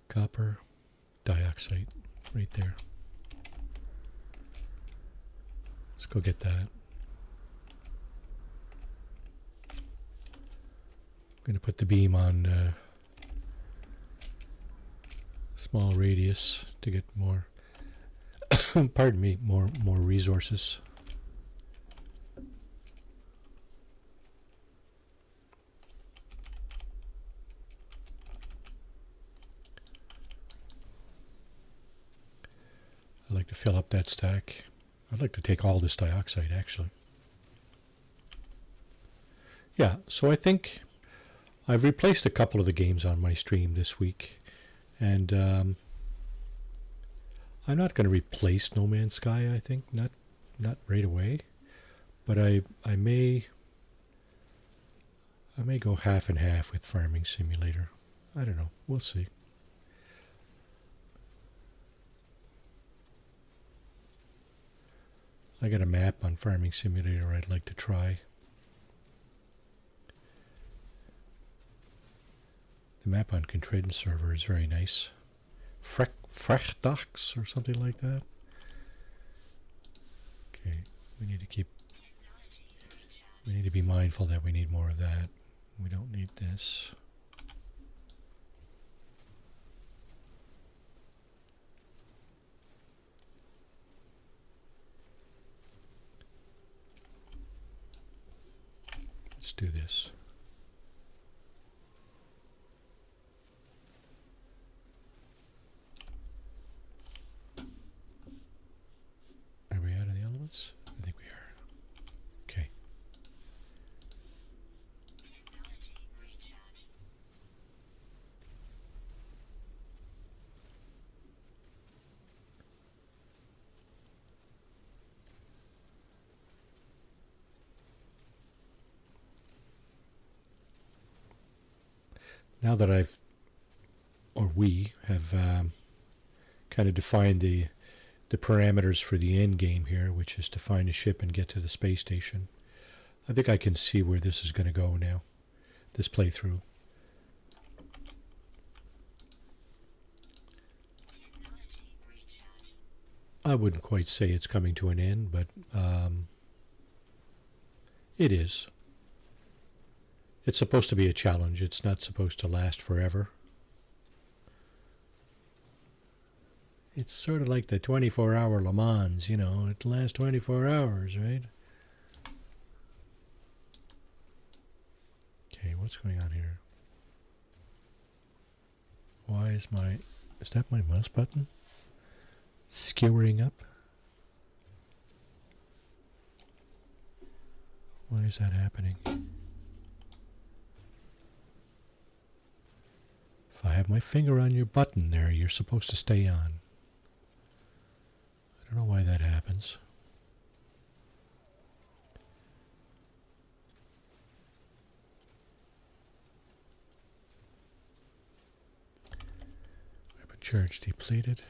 Copper, dioxide, right there. Let's go get that. I'm going to put the beam on small radius to get more, pardon me, more resources. I'd like to fill up that stack. I'd like to take all this dioxide, actually. Yeah, so I think I've replaced a couple of the games on my stream this week. And I'm not going to replace No Man's Sky, I think. Not right away. But I may go half and half with Farming Simulator. I don't know. We'll see. I got a map on Farming Simulator I'd like to try. The map on Contradin server is very nice. Frechdax or something like that. Okay, we need to be mindful that we need more of that. We don't need this. Let's do this. Are we out of the elements? I think we are. Okay. Technology recharge. Now that we have kind of defined the parameters for the end game here, which is to find a ship and get to the space station, I think I can see where this is going to go now, this playthrough. Technology recharge. I wouldn't quite say it's coming to an end, but it is. It's supposed to be a challenge. It's not supposed to last forever. it's sort of like the 24-hour Le Mans, you know, it lasts 24 hours, right? Okay, what's going on here? Why is that my mouse button? Skewering up? Why is that happening? If I have my finger on your button there, you're supposed to stay on. I don't know why that happens. Weapon charge depleted.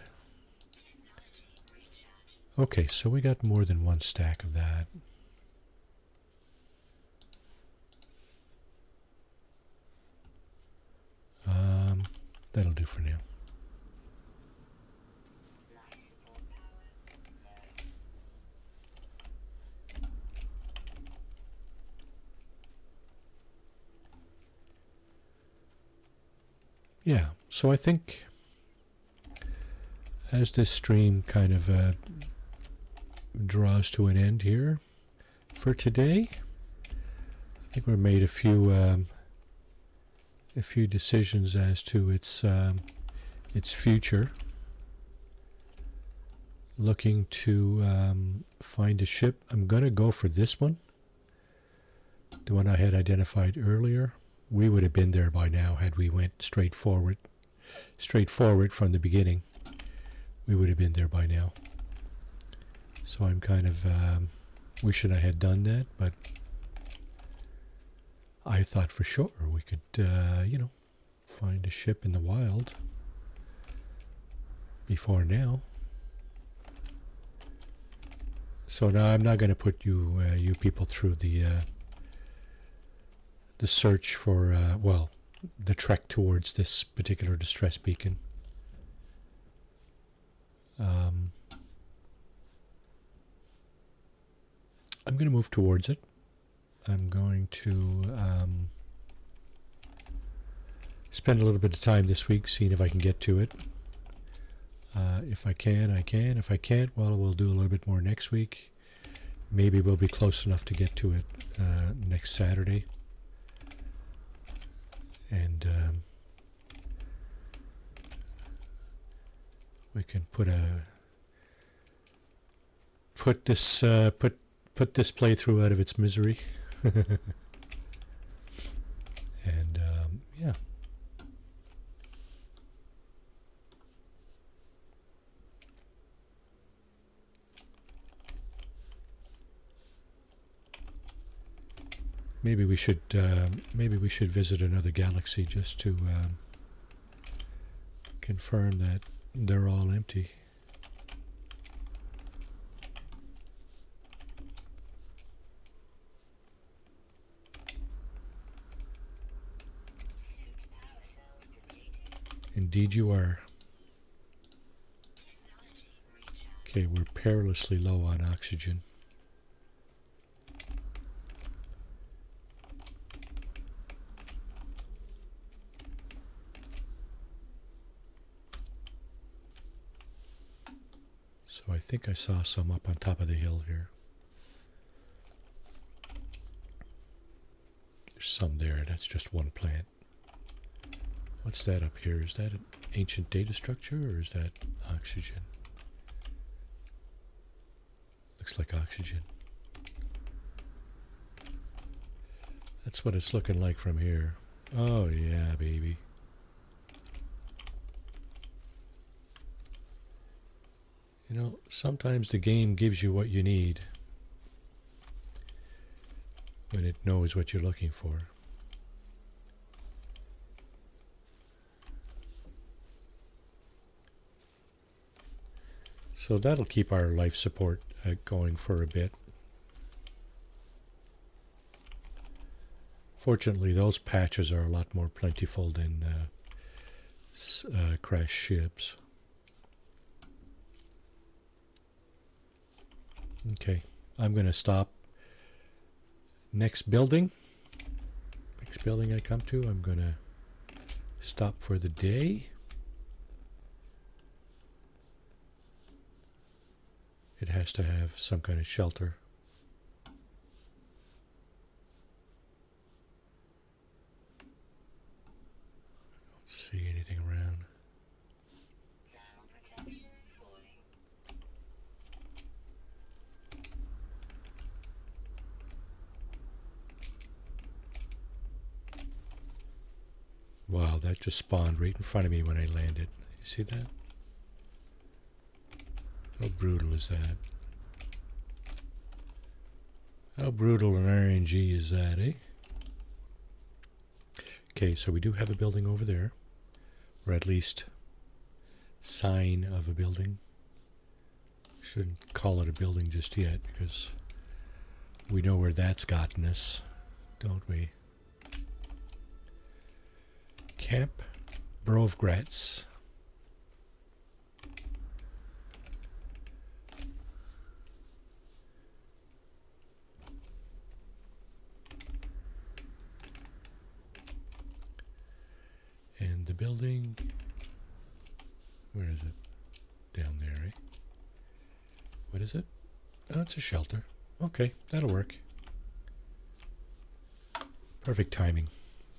Okay, so we got more than one stack of that. That'll do for now. Yeah, so I think as this stream kind of draws to an end here for today, I think we've made a few decisions as to its future. Looking to find a ship. I'm going to go for this one, the one I had identified earlier. We would have been there by now had we went straight forward from the beginning. We would have been there by now. So I'm kind of wishing I had done that, but I thought for sure we could, find a ship in the wild before now. So now I'm not going to put you people through the search for, the trek towards this particular distress beacon. I'm going to move towards it. I'm going to spend a little bit of time this week seeing if I can get to it. If I can, I can. If I can't, well, we'll do a little bit more next week. Maybe we'll be close enough to get to it next Saturday. And we can put this playthrough out of its misery. And yeah. Maybe we should visit another galaxy just to confirm that they're all empty. Indeed you are. Okay, we're perilously low on oxygen. So I think I saw some up on top of the hill here. There's some there, that's just one plant. What's that up here? Is that an ancient data structure or is that oxygen? Looks like oxygen. That's what it's looking like from here. Oh yeah, baby. You know, sometimes the game gives you what you need when it knows what you're looking for. So that'll keep our life support going for a bit. Fortunately, those patches are a lot more plentiful than crashed ships. Okay, I'm going to stop. Next building I come to, I'm going to stop for the day. It has to have some kind of shelter. Don't see anything around. Thermal protection falling. Wow, that just spawned right in front of me when I landed. You see that? How brutal is that? How brutal an RNG is that, eh? Okay, so we do have a building over there. Or at least sign of a building. Shouldn't call it a building just yet because we know where that's gotten us, don't we? Camp Brovgratz. And the building, where is it? Down there, eh? What is it? Oh, it's a shelter. Okay, that'll work. Perfect timing.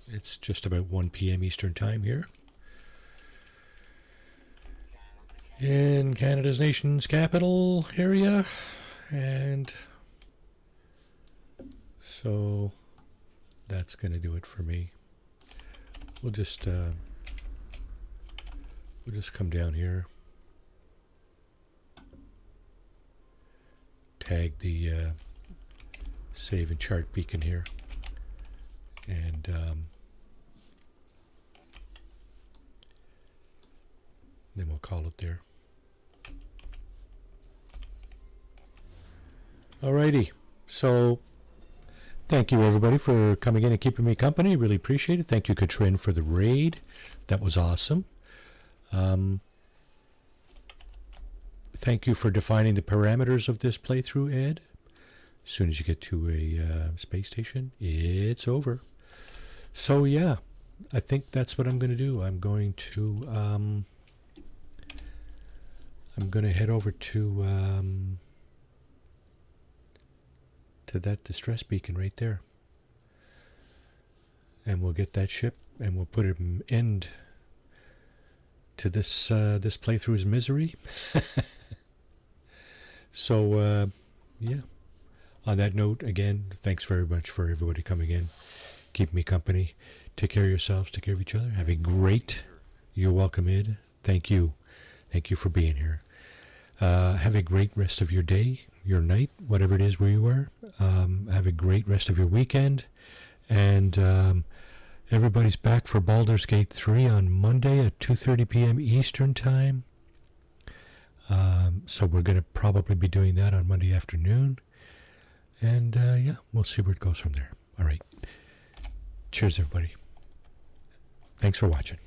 It's just about 1 p.m. Eastern Time here. In Canada's nation's capital area. And so that's going to do it for me. We'll just come down here, tag the save and chart beacon here, and then we'll call it there. Alrighty, so thank you everybody for coming in and keeping me company. Really appreciate it. Thank you, Katrin, for the raid. That was awesome. Thank you for defining the parameters of this playthrough, Ed. As soon as you get to a space station, it's over. So yeah, I think that's what I'm going to do. I'm going to head over to that distress beacon right there, and we'll get that ship, and we'll put an end to this this playthrough's misery. So yeah, on that note, again, thanks very much for everybody coming in, keep me company. Take care of yourselves, take care of each other. Have a great, you're welcome, Ed. Thank you for being here. Have a great rest of your day, your night, whatever it is where you are. Have a great rest of your weekend, and everybody's back for Baldur's Gate 3 on Monday at 2:30 p.m. Eastern Time. So we're going to probably be doing that on Monday afternoon. And yeah, we'll see where it goes from there. All right. Cheers, everybody. Thanks for watching.